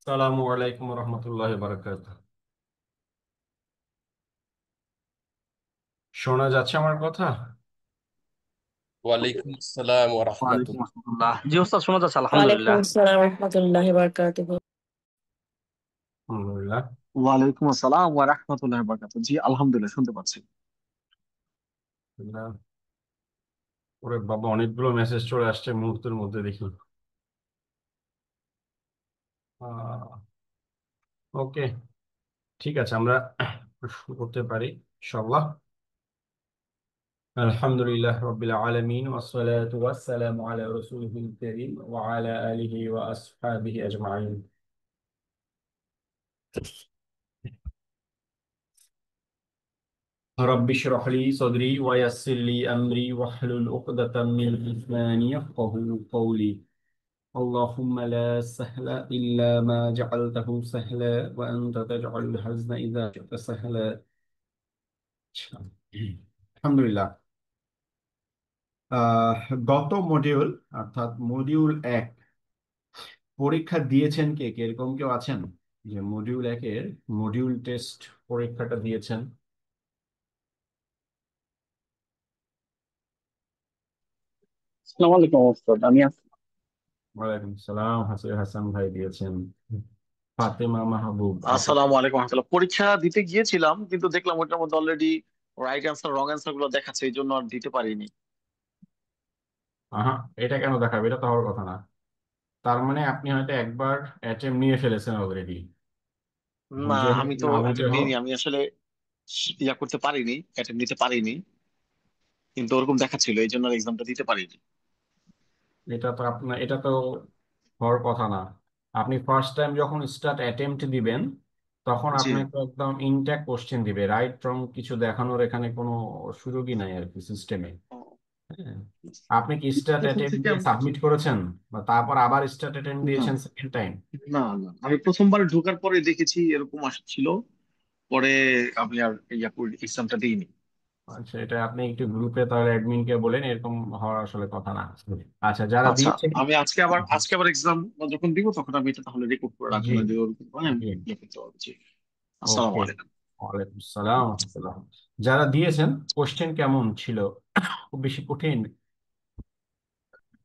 সালামু আলাইকুম রহমতুল্লাহ বারাকাত। শোনা যাচ্ছে আমার কথা? ওয়ালাইকুম আসসালাম ওয়া ওয়ালাইকুম রাহমাতুল্লাহ। আসসালাম। জি ওস্তাদ, শোনা যাচ্ছে ওয়ালাইকুম আলহামদুলিল্লাহ। আসসালাম রহমতুল্লাহি বারাকাতুহু। আলহামদুলিল্লাহ। ওয়ালাইকুম আসসালাম ওয়া রাহমাতুল্লাহি ওয়া বারাকাতুহু। জি আলহামদুলিল্লাহ, শুনতে পাচ্ছি। আলহামদুলিল্লাহ। ওরে বাবা, অনেকগুলো মেসেজ চলে আসছে মুহূর্তের মধ্যে দেখি। ওকে, ঠিক আছে, আমরা শুরু করতে পারি ইনশাআল্লাহ। আলহামদুলিল্লাহ রাব্বিল আলামিন ওয়াসসালাতু ওয়াসসালামু আলা রাসূলিল কারীম ওয়া আলা আলিহি ওয়া আসহাবিহি আজমাইন। رب اشرح لي صدري ويسر لي أمري واحلل عقدة من لساني يفقهوا قولي. اللهم لا سهل إلا ما جعلته سهلا وأنت تجعل الحزن إذا شئت سهلا. আলহামদুলিল্লাহ। আহ গত মডিউল অর্থাৎ মডিউল 1 পরীক্ষা দিয়েছেন কে কে? এরকম কেউ আছেন যে মডিউল 1-এর মডিউল টেস্ট পরীক্ষাটা দিয়েছেন? আসসালামু আলাইকুম ওস্তাদ, আমি ওয়ালাইকুম সালাম, হাসান ভাই দিয়েছেন। ফাতেমা মাহবুব আপু? আসসালামু আলাইকুম রহমতুল্লাহ। পরীক্ষা দিতে গিয়েছিলাম, কিন্তু দেখলাম ওটার মধ্যে already right answer wrong answer গুলো দেখাচ্ছে, এই জন্য আর দিতে পারিনি। আহা, এটা কেন দেখাবে? এটা তো হওয়ার কথা না। তার মানে আপনি হয়তো একবার অ্যাটেম্প নিয়ে ফেলেছেন অলরেডি। না, বুঝে হোক আমি তো না বুঝে অ্যাটেম্প হোক, নিইনি, আমি আসলে ইয়া করতে পারিনি, অ্যাটেম্প নিতে পারিনি, কিন্তু ওরকম দেখাচ্ছিল, এই জন্য এক্সামটা দিতে পারিনি। এটা তো হওয়ার কথা না। আপনি ফার্স্ট টাইম যখন স্টার্ট অ্যাটেম্পট দিবেন, তখন জি। আপনাকে একদম ইনট্যাক্ট কোশ্চেন দিবে, রাইট রং কিছু দেখানোর এখানে কোনো সুযোগই নাই আর কি সিস্টেমে। হ্যাঁ, আপনি কি স্টার্ট প্রথম অ্যাটেম্পট থেকে দিয়ে সাবমিট করেছেন বা তারপর আবার স্টার্ট অ্যাটেম্পট না, দিয়েছেন সেকেন্ড টাইম? না, না, আমি প্রথমবার ঢোকার পরে দেখেছি এরকম আসছিল, পরে আমি আর ইয়া করি, এক্সামটা দিইনি। আচ্ছা, এটা আপনি একটু গ্রুপে তাহলে অ্যাডমিনকে বলেন, এরকম হওয়ার আসলে কথা না। আচ্ছা, যারা আচ্ছা, দিয়েছেন। আমি আজকে আবার এক্সাম যখন দিব তখন আমি এটা তাহলে রেকর্ড করে রাখবো, জি, না দিয়ে ওরকম করে আমি জি। ইয়ে করতে পারবো। জি। আসসালামু ওকে। আলাইকুম। ওয়ালাইকুম সালাম ওয়া রাহমাতুল্লাহ। যারা দিয়েছেন, কোশ্চেন কেমন ছিল? খুব বেশি কঠিন?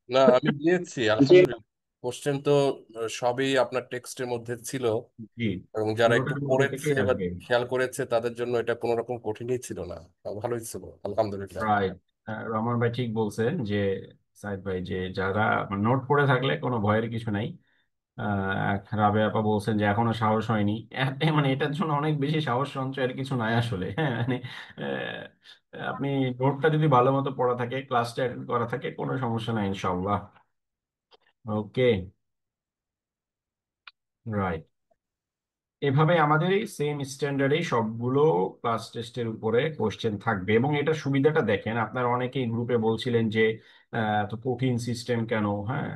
না, আমি দিয়েছি জি। আলহামদুলিল্লাহ। কোশ্চেন তো সবই আপনার টেক্সটের মধ্যে ছিল, জি, এবং যারা একটু পুরোটার মধ্যে পড়েছে থেকেই বা আসবে। খেয়াল করেছে তাদের জন্য এটা কোনো রকম কঠিনই ছিল না, ভালোই ছিল আলহামদুলিল্লাহ। রাইট। রহমান ভাই ঠিক বলছেন যে, সাইদ ভাই, যে যারা নোট পড়ে থাকলে কোনো ভয়ের কিছু নাই। রাবেয়া আপা বলছেন যে এখনো সাহস হয়নি। মানে এটার জন্য অনেক বেশি সাহস সঞ্চয়ের কিছু নাই আসলে। হ্যাঁ, মানে আপনি নোটটা যদি ভালো মতো পড়া থাকে, ক্লাসটা অ্যাটেন্ড করা থাকে, কোনো সমস্যা নাই ইনশাআল্লাহ। ওকে, রাইট। এভাবে আমাদের এই সেম স্ট্যান্ডার্ডে সবগুলো ক্লাস টেস্টের উপরে কোশ্চেন থাকবে। এবং এটা সুবিধাটা দেখেন, আপনারা অনেকেই গ্রুপে বলছিলেন যে এত কঠিন সিস্টেম কেন, হ্যাঁ,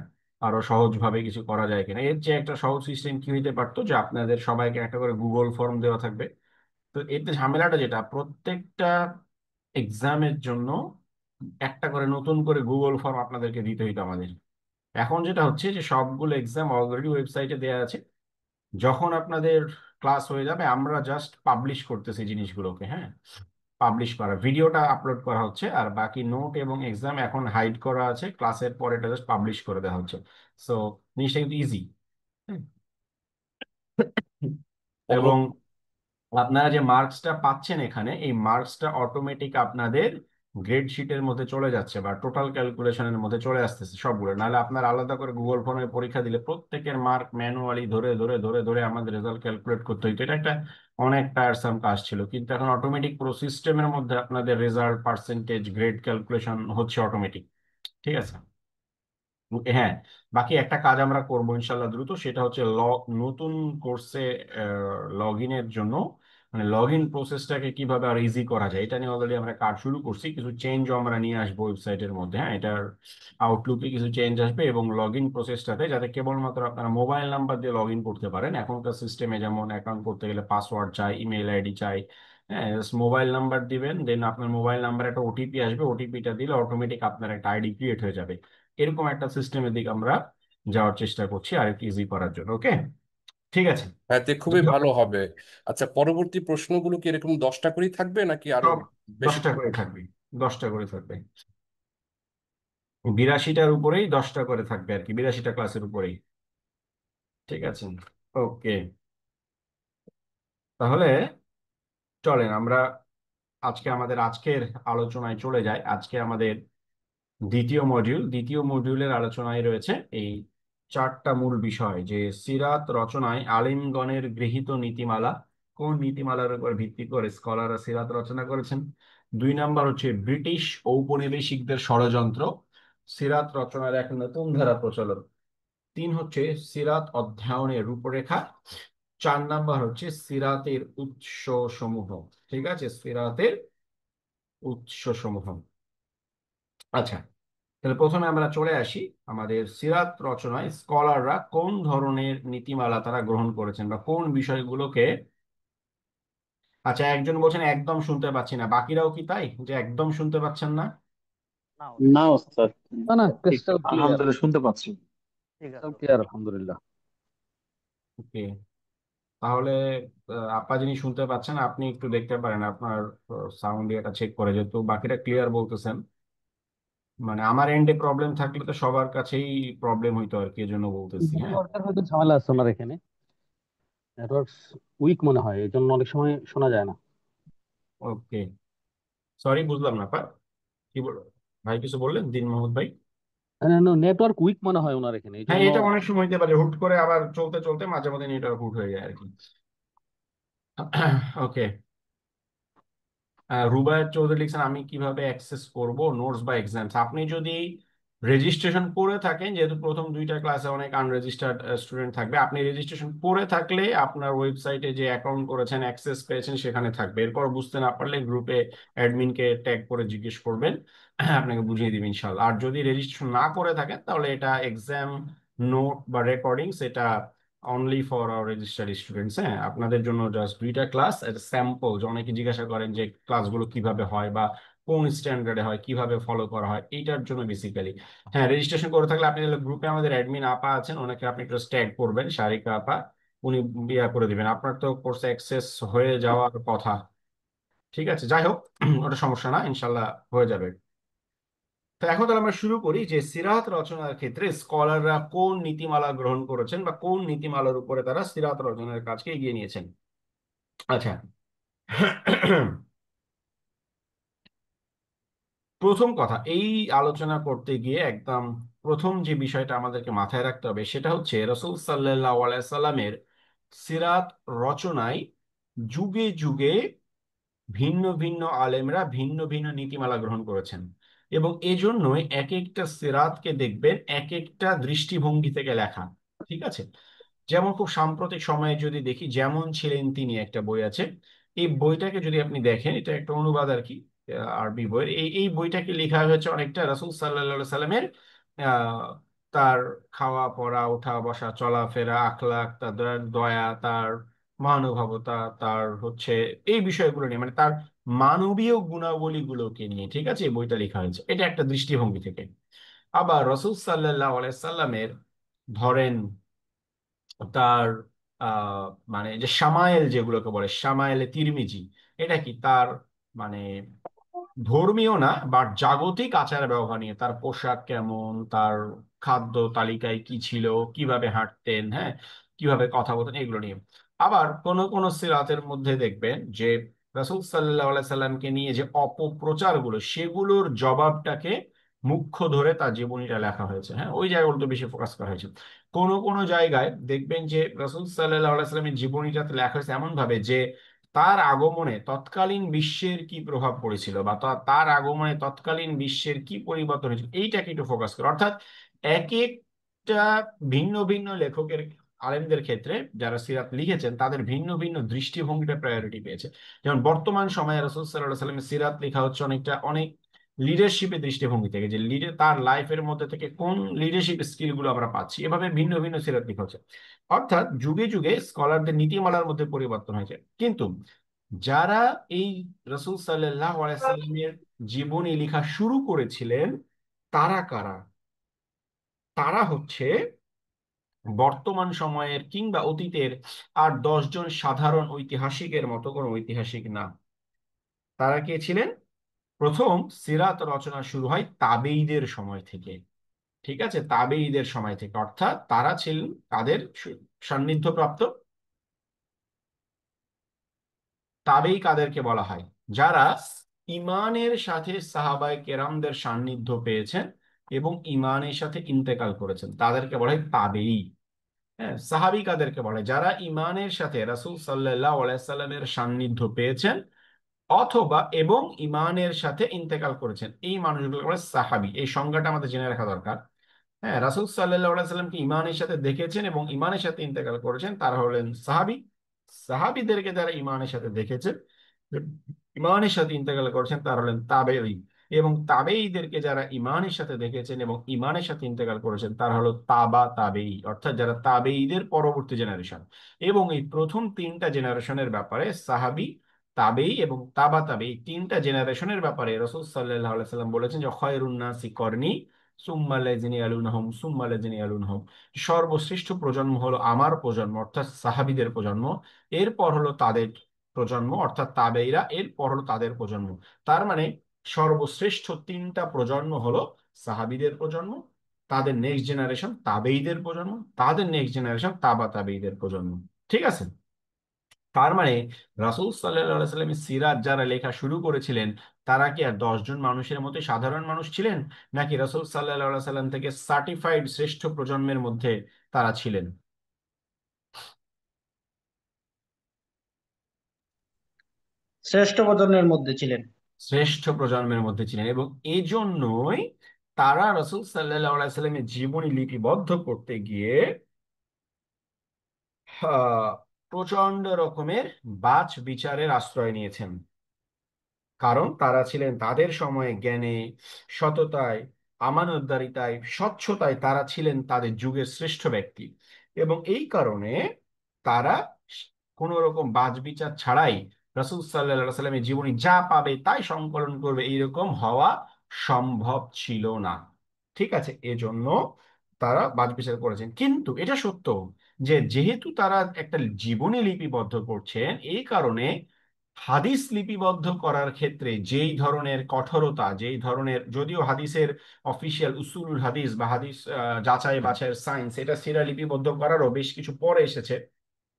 আরো সহজভাবে কিছু করা যায় কিনা। এর যে একটা সহজ সিস্টেম কি হইতে পারতো, যে আপনাদের সবাইকে একটা করে গুগল ফর্ম দেওয়া থাকবে। তো এতে ঝামেলাটা যেটা, প্রত্যেকটা এক্সামের জন্য একটা করে নতুন করে গুগল ফর্ম আপনাদেরকে দিতে হইতো আমাদের। এখন যেটা হচ্ছে যে সবগুলো এক্সাম অলরেডি ওয়েবসাইটে দেওয়া আছে। যখন আপনাদের ক্লাস হয়ে যাবে, আমরা জাস্ট পাবলিশ করতেছি জিনিসগুলোকে। হ্যাঁ, পাবলিশ করা, ভিডিওটা আপলোড করা হচ্ছে, আর বাকি নোট এবং এক্সাম এখন হাইড করা আছে, ক্লাসের পরে এটা জাস্ট পাবলিশ করে দেওয়া হচ্ছে। সো জিনিসটা কিন্তু ইজি। এবং আপনারা যে মার্কসটা পাচ্ছেন এখানে, এই মার্কসটা অটোমেটিক আপনাদের গ্রেড শিটের মধ্যে চলে যাচ্ছে বা টোটাল ক্যালকুলেশনের মধ্যে চলে আসতেছে সবগুলো। নাহলে আপনার আলাদা করে গুগল ফর্মে পরীক্ষা দিলে প্রত্যেকের মার্ক ম্যানুয়ালি ধরে ধরে ধরে ধরে আমাদের রেজাল্ট ক্যালকুলেট করতে হইতো। এটা একটা অনেক টায়ারসাম কাজ ছিল, কিন্তু এখন অটোমেটিক পুরো সিস্টেমের মধ্যে আপনাদের রেজাল্ট, পার্সেন্টেজ, গ্রেড ক্যালকুলেশন হচ্ছে অটোমেটিক। ঠিক আছে। হ্যাঁ, বাকি একটা কাজ আমরা করবো ইনশাল্লাহ দ্রুত, সেটা হচ্ছে নতুন কোর্সে লগ ইনের জন্য, মানে লগ ইন প্রসেসটাকে কিভাবে আর ইজি করা যায়, এটা নিয়ে অলরেডি আমরা কাজ শুরু করছি। কিছু চেঞ্জও আমরা নিয়ে আসবো ওয়েবসাইটের মধ্যে। হ্যাঁ, এটার আউটলুকে কিছু চেঞ্জ আসবে, এবং লগ ইন প্রসেসটাতে যাতে কেবলমাত্র আপনারা মোবাইল নাম্বার দিয়ে লগ ইন করতে পারেন। এখনকার সিস্টেমে যেমন অ্যাকাউন্ট করতে গেলে পাসওয়ার্ড চাই, ইমেল আইডি চাই। হ্যাঁ, মোবাইল নাম্বার দিবেন, দেন আপনার মোবাইল নাম্বার একটা ওটিপি আসবে, ওটিপিটা দিলে অটোমেটিক আপনার একটা আইডি ক্রিয়েট হয়ে যাবে। এরকম একটা সিস্টেমের দিকে আমরা যাওয়ার চেষ্টা করছি আর একটু ইজি করার জন্য। ওকে, ঠিক আছে। হ্যাঁ, তে খুবই ভালো হবে। আচ্ছা, পরবর্তী প্রশ্নগুলো কি এরকম 10টা করেই থাকবে নাকি আরো সব বেশি 10টা করে থাকবে, 10টা করে থাকবে। 82টার উপরেই 10টা করে থাকবে আর কি, 82টা ক্লাসের উপরেই। ঠিক আছে, ওকে। তাহলে চলেন আমরা আমাদের আজকের আলোচনায় চলে যাই। আজকে আমাদের দ্বিতীয় মডিউলের আলোচনায় রয়েছে এই 4টা মূল বিষয়, যে সিরাত রচনায় আলিমগণের গৃহীত নীতিমালা, কোন নীতিমালার উপর ভিত্তি করে স্কলাররা সিরাত রচনা করেছেন। 2 নাম্বার হচ্ছে ব্রিটিশ ঔপনিবেশিকদের ষড়যন্ত্র, সিরাত রচনার এক নতুন ধারা প্রচলন। 3 হচ্ছে সিরাত অধ্যয়নের রূপরেখা। 4 নাম্বার হচ্ছে সিরাতের উৎস সমূহ। ঠিক আছে, সিরাতের উৎস সমূহ। আচ্ছা, তাহলে প্রথমে আমরা চলে আসি আমাদের সিরাত রচনায় স্কলাররা কোন ধরনের নীতিমালা তারা গ্রহণ করেছেন বা কোন বিষয়গুলোকে। আচ্ছা, একজন বলছেন একদম শুনতে পাচ্ছি না, বাকিরাও কি তাই, যে একদম শুনতে পাচ্ছেন না? না ওস্তাদ, না না, ঠিক ক্রিস্টাল ক্লিয়ার। আলহামদুলিল্লাহ শুনতে পাচ্ছি। ক্রিস্টাল ক্লিয়ার, আলহামদুলিল্লাহ। ওকে, তাহলে আপা যিনি শুনতে পাচ্ছেন আপনি একটু দেখতে পারেন আপনার সাউন্ড এটা চেক করে, যেহেতু বাকিরা ক্লিয়ার বলতেছেন। মানে আমার এন্ডে প্রবলেম থাকলে তো সবার কাছেই প্রবলেম হইতো আর কি, এজন্য বলতেছি। হ্যাঁ, নেটওয়ার্কের হয়তো ঝামেলা আছে ওনার এখানে। নেটওয়ার্ক উইক মনে হয়, এই জন্য অনেক সময় শোনা যায় না। ওকে, সরি বুঝলাম না আপা, কি বল, ভাই কিছু বললেন দিন মোহাম্মদ ভাই? নেটওয়ার্ক উইক মনে হয় ওনার এখানে, এই হ্যাঁ, জন্য। এটা অনেক সময় হতে পারে, হুট করে আবার চলতে চলতে মাঝে মাঝে নেটওয়ার্ক হুট হয়ে যায় আর কি। ওকে, রুবায়েত চৌধুরী লিখছেন আমি কিভাবে অ্যাক্সেস করব নোটস বা এক্সামস। আপনি যদি রেজিস্ট্রেশন করে থাকেন, যেহেতু প্রথম 2টা ক্লাসে অনেক আনরেজিস্টার্ড স্টুডেন্ট থাকবে, আপনি রেজিস্ট্রেশন করে থাকলে আপনার ওয়েবসাইটে যে অ্যাকাউন্ট করেছেন অ্যাক্সেস পেয়েছেন সেখানে থাকবে। এরপর বুঝতে না পারলে গ্রুপে অ্যাডমিনকে ট্যাগ করে জিজ্ঞেস করবেন, আপনাকে বুঝিয়ে দিবেন ইনশাল্লাহ। আর যদি রেজিস্ট্রেশন না করে থাকেন তাহলে এটা এক্সাম নোট বা রেকর্ডিংস, এটা only for our registered students. হ্যাঁ, আপনাদের জন্য জাস্ট 2টা ক্লাস স্যাম্পল, যে অনেকে জিজ্ঞাসা করেন যে ক্লাসগুলো কিভাবে হয় বা কোন স্ট্যান্ডার্ডে হয়, কিভাবে ফলো করা হয়, এইটার জন্য বেসিক্যালি। হ্যাঁ, রেজিস্ট্রেশন করে থাকলে আপনি গ্রুপে আমাদের অ্যাডমিন আপা আছেন, ওনাকে আপনি একটু ট্যাগ করবেন, সারিকা আপা, উনি ইয়া করে দিবেন। আপনার তো কোর্সে অ্যাক্সেস হয়ে যাওয়ার কথা। ঠিক আছে, যাই হোক, ওটা সমস্যা না, ইনশাল্লাহ হয়ে যাবে। তো এখন তাহলে আমরা শুরু করি যে সিরাত রচনার ক্ষেত্রে স্কলাররা কোন নীতিমালা গ্রহণ করেছেন বা কোন নীতিমালার উপরে তারা সিরাত রচনার কাজকে এগিয়ে নিয়েছেন। আচ্ছা, প্রথম কথা, এই আলোচনা করতে গিয়ে একদম প্রথম যে বিষয়টা আমাদেরকে মাথায় রাখতে হবে সেটা হচ্ছে রসুল সাল্লাল্লাহু আলাইহি সাল্লামের সিরাত রচনায় যুগে যুগে ভিন্ন ভিন্ন আলেমরা ভিন্ন ভিন্ন নীতিমালা গ্রহণ করেছেন, এবং এজন্যই এক একটা সিরাতকে দেখবেন এক একটা দৃষ্টিভঙ্গি থেকে লেখা। ঠিক আছে, যেমন খুব সাম্প্রতিক সময়ে যদি দেখি যেমন ছিলেন তিনি, একটা বই আছে, এই বইটাকে যদি আপনি দেখেন, এটা একটা অনুবাদ আর কি, আরবি বইয়ের। এই বইটাকে লেখা হয়েছে অনেকটা রাসূল সাল্লাল্লাহু সাল্লামের আহ তার খাওয়া পড়া ওঠা বসা চলাফেরা আখলাক, তার দয়া, তার মহানুভবতা, তার হচ্ছে এই বিষয়গুলো নিয়ে, মানে তার মানবীয় গুণাবলী গুলোকে নিয়ে। ঠিক আছে, এই বইটা লেখা হয়েছে, এটা একটা দৃষ্টিভঙ্গি থেকে। আবার রাসূল সাল্লাল্লাহু আলাইহি সাল্লামের ধরেন তার আহ মানে যে সামায়েল, যেগুলোকে বলে সামায়েলে তিরমিজি, এটা কি তার মানে ধর্মীয় না বাট জাগতিক আচার ব্যবহার নিয়ে, তার পোশাক কেমন, তার খাদ্য তালিকায় কি ছিল, কিভাবে হাঁটতেন, হ্যাঁ, কিভাবে কথা বলতেন, এগুলো নিয়ে। আবার কোন কোন সিরাতের মধ্যে দেখবেন যে রাসূল সাল্লাল্লাহু আলাইহি সাল্লামকে নিয়ে যে অপপ্রচারগুলো, সেগুলোর জবাবটাকে মুখ্য ধরে তার জীবনীটা লেখা হয়েছে। হ্যাঁ, ওই জায়গাগুলোতে বেশি ফোকাস করা হয়েছে। কোন কোন জায়গায় দেখবেন যে রাসূল সাল্লাল্লাহু আলাইহি সাল্লামের জীবনীটাতে লেখা হয়েছে এমন ভাবে যে তার আগমনে তৎকালীন বিশ্বের কি প্রভাব পড়েছিল বা তার আগমনে তৎকালীন বিশ্বের কি পরিবর্তন হয়েছিল, এইটাকে একটু ফোকাস করে। অর্থাৎ এক একটা ভিন্ন ভিন্ন লেখকের, আলেমদের ক্ষেত্রে যারা সিরাত লিখেছেন তাদের ভিন্ন ভিন্ন দৃষ্টিভঙ্গিটা প্রায়োরিটি পেয়েছে। যেমন বর্তমান সময়ে রাসূল সাল্লাল্লাহু আলাইহি সাল্লামের সিরাত লেখা হচ্ছে অনেক লিডারশিপের দৃষ্টিভঙ্গি থেকে, যে লিডার তার লাইফের মধ্যে থেকে কোন লিডারশিপ স্কিল গুলো আমরা পাচ্ছি, এভাবে ভিন্ন ভিন্ন সিরাত লেখা হচ্ছে। অর্থাৎ যুগে যুগে স্কলারদের নীতিমালার মধ্যে পরিবর্তন হয়েছে। কিন্তু যারা এই রসুল সাল্লাল্লাহু আলাইহি সাল্লামের জীবনী লেখা শুরু করেছিলেন, তারা কারা? তারা হচ্ছে বর্তমান সময়ের কিংবা অতীতের আর 10 জন সাধারণ ঐতিহাসিকের মতো কোনো ঐতিহাসিক না। তারা কে ছিলেন? প্রথম সিরাত রচনা শুরু হয় তাবেঈদের সময় থেকে। ঠিক আছে, তাবেঈদের সময় থেকে, অর্থাৎ তারা ছিলেন তাদের সান্নিধ্যপ্রাপ্ত। তাবেই কাদেরকে বলা হয়? যারা ইমানের সাথে সাহাবায়ে কেরামদের সান্নিধ্য পেয়েছেন এবং ইমানের সাথে ইন্তেকাল করেছেন, তাদেরকে বলা হয় তাবেই। হ্যাঁ, সাহাবী কাদেরকে বলে? যারা ইমানের সাথে রাসূল সাল্লাল্লাহু আলাইহি সাল্লামের সান্নিধ্য পেয়েছেন অথবা এবং ইমানের সাথে ইন্তেকাল করেছেন, এই মানুষগুলোকে বলে সাহাবী। এই সংজ্ঞাটা আমাদের জেনে রাখা দরকার। হ্যাঁ, রাসূল সাল্লাল্লাহু আলাইহি সাল্লামকে ইমানের সাথে দেখেছেন এবং ইমানের সাথে ইন্তেকাল করেছেন, তারা হলেন সাহাবী। সাহাবীদেরকে যারা ইমানের সাথে দেখেছেন, ইমানের সাথে ইন্তেকাল করেছেন, তারা হলেন তাবেঈ। এবং তাবেঈদেরকে যারা ইমানের সাথে দেখেছেন এবং ইমানের সাথে ইন্তেকাল করেছেন, তারা হলো তাবা তাবেঈ, অর্থাৎ যারা তাবেঈদের পরবর্তী জেনারেশন। এবং এই প্রথম 3টা জেনারেশনের ব্যাপারে সাহাবী, তাবেঈ এবং তাবা তাবেঈ 3টা জেনারেশনের ব্যাপারে রাসূল সাল্লাল্লাহু আলাইহি সাল্লাম বলেছেন যে খয়রুন নাসি করনি সুম্মা লাযিনা ইয়ালুনহুম সুম্মা লাযিনা ইয়ালুনহুম। সর্বশ্রেষ্ঠ প্রজন্ম হলো আমার প্রজন্ম, অর্থাৎ সাহাবীদের প্রজন্ম। এরপর হলো তাদের প্রজন্ম, অর্থাৎ তাবেঈরা। এরপর হলো তাদের প্রজন্ম। তার মানে সর্বশ্রেষ্ঠ 3টা প্রজন্ম হলো সাহাবীদের প্রজন্ম, তাদের নেক্সট জেনারেশন তাবেঈদের প্রজন্ম, তাদের নেক্সট জেনারেশন তাবা তাবেঈদের প্রজন্ম। ঠিক আছে, তার মানে রাসূল সাল্লাল্লাহু আলাইহি সাল্লামের সিরাত যারা লেখা শুরু করেছিলেন, তারা কি আর 10 জন মানুষের মতো সাধারণ মানুষ ছিলেন, নাকি রাসূল সাল্লাল্লাহু আলাইহি সাল্লাম থেকে সার্টিফাইড শ্রেষ্ঠ প্রজন্মের মধ্যে তারা ছিলেন? শ্রেষ্ঠ প্রজন্মের মধ্যে ছিলেন। শ্রেষ্ঠ প্রজন্মের মধ্যে ছিলেন, এবং এই জন্যই তারা রাসূল সাল্লাল্লাহু আলাইহি সাল্লামের জীবনী লিপিবদ্ধ করতে গিয়ে আহ, প্রচন্ড রকমের বাছ বিচারের আশ্রয় নিয়েছেন। কারণ তারা ছিলেন তাদের সময়ে জ্ঞানে, সততায়, আমানতদারিতায়, স্বচ্ছতায় তারা ছিলেন তাদের যুগের শ্রেষ্ঠ ব্যক্তি। এবং এই কারণে তারা কোন রকম বাছবিচার ছাড়াই রাসূল সাল্লাল্লাহু আলাইহি সাল্লামের জীবনী যা পাবে তাই সংকলন করবে, এইরকম হওয়া সম্ভব ছিল না। ঠিক আছে, এজন্য তারা বাছবিচার করেছেন। কিন্তু এটা সত্য যে যেহেতু তারা একটা জীবনী লিপিবদ্ধ করছেন, এই কারণে হাদিস লিপিবদ্ধ করার ক্ষেত্রে যেই ধরনের কঠোরতা, যেই ধরনের, যদিও হাদিসের অফিসিয়াল উসুলুল হাদিস বা হাদিস যাচাই বাছাইয়ের সায়েন্স, এটা সিরা লিপিবদ্ধ করারও বেশ কিছু পরে এসেছে,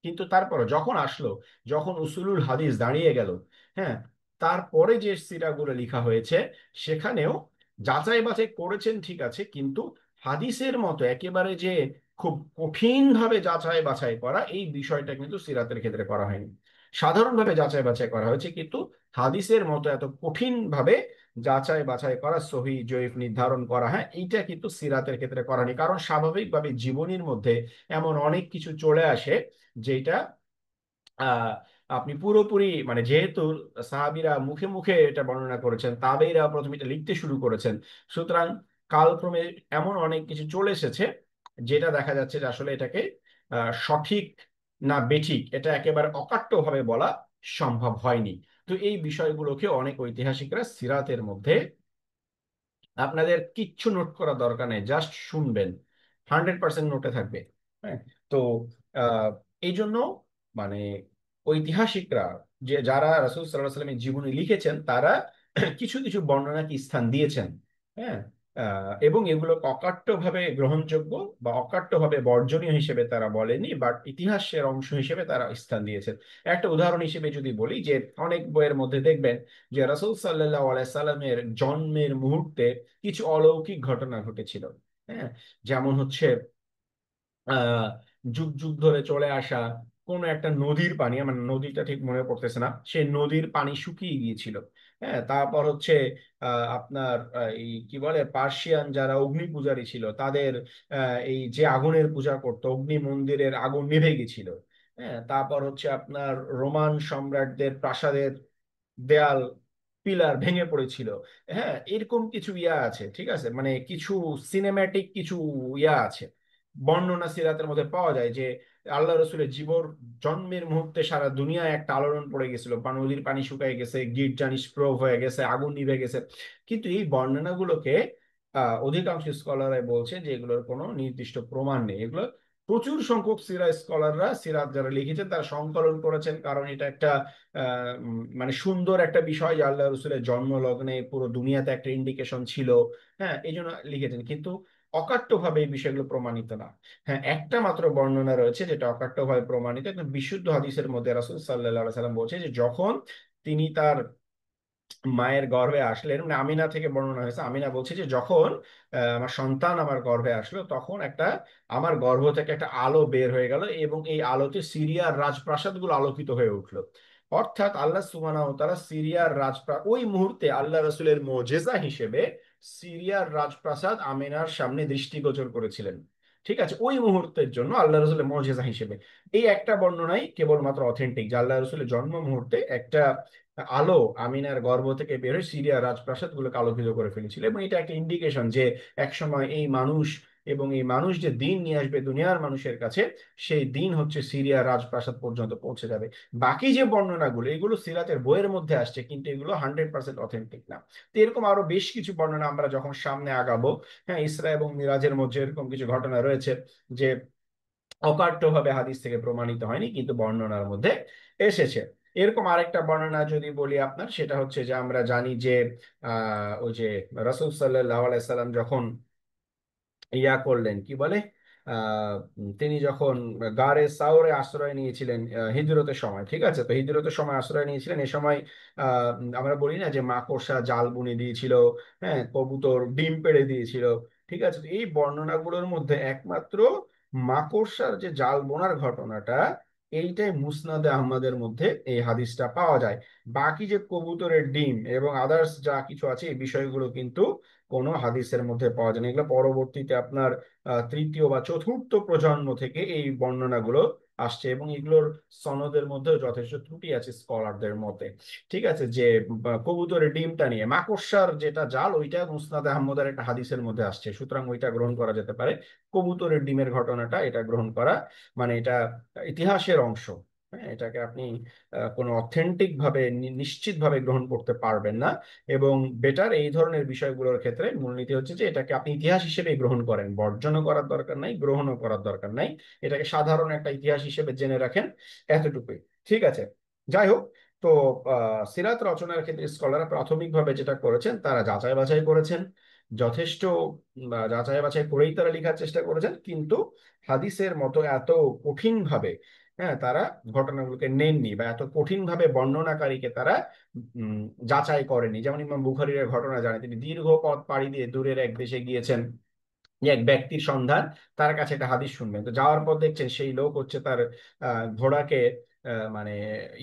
কিন্তু তারপরে যখন আসলো, যখন উসুলুল হাদিস দাঁড়িয়ে গেল, হ্যাঁ, তারপরে যে সিরাগুলো লেখা হয়েছে সেখানেও যাচাই বাছাই করেছেন, ঠিক আছে, কিন্তু হাদিসের মতো একেবারে যে খুব কঠিন ভাবে যাচাই বাছাই করা, এই বিষয়টা কিন্তু সিরাতের ক্ষেত্রে করা হয়নি। সাধারণভাবে যাচাই বাছাই করা হয়েছে, কিন্তু হাদিসের মতো এত কঠিন ভাবে যাচাই বাছাই করা, সহি জয়ীফ নির্ধারণ করা, হ্যাঁ, এইটা কিন্তু সিরাতের ক্ষেত্রে করা হয়নি। কারণ স্বাভাবিকভাবে জীবনীর মধ্যে এমন অনেক কিছু চলে আসে যেটা আহ আপনি পুরোপুরি, মানে যেহেতু সাহাবীরা মুখে মুখে এটা বর্ণনা করেছেন, তাবেঈরা প্রথমে এটা লিখতে শুরু করেছেন, সুতরাং কালক্রমে এমন অনেক কিছু চলে এসেছে যেটা দেখা যাচ্ছে যে আসলে এটাকে সঠিক না বেঠিক এটা একেবারে অকাট্যভাবে বলা সম্ভব হয়নি। তো এই বিষয়গুলোকে অনেক ঐতিহাসিকরা সিরাতের মধ্যে, আপনাদের কিচ্ছু নোট করার দরকার নেই, জাস্ট শুনবেন, 100% নোটে থাকবে। হ্যাঁ, তো আহ, এই জন্য মানে ঐতিহাসিকরা, যে যারা রাসূল সাল্লাল্লাহু আলাইহি ওয়াসাল্লামের জীবনী লিখেছেন, তারা কিছু কিছু বর্ণনাকে স্থান দিয়েছেন। হ্যাঁ, এবং এগুলো অকাট্যভাবে গ্রহণযোগ্য বা অকাট্যভাবে বর্জনীয় হিসেবে তারা বলেনি, বাট ইতিহাসের অংশ হিসেবে তারা স্থান দিয়েছেন। একটা উদাহরণ হিসেবে যদি বলি, যে অনেক বইয়ের মধ্যে দেখবেন যে রাসূল সাল্লাল্লাহু আলাইহি সাল্লামের জন্মের মুহূর্তে কিছু অলৌকিক ঘটনা ঘটেছিল। হ্যাঁ, যেমন হচ্ছে আহ যুগ যুগ ধরে চলে আসা কোন একটা নদীর পানি, আমার নদীটা ঠিক মনে পড়তেছে না, সেই নদীর পানি শুকিয়ে গিয়েছিল। হ্যাঁ, তারপর হচ্ছে আপনার এই কি বলে, পার্সিয়ান যারা অগ্নি পূজারী ছিল, তাদের এই যে আগুনের পূজা করতো, অগ্নি মন্দিরের আগুন নিভে গেছিল। হ্যাঁ, তারপর হচ্ছে আপনার রোমান সম্রাটদের প্রাসাদের দেয়াল, পিলার ভেঙে পড়েছিল। হ্যাঁ, এরকম কিছু ইয়া আছে, ঠিক আছে, মানে কিছু সিনেম্যাটিক কিছু ইয়া আছে, বর্ণনা সিরাতের মধ্যে পাওয়া যায় যে আল্লাহ রসুলের জীবর জন্মের মুহূর্তে সারা দুনিয়ায় একটা আলোড়ন পড়ে গেছিল, বা নদীর পানি শুকিয়ে গেছে, গির্জা নিষ্প্রভ হয়ে গেছে, আগুন নিভে গেছে। কিন্তু এই বর্ণনাগুলোকে অধিকাংশ স্কলাররা বলছে যে এগুলোর কোনো নির্দিষ্ট প্রমাণ নেই, এগুলো প্রচুর সংখ্যক সিরা স্কলাররা, সিরাত যারা লিখেছেন তারা সংকলন করেছেন, কারণ এটা একটা মানে সুন্দর একটা বিষয় যে আল্লাহ রসুলের জন্ম লগ্নে পুরো দুনিয়াতে একটা ইন্ডিকেশন ছিল। হ্যাঁ, এই জন্য লিখেছেন, কিন্তু অকাট্যভাবে এই বিষয়গুলো প্রমাণিত না। হ্যাঁ, একটা মাত্র বর্ণনা রয়েছে যেটা অকাট্যভাবে প্রমাণিত, একদম বিশুদ্ধ হাদিসের মধ্যে রাসূল সাল্লাল্লাহু আলাইহি সাল্লাম বলছে যে যখন তিনি তার মায়ের গর্ভে আসলেন, মানে আমিনা থেকে বর্ণনা হয়েছে, আমিনা বলছে যে যখন আমার সন্তান আমার গর্ভে আসলো, তখন আমার গর্ভ থেকে একটা আলো বের হয়ে গেল এবং এই আলোতে সিরিয়ার রাজপ্রাসাদগুলো আলোকিত হয়ে উঠলো। অর্থাৎ আল্লাহ সুবহানাহু ওয়া তাআলা সিরিয়ার ওই মুহূর্তে আল্লাহ রসুলের মুজিজা হিসেবে সিরিয়ার রাজপ্রাসাদ আমিনার সামনে দৃষ্টিগোচর করেছিলেন। ঠিক আছে, ওই মুহূর্তের জন্য আল্লাহ রসুলের মুজিজা হিসেবে এই একটা বর্ণনাই কেবলমাত্র অথেন্টিক, যে আল্লাহ রসুলের জন্ম মুহূর্তে একটা আলো আমিনার গর্ভ থেকে বের হয়ে সিরিয়ার রাজপ্রাসাদ গুলোকে আলোকিত করে ফেলেছিল, এবং এটা একটা ইন্ডিকেশন যে একসময় এই মানুষ এবং এই মানুষ যে দিন নিয়ে আসবে দুনিয়ার মানুষের কাছে, সেই দিন হচ্ছে সিরিয়ার রাজপ্রাসাদ পর্যন্ত পৌঁছে যাবে। বাকি যে বর্ণনাগুলো, এগুলো সিরাতের বইয়ের মধ্যে আসছে, কিন্তু এগুলো 100% অথেন্টিক না। তো এরকম আরো বেশ কিছু বর্ণনা আমরা যখন সামনে আগাবো, হ্যাঁ, ইসরা এবং মিরাজের মধ্যে এরকম কিছু ঘটনা রয়েছে যে অকাট্যভাবে হাদিস থেকে প্রমাণিত হয়নি, কিন্তু বর্ণনার মধ্যে এসেছে। এরকম আরেকটা বর্ণনা যদি বলি আপনার, সেটা হচ্ছে যে আমরা জানি যে ওই যে রাসূল সাল্লাল্লাহু আলাইহি সাল্লাম যখন ইয়া করলেন, কি বলে, তিনি যখন গারে সাওরে আশ্রয় নিয়েছিলেন হিজরতের সময়, ঠিক আছে, তো হিজরতের সময় আশ্রয় নিয়েছিলেন, এই সময় আমরা বলি না যে মাকড়সা জাল বুনে দিয়েছিল, হ্যাঁ, কবুতর ডিম পেড়ে দিয়েছিল। ঠিক আছে, তো এই বর্ণনাগুলোর মধ্যে একমাত্র মাকড়সার যে জাল বোনার ঘটনাটা, এইটাই মুসনাদে আহমদের মধ্যে এই হাদিসটা পাওয়া যায়। বাকি যে কবুতরের ডিম এবং আদার্স যা কিছু আছে, এই বিষয়গুলো কিন্তু কোনো হাদিসের মধ্যে পাওয়া যায় না। এগুলো পরবর্তীতে আপনার তৃতীয় বা চতুর্থ প্রজন্ম থেকে এই বর্ণনাগুলো আসছে, এবং এগুলোর সনদের মধ্যে যথেষ্ট ত্রুটি আছে স্কলারদের মতে। ঠিক আছে, যে কবুতরের ডিমটা নিয়ে মাকড়সার যেটা জাল, ওইটা মুসনাদ আহমদের একটা হাদিসের মধ্যে আসছে, সুতরাং ওইটা গ্রহণ করা যেতে পারে। কবুতরের ডিমের ঘটনাটা এটা গ্রহণ করা, মানে এটা ইতিহাসের অংশ। হ্যাঁ, এটাকে আপনি কোনো অথেন্টিক ভাবে নিশ্চিত ভাবে গ্রহণ করতে পারবেন না। এবং বেটার এই ধরনের বিষয়গুলোর ক্ষেত্রে মূলনীতি হচ্ছে যে এটাকে আপনি ইতিহাস হিসেবে গ্রহণ করেন, বর্জনও করার দরকার নাই, গ্রহণও করার দরকার নাই, এটাকে সাধারণ একটা ইতিহাস হিসেবে জেনে রাখেন, এতটুকুই। ঠিক আছে, যাই হোক। তো সিরাত রচনার ক্ষেত্রে স্কলাররা প্রাথমিকভাবে যেটা করেছেন, তারা যাচাই বাছাই করেছেন, যথেষ্ট যাচাই বাছাই করেই তারা লেখার চেষ্টা করেছেন, কিন্তু হাদিসের মতো এত কঠিন ভাবে, হ্যাঁ, তারা ঘটনাগুলোকে নেননি, বা এত কঠিন ভাবে বর্ণনাকারীকে তারা উম, যাচাই করেনি। যেমন ইমাম বুখারীর ঘটনা জানে, তিনি দীর্ঘ পথ পাড়ি দিয়ে দূরের এক দেশে গিয়েছেন, যে এক ব্যক্তির সন্ধান, তার কাছে একটা হাদিস শুনবেন। তো যাওয়ার পর দেখছেন সেই লোক হচ্ছে তার ঘোড়াকে মানে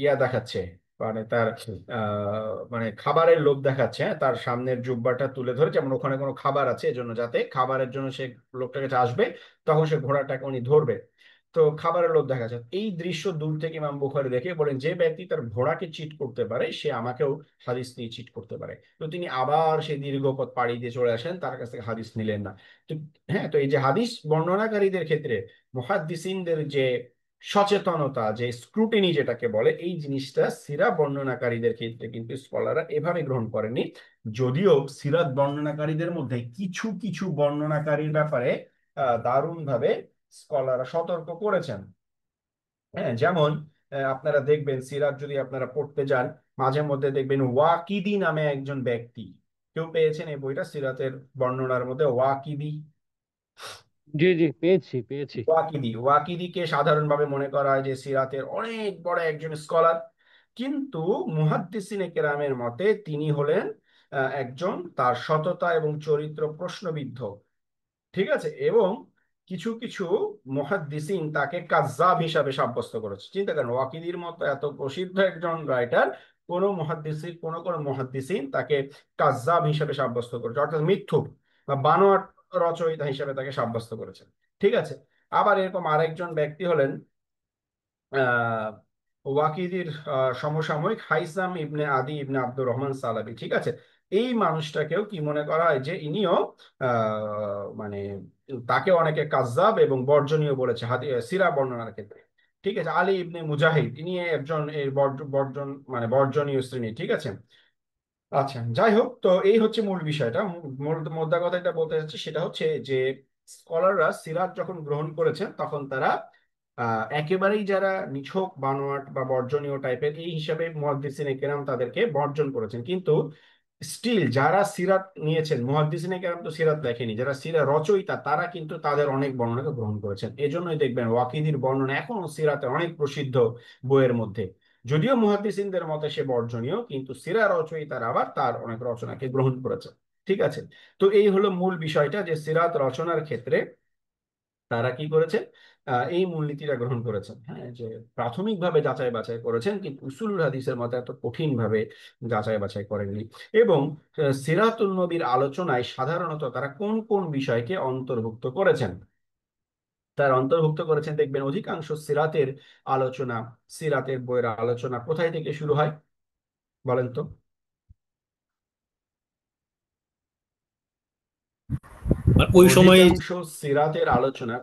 ইয়া দেখাচ্ছে, মানে তার মানে খাবারের লোভ দেখাচ্ছে, হ্যাঁ, তার সামনের জুব্বাটা তুলে ধরে, যেমন ওখানে কোনো খাবার আছে এজন্য, যাতে খাবারের জন্য সে লোকটার কাছে আসবে, তখন সে ঘোড়াটাকে উনি ধরবে। তো খাবারের লোভ দেখাচ্ছে, এই দৃশ্য দূর থেকে ইমাম বুখারী দেখে বলেন, যে ব্যক্তি তার ঘোড়াকে চিট করতে পারে, সে আমাকেও হাদিস দিয়ে চিট করতে পারে। তো তিনি আবার সেই দীর্ঘ পথ পাড়ি দিয়ে চলে আসেন, তার কাছ থেকে হাদিস নিলেন না। তো হ্যাঁ, তো এই যে হাদিস বর্ণনাকারীদের ক্ষেত্রে মুহাদ্দিসিনদের যে সচেতনতা, যে স্ক্রুটিনি যেটাকে বলে, এই জিনিসটা সিরা বর্ণনাকারীদের ক্ষেত্রে কিন্তু স্কলাররা এভাবে গ্রহণ করেনি। যদিও সিরাত বর্ণনাকারীদের মধ্যে কিছু কিছু বর্ণনাকারীর ব্যাপারে দারুণভাবে স্কলাররা সতর্ক করেছেন। হ্যাঁ, যেমন আপনারা দেখবেন সিরাত যদি আপনারা পড়তে যান, মাঝে মধ্যে দেখবেন ওয়াকিদি নামে একজন ব্যক্তি, কেউ পেয়েছেন এই বইটা সিরাতের বর্ণনার মধ্যে? ওয়াকিদি, জি জি, পেয়েছি পেয়েছি। ওয়াকিদিকে সাধারণভাবে মনে করা হয় যে সিরাতের অনেক বড় একজন স্কলার, কিন্তু মুহাদ্দিসিনে কেরামের মতে তিনি হলেন একজন, তার সততা এবং চরিত্র প্রশ্নবিদ্ধ। ঠিক আছে, এবং কিছু কিছু মুহাদ্দিসিন তাকে কাজ্জাব হিসাবে সাব্যস্ত করেছে। চিন্তা করেন, ওয়াকিদির মতো এত প্রসিদ্ধ একজন রাইটার, কোন মুহাদ্দিসিন তাকে কাজ্জাব হিসাবে সাব্যস্ত করেছে, অর্থাৎ মিথ্যুক বা বানোয়াট রচয়িতা হিসাবে তাকে সাব্যস্ত করেছে। ঠিক আছে, আবার এরকম আরেকজন ব্যক্তি হলেন আহ ওয়াকিদির সমসাময়িক হাইসাম ইবনে আদি ইবনে আব্দুর রহমান সালাবি। ঠিক আছে, এই মানুষটাকেও কি মনে করা হয় যে ইনিও মানে তাকে অনেকে কাজ্জাব এবং বর্জনীয় বলেছে সিরা বর্ণনার ক্ষেত্রে। ঠিক আছে, আলী ইবনে মুজাহিদ, ইনি একজন এই বর্জন মানে বর্জনীয় শ্রেণী। ঠিক আছে, আচ্ছা, যাই হোক, তো এই হচ্ছে মূল বিষয়টা। মোদ্দা কথা এটা বলতে চাচ্ছি, সেটা হচ্ছে যে স্কলাররা সিরাত যখন গ্রহণ করেছেন তখন তারা একেবারেই যারা নিছক বানোয়াট বা বর্জনীয় টাইপের এই হিসাবে মুহাদ্দিসিনে কেরাম তাদেরকে বর্জন করেছেন, কিন্তু স্টিল যারা সিরাত নিয়েছেন, মুহাদ্দিসিনে কেরাম তো সিরাত লেখেনি, যারা সিরাত রচয়িতা তারা কিন্তু তাদের অনেক বর্ণনাকে গ্রহণ করেছেন। এজন্যই দেখবেন ওয়াকিদির বর্ণনা এখনো সিরাতের অনেক প্রসিদ্ধ বইয়ের মধ্যে। যদিও মুহাদ্দিসিনদের মতে সে বর্জনীয়, কিন্তু সিরা রচয়িতারা আবার তার অনেক রচনাকে গ্রহণ করেছেন। ঠিক আছে, তো এই হলো মূল বিষয়টা যে সিরাত রচনার ক্ষেত্রে তারা কি করেছে, এই মূলনীতিটা গ্রহণ করেছেন। হ্যাঁ, যে প্রাথমিকভাবে যাচাই বাছাই করেছেন, কিন্তু উসুলুল হাদিসের মতো এত কঠিন ভাবে যাচাই বাছাই করেননি। এবং সিরাতুল নবীর আলোচনায় সাধারণত তারা কোন কোন বিষয়কে অন্তর্ভুক্ত করেছেন, তার অন্তর্ভুক্ত করেছেন দেখবেন অধিকাংশ সিরাতের আলোচনা, সিরাতের বইয়ের আলোচনা কোথায় থেকে শুরু হয় বলেন তো? আর ওই সময় অধিকাংশ সিরাতের আলোচনা,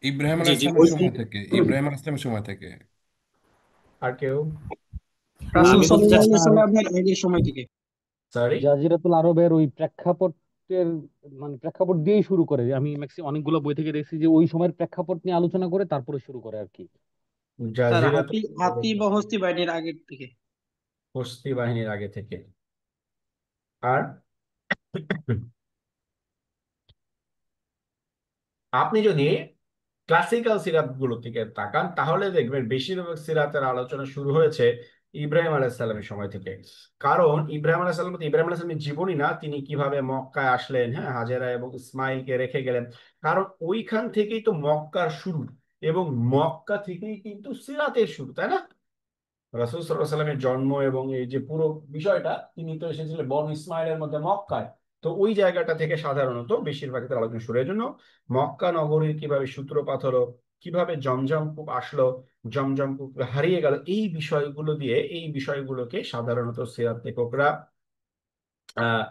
ইব্রাহিম জি আলাইহিস জি সালামের ওই সময় থেকে, ইব্রাহিম আলাইহিস সালামের সময় থেকে। আর কেউ? রাসূল আমি বলতে সাল্লাল্লাহু চাচ্ছি আলাইহি সাল্লামের আগের সময় থেকে। সরি, জাজিরাতুল আরবের ওই প্রেক্ষাপটের মানে প্রেক্ষাপট দিয়েই শুরু করে। আমি ম্যাক্সিমাম অনেকগুলো বই থেকে দেখছি যে ওই সময়ের প্রেক্ষাপট নিয়ে আলোচনা করে তারপরে শুরু করে আর কি। স্যার জাজিরাতুল হাতি বা হস্তি বাহিনীর আগের থেকে। হস্তি বাহিনীর আগে থেকে। আর আপনি যদি ক্লাসিক্যাল সিরাত গুলোর দিকে তাকান তাহলে দেখবেন বেশিরভাগ সিরাতের আলোচনা শুরু হয়েছে ইব্রাহিম আলাইহিসসালামের সময় থেকে। কারণ ইব্রাহিম আলাইহিসসালাম তো ইব্রাহিম আলাইহিসসালামের জীবনী না, তিনি কিভাবে মক্কায় আসলেন, হ্যাঁ, হাজেরা এবং ইসমাইলকে রেখে গেলেন, কারণ ওইখান থেকেই তো মক্কার শুরু, এবং মক্কা থেকেই কিন্তু সিরাতের শুরু, তাই না? রাসূল সাল্লাল্লাহু আলাইহি সাল্লামের জন্ম এবং এই যে পুরো বিষয়টা, তিনি তো এসেছিলেন বনু ইসমাইলের মধ্যে মক্কায়। তো ওই জায়গাটা থেকে সাধারণত বেশিরভাগ ক্ষেত্রে আলোচনা শুরু। এই জন্য মক্কা নগরীর কিভাবে সূত্রপাত হলো, কিভাবে জমজম কূপ আসলো, জমজম কূপ হারিয়ে গেল, এই বিষয়গুলো দিয়ে এই বিষয়গুলোকে সাধারণত সিরাত লেখকরা আহ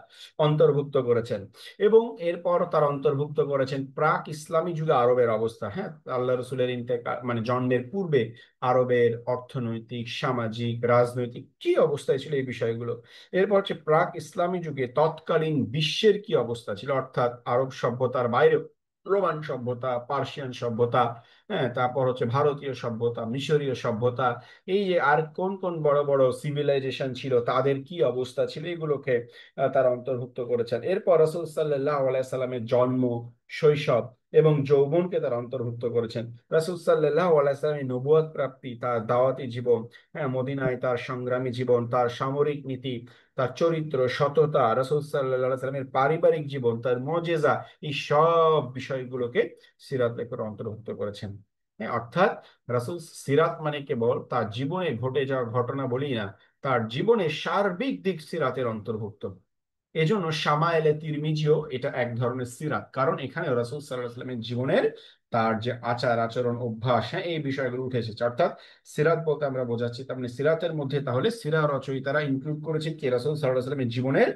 অন্তর্ভুক্ত করেছেন। এবং এরপর তার অন্তর্ভুক্ত করেছেন প্রাক ইসলামী যুগে আরবের অবস্থা। হ্যাঁ, আল্লাহ রসুলের ইন্তেকাল মানে জন্মের পূর্বে আরবের অর্থনৈতিক, সামাজিক, রাজনৈতিক কি অবস্থায় ছিল এই বিষয়গুলো। এরপর হচ্ছে প্রাক ইসলামী যুগে তৎকালীন বিশ্বের কি অবস্থা ছিল, অর্থাৎ আরব সভ্যতার বাইরে রোমান সভ্যতা, পার্সিয়ান সভ্যতা, হ্যাঁ, তারপর হচ্ছে ভারতীয় সভ্যতা, মিশরীয় সভ্যতা, এই যে আর কোন কোন বড় বড় সিভিলাইজেশন ছিল তাদের কি অবস্থা ছিল, এগুলোকে তারা অন্তর্ভুক্ত করেছেন। এরপর রাসূল সাল্লাল্লাহু আলাইহি সাল্লামের জন্ম, শৈশব এবং যৌবনকে তারা অন্তর্ভুক্ত করেছেন। রাসূল সাল্লাল্লাহু আলাইহি সাল্লামের নবুয়ত প্রাপ্তি, তার দাওয়াতি জীবন, হ্যাঁ, মদিনায় তার সংগ্রামী জীবন, তার সামরিক নীতি, তার চরিত্র, সততা, রাসূল সাল্লাল্লাহু আলাইহি সাল্লামের পারিবারিক জীবন, তার মুজিজা, এই সব বিষয়গুলোকে সিরাত লেখকরা অন্তর্ভুক্ত করেছেন। হ্যাঁ, অর্থাৎ রাসূল সিরাত মানে কেবল তার জীবনে ঘটে যাওয়া ঘটনা বলি না, তার জীবনের সার্বিক দিক সিরাতের অন্তর্ভুক্ত। এজন্য শামায়েলে তিরমিজিও এটা এক ধরনের সিরাত, কারণ এখানে রাসূল সাল্লাল্লাহু আলাইহি ওয়াসাল্লামের জীবনের তার যে আচার আচরণ অভ্যাস, হ্যাঁ, এই বিষয়গুলো উঠে এসেছে। অর্থাৎ সিরাত বলতে আমরা বোঝাচ্ছি তার মানে সিরাতের মধ্যে তাহলে সিরা রচয়িতারা ইনক্লুড করেছেন কি রাসূল সাল্লাল্লাহু আলাইহি ওয়াসাল্লামের জীবনের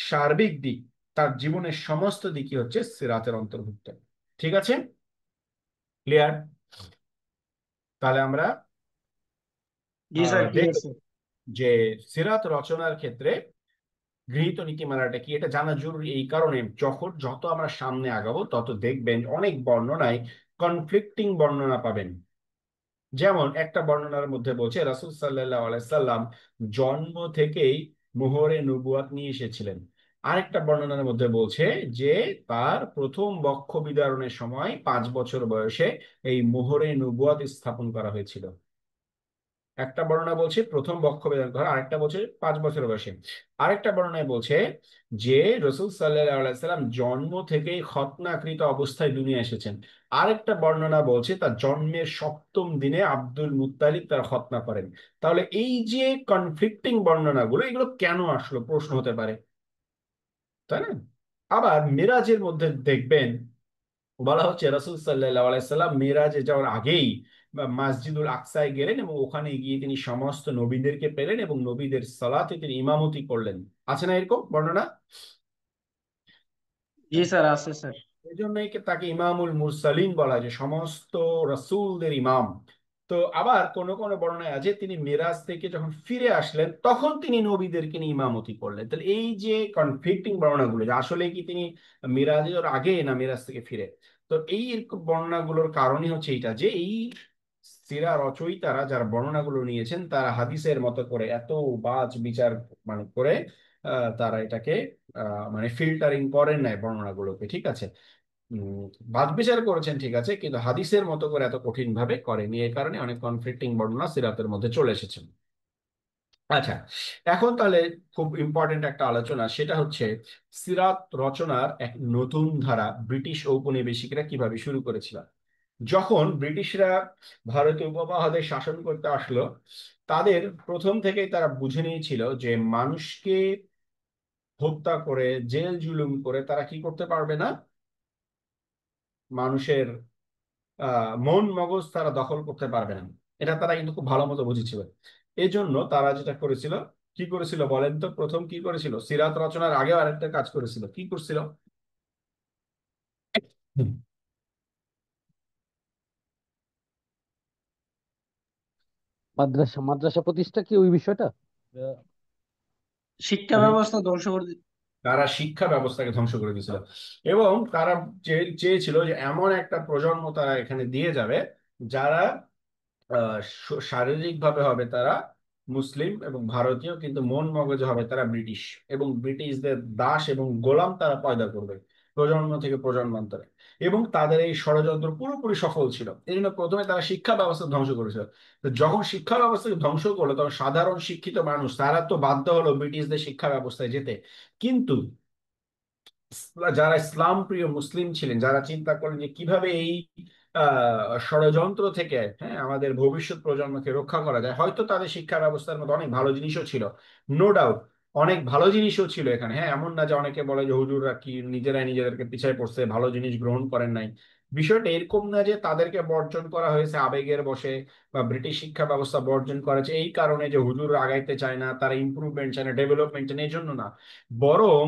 সার্বিক দিক, তার জীবনের সমস্ত দিকই হচ্ছে সিরাতের অন্তর্ভুক্ত। ঠিক আছে, ক্লিয়ার? তাহলে আমরা জি স্যার, ক্লিয়ার দেখব স্যার। যে সিরাত রচনার ক্ষেত্রে গৃহীত নীতিমালাটা কি, এটা জানা জরুরি এই কারণে যত আমরা সামনে আগাবো তত দেখবেন অনেক বর্ণনায় কনফ্লিক্টিং বর্ণনা পাবেন। যেমন একটা বর্ণনার মধ্যে বলছে রাসূল সাল্লাল্লাহু আলাইহি সাল্লাম জন্ম থেকেই মোহরে নবুয়াত নিয়ে এসেছিলেন। আরেকটা বর্ণনার মধ্যে বলছে যে তার প্রথম বক্ষ বিদারণের সময় 5 বছর বয়সে এই মোহরে নবুয়াত স্থাপন করা হয়েছিল। একটা বর্ণনা বলছে প্রথম বক্ষ বেদন করা, আরেকটা বলছে 5 বছর বয়সে। আরেকটা বর্ণনায় বলছে যে রসুল সাল্লাল্লাহু আলাইহি সাল্লাম জন্ম থেকেই খতনাকৃত অবস্থায় দুনিয়া এসেছেন। আরেকটা বর্ণনা বলছে তার জন্মের 7ম দিনে আব্দুল মুত্তালিব তার খতনা করেন। তাহলে এই যে কনফ্লিক্টিং বর্ণনাগুলো, এগুলো কেন আসলো প্রশ্ন হতে পারে, তাই না? আবার মিরাজের মধ্যে দেখবেন বলা হচ্ছে রাসূল সাল্লাল্লাহু আলাইহি সাল্লাম মিরাজে যাওয়ার আগেই বা মসজিদুল আকসায় গেলেন এবং ওখানে গিয়ে তিনি সমস্ত নবীদেরকে পেলেন এবং নবীদের সালাতে তিনি ইমামতি করলেন। আছে না এরকম বর্ণনা? জি স্যার, আছে স্যার। এই জন্যই তাকে ইমামুল মুরসালিন বলা হয়, যে সমস্ত রাসূলদের ইমাম। তো আবার কোন কোন বর্ণনায় আছে তিনি মেরাজ থেকে যখন ফিরে আসলেন তখন তিনি নবীদেরকে নিয়ে ইমামতি করলেন। তাহলে এই যে কনফ্লিক্টিং বর্ণনাগুলো, যে আসলে কি তিনি মিরাজের আগে না মিরাজ থেকে ফিরে, তো এই বর্ণনাগুলোর কারণই হচ্ছে এইটা যে এই সিরা রচয়িতারা যারা বর্ণনাগুলো নিয়েছেন তারা হাদিসের মতো করে এত বাজ বিচার মানে করে তারা এটাকে মানে ফিল্টারিং করেন নাই বর্ণনাগুলোকে, ঠিক আছে। বাদ বিচার করেছেন ঠিক আছে, কিন্তু হাদিসের মতো করে এত কঠিন ভাবে করেনি, এই কারণে অনেক কনফ্লিক্টিং বর্ণনা সিরাতের মধ্যে চলে এসেছে। আচ্ছা, এখন তাহলে খুব ইম্পর্টেন্ট একটা আলোচনা, সেটা হচ্ছে সিরাত রচনার এক নতুন ধারা ব্রিটিশ ঔপনিবেশিকরা কিভাবে শুরু করেছিল। যখন ব্রিটিশরা ভারতীয় উপমহাদেশ শাসন করতে আসলো, তাদের প্রথম থেকেই তারা বুঝে নিয়েছিল যে মানুষকে হত্যা করে জেল জুলুম করে তারা কি করতে পারবে না, মানুষের মন মগজ তারা দখল করতে পারবে না। এটা তারা কিন্তু খুব ভালো মতো বুঝেছিল। এই জন্য তারা যেটা করেছিল, কি করেছিল বলেন তো, প্রথম কি করেছিল, সিরাত রচনার আগেও আরেকটা কাজ করেছিল, কি করছিল? হুম। মাদ্রাসা মাদ্রাসা প্রতিষ্ঠা কি ওই বিষয়টা? আহ, শিক্ষা ব্যবস্থা ধ্বংস করে তারা শিক্ষা ব্যবস্থাকে ধ্বংস করে দিয়েছিল এবং তারা চেয়েছিল যে এমন একটা প্রজন্ম তারা এখানে দিয়ে যাবে যারা শারীরিক ভাবে হবে তারা মুসলিম এবং ভারতীয়, কিন্তু মন মগজে হবে তারা ব্রিটিশ, এবং ব্রিটিশদের দাস এবং গোলাম তারা পয়দা করবে প্রজন্ম থেকে প্রজন্মান্তরে। এবং তাদের এই ষড়যন্ত্র পুরোপুরি সফল ছিল। এই জন্য প্রথমে তারা শিক্ষা ব্যবস্থা ধ্বংস করেছিল। তো যখন শিক্ষা ব্যবস্থাকে ধ্বংস করলো তখন সাধারণ শিক্ষিত মানুষ তারা তো বাধ্য হলো ব্রিটিশদের শিক্ষা ব্যবস্থায় যেতে। কিন্তু যারা ইসলাম প্রিয় মুসলিম ছিলেন, যারা চিন্তা করেন যে কিভাবে এই ষড়যন্ত্র থেকে, হ্যাঁ, আমাদের ভবিষ্যৎ প্রজন্মকে রক্ষা করা যায়, হয়তো তাদের শিক্ষা ব্যবস্থার মধ্যে অনেক ভালো জিনিসও ছিল, নো ডাউট অনেক ভালো জিনিসও ছিল এখানে, হ্যাঁ, এমন না যে অনেকে বলে যে হুজুররা কি নিজেরাই নিজেদেরকে পিছিয়ে পড়ছে, ভালো জিনিস গ্রহণ করেন নাই। বিষয়টা এরকম না যে তাদেরকে বর্জন করা হয়েছে আবেগের বশে, বা ব্রিটিশ শিক্ষা ব্যবস্থা বর্জন করেছে এই কারণে যে হুজুর আগাইতে চায় না, তারা ইমপ্রুভমেন্ট চায় না, ডেভেলপমেন্ট চায় না, এই জন্য না। বরং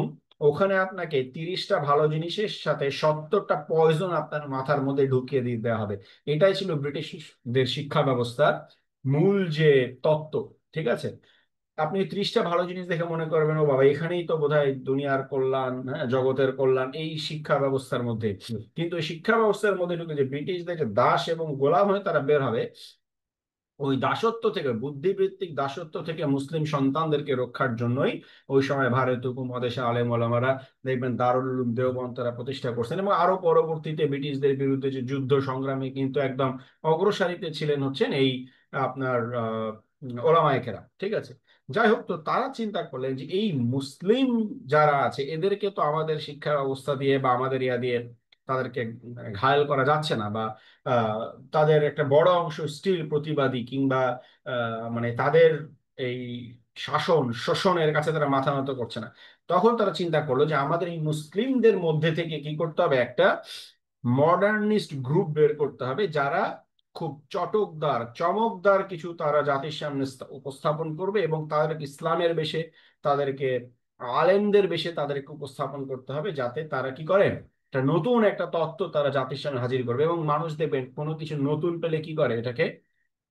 ওখানে আপনাকে 30টা ভালো জিনিসের সাথে 70টা পয়জন আপনার মাথার মধ্যে ঢুকিয়ে দিয়ে দেওয়া হবে। এটাই ছিল ব্রিটিশদের শিক্ষা ব্যবস্থার মূল যে তত্ত্ব, ঠিক আছে। আপনি 30টা ভালো জিনিস দেখে মনে করবেন ও বাবা এখানেই তো বোধহয় দুনিয়ার কল্যাণ, হ্যাঁ, জগতের কল্যাণ এই শিক্ষা ব্যবস্থার মধ্যে। কিন্তু এই শিক্ষা ব্যবস্থার মধ্যে ঢুকে যে ব্রিটিশদের যে দাস এবং গোলাম হয়ে তারা বের হবে, ওই দাসত্ব থেকে, বুদ্ধিবৃত্তিক দাসত্ব থেকে মুসলিম সন্তানদেরকে রক্ষার জন্যই ওই সময় ভারতীয় উপমহাদেশে আলেম ওলামারা দেখবেন দারুল উলুম দেওবন্দ তারা প্রতিষ্ঠা করছেন, এবং আরো পরবর্তীতে ব্রিটিশদের বিরুদ্ধে যে যুদ্ধ সংগ্রামে কিন্তু একদম অগ্রসারিতে ছিলেন হচ্ছেন এই আপনার ওলামায়ে কেরাম, ঠিক আছে। যাই হোক, তো তারা চিন্তা করলেন যে এই মুসলিম যারা আছে এদেরকে তো আমাদের শিক্ষা ব্যবস্থা দিয়ে বা আমাদের ইয়া দিয়ে তাদেরকে ঘায়েল করা যাচ্ছে না, বা আহ, তাদের একটা বড় অংশ স্টিল প্রতিবাদী, কিংবা মানে তাদের এই শাসন শোষণের কাছে তারা মাথা নত করছে না। তখন তারা চিন্তা করলো যে আমাদের এই মুসলিমদের মধ্যে থেকে কি করতে হবে, একটা মডার্নিস্ট গ্রুপ বের করতে হবে যারা খুব চটকদার চমকদার কিছু তারা জাতির সামনে উপস্থাপন করবে, এবং তাদেরকে ইসলামের বেশে, তাদেরকে আলেমদের বেশে তাদেরকে উপস্থাপন করতে হবে, যাতে তারা কি করে একটা নতুন একটা তত্ত্ব তারা জাতির সামনে হাজির করবে। এবং মানুষ দেখবেন কোনো কিছু নতুন পেলে কি করে এটাকে,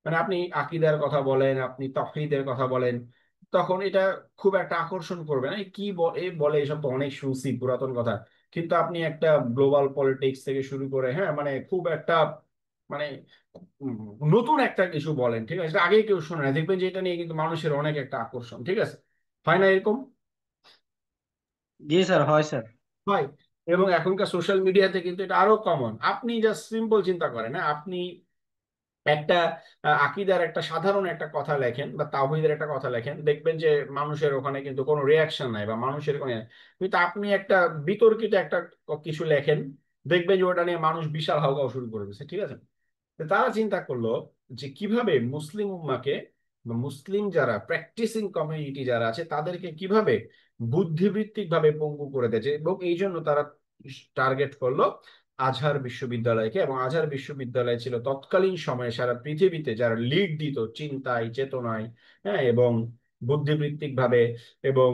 মানে আপনি আকিদার কথা বলেন, আপনি তাওহীদের কথা বলেন, তখন এটা খুব একটা আকর্ষণ করবে না, কি বলে এসব তো অনেক শুনছি পুরাতন কথা। কিন্তু আপনি একটা গ্লোবাল পলিটিক্স থেকে শুরু করে, হ্যাঁ, মানে খুব একটা মানে উম, নতুন একটা কিছু বলেন, ঠিক আছে, এটা আগে কেউ শোনে না, দেখবেন যে এটা নিয়ে কিন্তু মানুষের অনেক একটা আকর্ষণ, ঠিক আছে, হয় না এরকম? জি স্যার, হয় স্যার। হয়। এবং এখনকার সোশ্যাল মিডিয়াতে কিন্তু এটা আরো কমন। আপনি জাস্ট সিম্পল চিন্তা করেন, হ্যাঁ, আপনি একটা আকিদার একটা সাধারণ একটা কথা লেখেন বা তাওহীদের একটা কথা লেখেন, দেখবেন যে মানুষের ওখানে কিন্তু কোনো রিয়াকশন নাই বা মানুষের কোনো কিন্তু আপনি একটা বিতর্কিত একটা কিছু লেখেন, দেখবেন যে ওটা নিয়ে মানুষ বিশাল হাওয়াও শুরু করে দিচ্ছে, ঠিক আছে। তো তারা চিন্তা করলো যে কিভাবে মুসলিম উম্মাকে বা মুসলিম যারা প্র্যাকটিসিং কমিউনিটি যারা আছে তাদেরকে কিভাবে বুদ্ধিবৃত্তিক ভাবে পঙ্গু করে দেয়, এবং এই জন্য তারা টার্গেট করলো আজহার বিশ্ববিদ্যালয়কে। এবং আজহার বিশ্ববিদ্যালয় ছিল তৎকালীন সময়ে সারা পৃথিবীতে যারা লিড দিত চিন্তায় চেতনায়, হ্যাঁ, এবং বুদ্ধিবৃত্তিক ভাবে, এবং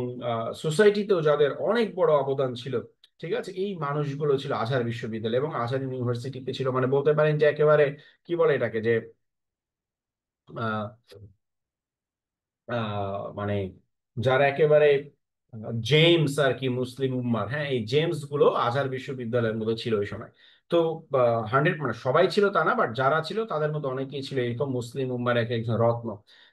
সোসাইটিতেও যাদের অনেক বড় অবদান ছিল, ঠিক আছে, এই মানুষগুলো ছিল আজহার বিশ্ববিদ্যালয়। এবং আজহার ইউনিভার্সিটিতে ছিল মানে বলতে পারেন যে একেবারে কি বলে এটাকে, যে আহ মানে যারা একেবারে জেমস আর কি মুসলিম উম্মার, হ্যাঁ, এই জেমস গুলো আজহার বিশ্ববিদ্যালয়ের মধ্যে ছিল ওই সময়। তো 100 মানে সবাই ছিল তা না, বাট যারা ছিল তাদের মধ্যে অনেকেই ছিল এরকম মুসলিম উম্মার এক একজন রত্ন।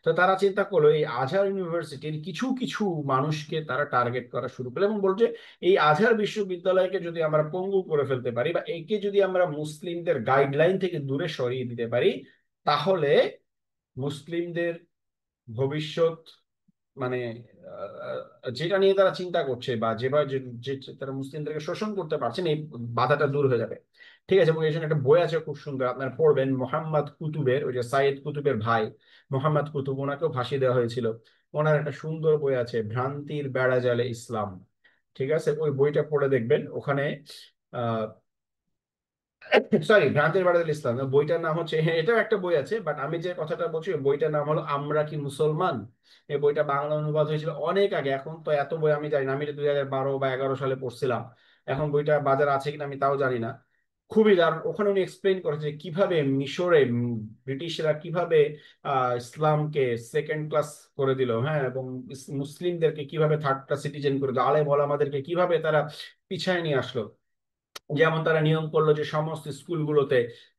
তো তারা চিন্তা করলো এই আজহার ইউনিভার্সিটির কিছু কিছু মানুষকে তারা টার্গেট করা শুরু করলো এবং বলছে এই আজহার বিশ্ববিদ্যালয়কে যদি আমরা পঙ্গু করে ফেলতে পারি বা একে যদি আমরা মুসলিমদের গাইডলাইন থেকে দূরে সরিয়ে দিতে পারি, তাহলে মুসলিমদের ভবিষ্যৎ মানে যেটা নিয়ে তারা চিন্তা করছে বা যেভাবে তারা মুসলিমদেরকে শোষণ করতে পারছেন, এই বাধাটা দূর হয়ে যাবে। ঠিক আছে, এবং এই জন্য একটা বই আছে খুব সুন্দর, আপনারা পড়বেন, মোহাম্মদ কুতুবের, ওই যে সাইয়েদ কুতুবের ভাই মোহাম্মদ কুতুব, ওনাকেও ফাঁসি দেওয়া হয়েছিল। ওনার একটা সুন্দর বই আছে ভ্রান্তির বেড়াজালে ইসলাম। ঠিক আছে, ওই বইটা পড়ে দেখবেন, ওখানে আহ সরি, ভ্রান্তির বাড়াল ইসলাম না, বইটার নাম হচ্ছে, হ্যাঁ এটাও একটা বই আছে, বাট আমি যে কথাটা বলছি ওই বইটার নাম হলো আমরা কি মুসলমান। এই বইটা বাংলা অনুবাদ হয়েছিল অনেক আগে, এখন তো এত বই আমি জানি না, আমি এটা 2012 বা 11 সালে পড়ছিলাম। এখন বইটা বাজার আছে কিনা আমি তাও জানি না। খুবই দারুণ, ওখানে উনি এক্সপ্লেন করেছে কিভাবে মিশরে ব্রিটিশরা কিভাবে ইসলামকে সেকেন্ড ক্লাস করে দিল, হ্যাঁ, এবং মুসলিমদেরকে কিভাবে থার্ড ক্লাস সিটিজেন করে দিল, আলেম ওলামাদেরকে কিভাবে তারা পিছায় নিয়ে আসলো। যেমন তারা নিয়ম করলো যে সমস্ত স্কুলগুলোতে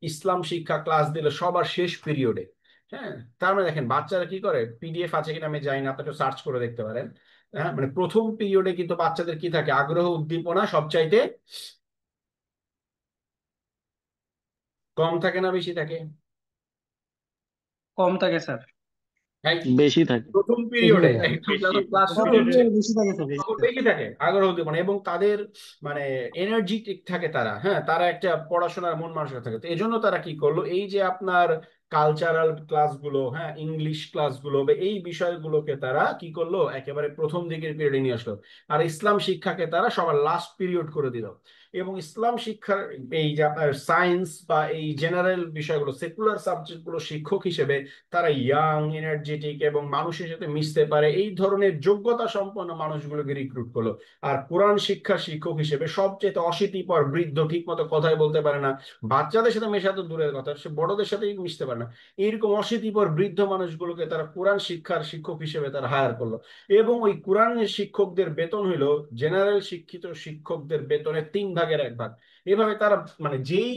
ইসলাম শিক্ষা ক্লাস দিল সবার শেষ পিরিয়ডে। হ্যাঁ, তার মানে দেখেন বাচ্চারা কি করে, পিডিএফ আছে কিনা আমি জানি না, আপনারা সার্চ করে দেখতে পারেন। হ্যাঁ, মানে প্রথম পিরিয়ডে কিন্তু বাচ্চাদের কি থাকে, আগ্রহ উদ্দীপনা সবচাইতে কম থাকে না বেশি থাকে? কম থাকে স্যার। হ্যাঁ, বেশি থাকে। প্রথম বেশি পিরিয়ডে থাকে একদম যখন ক্লাস শুরু প্রথম হচ্ছে period বেশি থাকে স্যার, বেশি থাকে। বেশি থাকে আগ্রহ উদ্দীপনা, এবং তাদের মানে এনার্জিটিক থাকে তারা, হ্যাঁ, তারা একটা পড়াশোনার মন মানসিকতা থাকে। তো এই জন্য তারা কি করলো, এই যে আপনার কালচারাল ক্লাসগুলো, হ্যাঁ, ইংলিশ ক্লাসগুলো বা এই বিষয়গুলোকে তারা কি করলো একেবারে প্রথম দিকের পিরিয়ডে নিয়ে আসলো, আর ইসলাম শিক্ষাকে তারা সবার লাস্ট পিরিয়ড করে দিল। এবং ইসলাম শিক্ষার এই যে আপনার সায়েন্স বা এই জেনারেল বিষয়গুলো সেকুলার সাবজেক্টগুলো শিক্ষক হিসেবে তারা ইয়াং, এনার্জেটিক এবং মানুষের সাথে মিশতে পারে এই ধরনের যোগ্যতা সম্পন্ন মানুষগুলোকে রিক্রুট করলো। আর কোরআন শিক্ষা শিক্ষক হিসেবে সবচেয়ে অশীতিপর বৃদ্ধ, ঠিক মতো কথাই বলতে পারে না, বাচ্চাদের সাথে মেশা তো দূরের কথা, সে বড়দের সাথেই মিশতে পারে না, এইরকম অশীতিপর বৃদ্ধ মানুষগুলোকে তারা কোরআন শিক্ষার শিক্ষক হিসেবে তারা হায়ার করলো। এবং ওই কোরআনের শিক্ষকদের বেতন হইলো জেনারেল শিক্ষিত শিক্ষকদের বেতনের 3/1 এভাবে তারা মানে যেই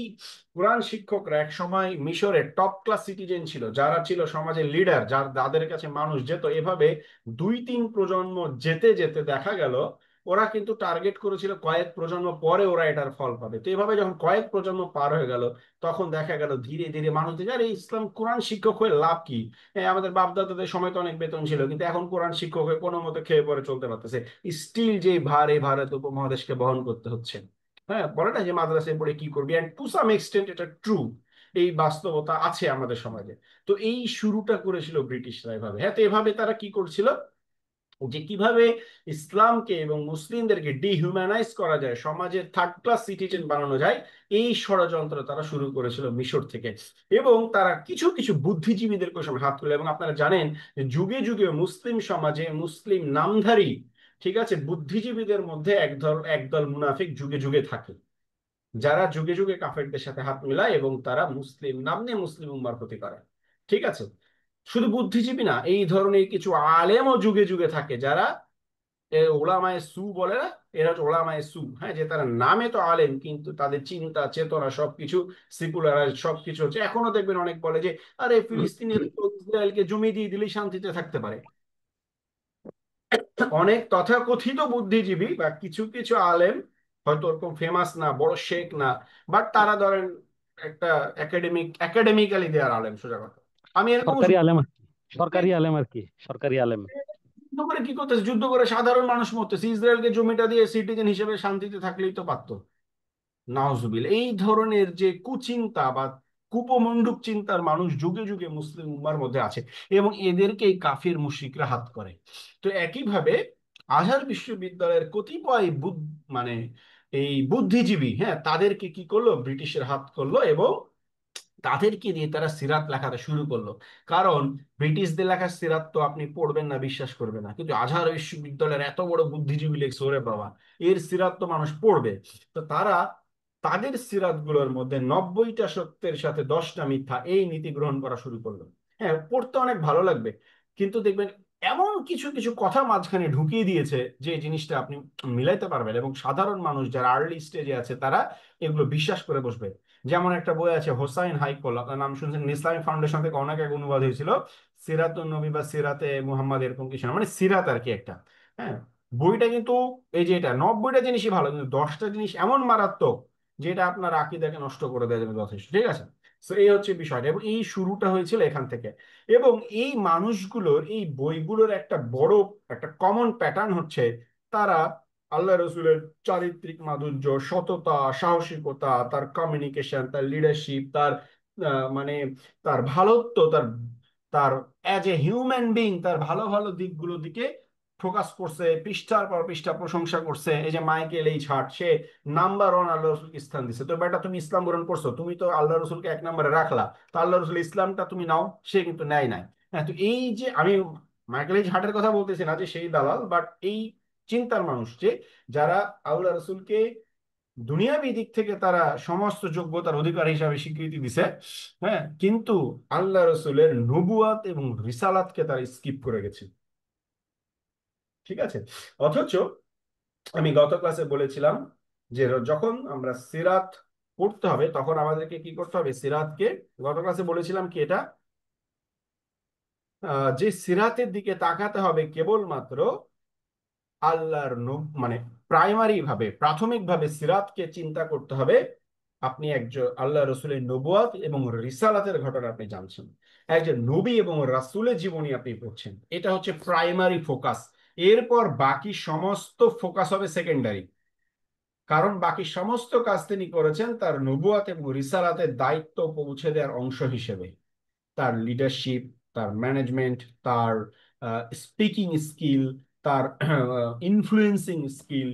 কোরআন শিক্ষকরা এক সময় মিশরের টপ ক্লাস সিটিজেন ছিল, যারা ছিল সমাজের লিডার, যাদের কাছে মানুষ যেত, এভাবে 2-3 প্রজন্ম যেতে যেতে দেখা গেল ওরা কিন্তু টার্গেট করেছিল কয়েক প্রজন্ম পরে ওরা এটার ফল পাবে। তো এভাবে যখন কয়েক প্রজন্ম পার হয়ে গেল, তখন দেখা গেল ধীরে ধীরে মানুষ দেখে আরে ইসলাম কোরআন শিক্ষক হয়ে লাভ কি, আমাদের বাপদাদাদের সময় তো অনেক বেতন ছিল, কিন্তু এখন কোরআন শিক্ষক হয়ে কোনো মতে খেয়ে পরে চলতে পারতেছে, স্টিল যে ভার এই ভারত উপমহাদেশকে বহন করতে হচ্ছে। হ্যাঁ, বলে না যে মাদ্রাসায় পড়ে কি করবি, এন্ড টু সাম এক্সটেন্ট এটা ট্রু, এই বাস্তবতা আছে আমাদের সমাজে। তো এই শুরুটা করেছিল ব্রিটিশরা এভাবে। হ্যাঁ, তো এভাবে তারা কি করছিল যে কিভাবে ইসলামকে এবং মুসলিমদেরকে ডিহিউম্যানাইজ করা যায়, সমাজের থার্ড ক্লাস সিটিজেন বানানো যায়, এই ষড়যন্ত্র তারা শুরু করেছিল মিশর থেকে। এবং তারা কিছু কিছু বুদ্ধিজীবীদেরকে ওই সময় হাত তুলে, এবং আপনারা জানেন যে যুগে যুগে মুসলিম সমাজে মুসলিম নামধারী, ঠিক আছে, বুদ্ধিজীবীদের মধ্যে একদল মুনাফিক যুগে যুগে থাকে, যারা যুগে যুগে কাফেরদের সাথে হাত মিলায় এবং তারা মুসলিম নাম নিয়ে মুসলিম উম্মার ক্ষতি করে। ঠিক আছে, শুধু বুদ্ধিজীবী না, এই ধরনের কিছু আলেমও যুগে যুগে থাকে, যারা ওলামায়ে সু বলে না, এরা হচ্ছে ওলামায়ে সু, হ্যাঁ, যে তারা নামে তো আলেম কিন্তু তাদের চিন্তা চেতনা সবকিছু সেকুলারাইজ, সবকিছু হচ্ছে। এখনো দেখবেন অনেক বলে যে আরে ফিলিস্তিনি ইসরায়েলকে জমি দিয়ে দিলেই শান্তিতে থাকতে পারে। অনেক তথাকথিত বুদ্ধিজীবী বা কিছু কিছু আলেম, হয়তো ওরকম ফেমাস না, বড় শেখ না, বাট তারা ধরেন একটা একাডেমিক্যালি দেয়ার আলেম, সোজা কথা। আমি এরকম সরকারি আলেম আর কি, সরকারি আলেম আর কি, সরকারি আলেম। যুদ্ধ করে কি করতেছে, যুদ্ধ করে সাধারণ মানুষ মরতেছে, ইসরায়েলকে জমিটা দিয়ে সিটিজেন হিসেবে শান্তিতে থাকলেই তো পারতো। নাউজুবিল, এই ধরনের যে কুচিন্তা বা কুপমণ্ডূক চিন্তার মানুষ যুগে যুগে মুসলিম উম্মার মধ্যে আছে, এবং এদেরকে এই কাফির মুশরিকরা হাত করে। তো একইভাবে আজহার বিশ্ববিদ্যালয়ের কতিপয় মানে এই বুদ্ধিজীবী, হ্যাঁ, তাদেরকে কি করলো, ব্রিটিশের হাত করলো এবং তাদেরকে দিয়ে তারা সিরাত লেখাতে শুরু করলো। কারণ ব্রিটিশদের লেখা সিরাত তো আপনি পড়বেন না, বিশ্বাস করবেন না, কিন্তু আজহার বিশ্ববিদ্যালয়ের এত বড় বুদ্ধিজীবী লেখছে, ওরে বাবা, এর সিরাত তো মানুষ পড়বে। তো তারা তাদের সিরাত গুলোর মধ্যে 90টা সত্যের সাথে 10টা মিথ্যা, এই নীতি গ্রহণ করা শুরু করলো। হ্যাঁ, পড়তে অনেক ভালো লাগবে, কিন্তু দেখবেন এমন কিছু কিছু কথা মাঝখানে ঢুকিয়ে দিয়েছে যে জিনিসটা আপনি মিলাইতে পারবেন, এবং সাধারণ মানুষ যারা আর্লি স্টেজে আছে তারা এগুলো বিশ্বাস করে বসবে। যেমন একটা বই আছে হোসাইন হাইকোল, আপনার নাম শুনছেন, ইসলামিক ফাউন্ডেশন থেকে অনেক আগে অনুবাদ হয়েছিল, সিরাতুন নবী বা সিরাতে মুহাম্মদ এরকম কিছু না, মানে সিরাত আর কি একটা। হ্যাঁ, বইটা কিন্তু এই যে এটা 90টা জিনিসই ভালো, কিন্তু 10টা জিনিস এমন মারাত্মক যেটা আপনার আকীদাকে নষ্ট করে দেওয়ার জন্য যথেষ্ট। ঠিক আছে, তো এই হচ্ছে বিষয়টা, এবং এই শুরুটা হয়েছিল এখান থেকে। এবং এই মানুষগুলোর এই বইগুলোর একটা বড় একটা কমন প্যাটার্ন হচ্ছে তারা আল্লাহ রসুলের চারিত্রিক মাধুর্য, সততা, সাহসিকতা, তার কমিউনিকেশন, তার লিডারশিপ, তার মানে তার ভালোত্ব, তার তার অ্যাজ এ হিউম্যান বিং, তার ভালো ভালো দিকগুলোর দিকে ফোকাস করছে, পৃষ্ঠার পর পৃষ্ঠা প্রশংসা করছে। এই যে মাইকেল এইচ হার্ট, সে নাম্বার 1 আল্লাহ রসুলকে স্থান দিচ্ছে। তো বেটা, তুমি ইসলাম গ্রহণ করছো, তুমি তো আল্লাহ রসুলকে 1 নম্বরে রাখলা, তো আল্লাহ রসুল ইসলামটা তুমি নাও, সে কিন্তু নেয় নাই। হ্যাঁ, তো এই যে আমি মাইকেল এইচ হার্টের কথা বলতেছি না যে সেই দালাল, বাট এই চিন্তার মানুষ যে যারা আল্লাহ রসুলকে দুনিয়াবী দিক থেকে তারা সমস্ত যোগ্যতার অধিকার হিসাবে স্বীকৃতি দিছে, হ্যাঁ, কিন্তু আল্লাহ রসুলের নবুয়াত এবং রিসালাতকে তারা স্কিপ করে গেছে। ঠিক আছে, অথচ আমি গত ক্লাসে বলেছিলাম যে যখন আমরা সিরাত পড়তে হবে তখন আমাদেরকে কি করতে হবে, সিরাতকে গত ক্লাসে বলেছিলাম কি এটা, যে সিরাতের দিকে তাকাতে হবে কেবলমাত্র আল্লাহর মানে প্রাইমারি ভাবে, প্রাথমিক ভাবে সিরাতকে চিন্তা করতে হবে আপনি একজন আল্লাহ রসুলের নবুয়াত এবং রিসালাতের ঘটনা আপনি জানছেন, একজন নবী এবং রাসূলের জীবনী আপনি পড়ছেন, এটা হচ্ছে প্রাইমারি ফোকাস। এরপর বাকি সমস্ত ফোকাস হবে সেকেন্ডারি, কারণ বাকি সমস্ত কাজ তিনি করেছেন তার নবুয়াত এবং রিসালাতের দায়িত্ব পৌঁছে দেওয়ার অংশ হিসেবে। তার লিডারশিপ, তার ম্যানেজমেন্ট, তার স্পিকিং স্কিল, তার ইনফ্লুয়েন্সিং স্কিল,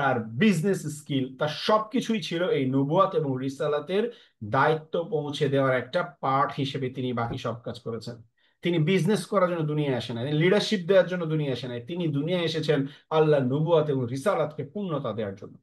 তার বিজনেস স্কিল, তার সবকিছুই ছিল এই নবুয়াত এবং রিসালাতের দায়িত্ব পৌঁছে দেওয়ার একটা পার্ট হিসেবে তিনি বাকি সব কাজ করেছেন। তিনি বিজনেস করার জন্য দুনিয়ায় আসেন নাই, লিডারশিপ দেওয়ার জন্য দুনিয়ায় আসেন নাই, তিনি দুনিয়ায় এসেছেন আল্লাহ নবুয়াত এবং রিসালাতকে পূর্ণতা দেওয়ার জন্য।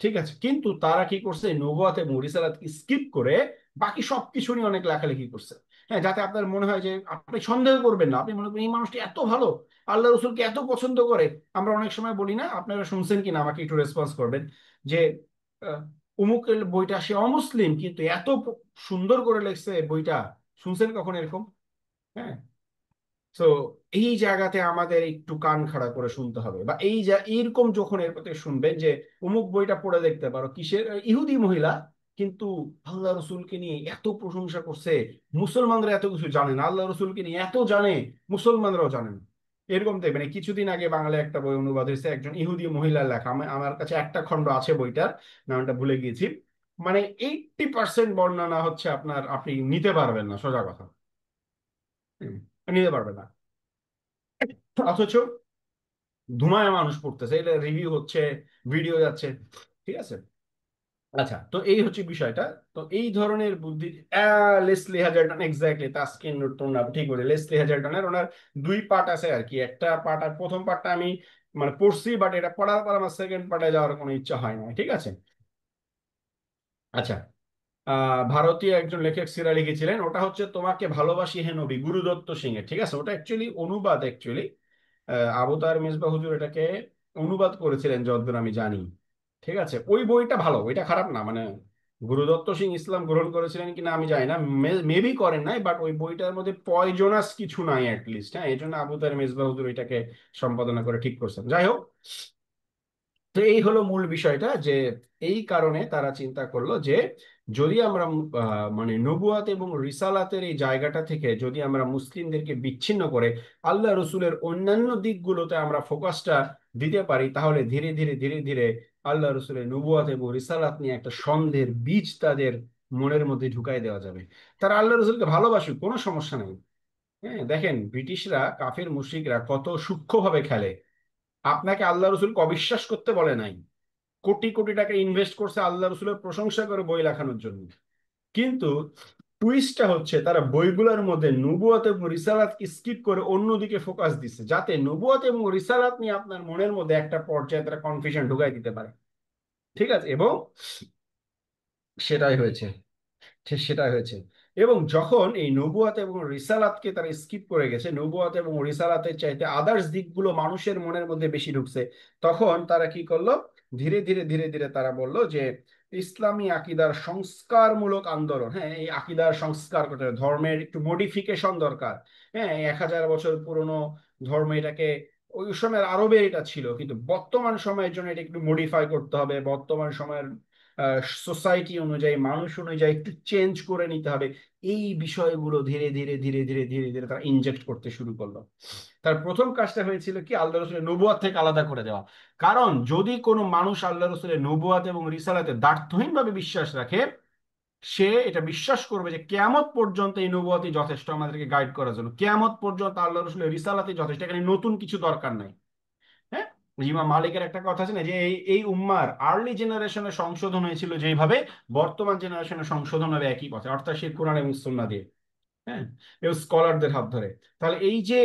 ঠিক আছে, কিন্তু তারা কি করছে, নবুয়াত এবং রিসালাতকে স্কিপ করে বাকি সবকিছু নিয়ে অনেক লেখালেখি করছে। হ্যাঁ, যাতে আপনার মনে হয় যে আপনি সন্দেহ করবেন না, আপনি মনে করেন এই মানুষটি এত ভালো, আল্লাহ রসুলকে এত পছন্দ করে। আমরা অনেক সময় বলি না, আপনারা শুনছেন কিনা আমাকে একটু রেসপন্স করবেন, যে আহ, অমুকের বইটা সে অমুসলিম কিন্তু এত সুন্দর করে লিখছে বইটা, শুনছেন কখন এরকম? হ্যাঁ, তো এই জায়গাতে আমাদের একটু কান খাড়া করে শুনতে হবে, বা এই এইরকম যখন এর প্রতি শুনবেন যে অমুক বইটা পড়ে দেখতে পারো, কিসের ইহুদি মহিলা কিন্তু আল্লাহ রসুলকে নিয়ে এত প্রশংসা করছে, মুসলমানরা এত কিছু জানে না, আল্লাহ রসুলকে নিয়ে এত জানে, মুসলমানরাও জানেন। এরকম দেখবেন, এই কিছুদিন আগে বাংলায় একটা বই অনুবাদ হয়েছে একজন ইহুদি মহিলার লেখা, আমার কাছে একটা খণ্ড আছে বইটার, নামটা ভুলে গিয়েছি। মানে 80% বর্ণনা হচ্ছে আপনার, আপনি নিতে পারবেন না, সোজা কথা। হুম, নিতে পারবেন না, অথচ ধুমায় মানুষ পড়তেছে, এটা রিভিউ হচ্ছে, ভিডিও যাচ্ছে। ঠিক আছে, আচ্ছা, তো এই হচ্ছে বিষয়টা। তো এই ধরনের বুদ্ধি, লেসলি হ্যাজারটন, এক্স্যাক্টলি তাসকিন তোমরা ঠিক বলে, লেসলি হ্যাজারটনের ওনার 2 পার্ট আছে আর কি। একটা পার্ট, আর প্রথম পার্টটা আমি মানে পড়ছি, বাট এটা পড়ার পর আমার সেকেন্ড পার্টে যাওয়ার কোনো ইচ্ছা হয় না। ঠিক আছে, আচ্ছা, ভারতীয় একজন লেখক সিরা লিখেছিলেন, ওটা হচ্ছে তোমাকে ভালোবাসি হে নবী, গুরুদত্ত সিং এর। ঠিক আছে, ওটা অ্যাকচুয়ালি অনুবাদ, অ্যাকচুয়ালি আবু তাহের মিসবাহ হুজুর এটাকে অনুবাদ করেছিলেন যতদূর আমি জানি। ঠিক আছে, ওই বইটা ভালো, ওইটা খারাপ না, মানে গুরুদত্ত সিং ইসলাম গ্রহণ করেছিলেন কিনা আমি জানি না, মেবি করেন নাই, বাট ওই বইটার মধ্যে পয়জনাস কিছু নাই অ্যাটলিস্ট। হ্যাঁ, এই জন্য আবু তাহের মিসবাহ হুজুর এটাকে সম্পাদনা করে ঠিক করছেন। যাই হোক, তো এই হলো মূল বিষয়টা, যে এই কারণে তারা চিন্তা করলো যে যদি আমরা মানে নবুয়াত এবং রিসালাতের এই জায়গাটা থেকে যদি আমরা মুসলিমদেরকে বিচ্ছিন্ন করে আল্লাহ রসুলের অন্যান্য দিকগুলোতে আমরা ফোকাসটা দিতে পারি, তাহলে ধীরে ধীরে ধীরে ধীরে আল্লাহ রসুলের নবুয়াত এবং রিসালাত নিয়ে একটা সন্দেহের বীজ তাদের মনের মধ্যে ঢুকাই দেওয়া যাবে। তারা আল্লাহ রসুলকে ভালোবাসুক, কোনো সমস্যা নেই। হ্যাঁ, দেখেন ব্রিটিশরা, কাফির মুশরিকরা কত সূক্ষ্মভাবে খেলে। আপনাকে আল্লাহ রসুলকে অবিশ্বাস করতে বলে নাই, কোটি কোটি টাকা ইনভেস্ট করছে আল্লাহ রসুলের প্রশংসা করে বই লেখানোর জন্য, কিন্তু টুইস্টটা হচ্ছে তারা বইগুলোর মধ্যে নবুয়ত এবং রিসালাতকে স্কিপ করে অন্যদিকে ফোকাস দিচ্ছে, যাতে নবুয়ত এবং রিসালাত নিয়ে আপনার মনের মধ্যে একটা পর্যায়ে তারা কনফিউশন ঢুকাই দিতে পারে। ঠিক আছে, এবং সেটাই হয়েছে। সেটা হয়েছে। এবং যখন এই নবুয়াত এবং রিসালাতকে তারা স্কিপ করে গেছে, নবুয়াত এবং রিসালাতের চাইতে আদার্স দিকগুলো মানুষের মনের মধ্যে বেশি ঢুকছে, তখন তারা কি করলো, ধীরে ধীরে ধীরে ধীরে তারা বলল যে ইসলামী আকিদার সংস্কারমূলক আন্দোলন, হ্যাঁ এই আকিদার সংস্কার করতে হবে, ধর্মের একটু মডিফিকেশন দরকার। হ্যাঁ 1000 বছর পুরনো ধর্ম, এটাকে ওই সময়ের আরবে এটা ছিল, কিন্তু বর্তমান সময়ের জন্য এটা একটু মডিফাই করতে হবে, বর্তমান সময়ের সোসাইটি অনুযায়ী, মানুষ অনুযায়ী একটু চেঞ্জ করে নিতে হবে। এই বিষয়গুলো ধীরে ধীরে ধীরে ধীরে ধীরে ধীরে তারা ইনজেক্ট করতে শুরু করলো। তার প্রথম কাজটা হয়েছিল কি, আল্লাহ রসুলের নবুয়াত থেকে আলাদা করে দেওয়া। কারণ যদি কোনো মানুষ আল্লাহ রসুলের নবুয়াত এবং রিসালাতে দ্ব্যর্থহীনভাবে বিশ্বাস রাখে, সে এটা বিশ্বাস করবে যে কিয়ামত পর্যন্ত এই নবুয়াতই যথেষ্ট আমাদেরকে গাইড করার জন্য, কিয়ামত পর্যন্ত আল্লাহ রসুলের রিসালাতই যথেষ্ট, এখানে নতুন কিছু দরকার নাই। হ্যাঁ, ইমাম মালিকের একটা কথা আছে না, যে এই এই উম্মার আর্লি জেনারেশনের সংশোধন হয়েছিল যেভাবে, বর্তমান জেনারেশনের সংশোধন হবে একই পথে, অর্থাৎ সে কোরআন এবং সুন্নাহ দিয়ে। হ্যাঁ, এবং স্কলারদের হাত ধরে। তাহলে এই যে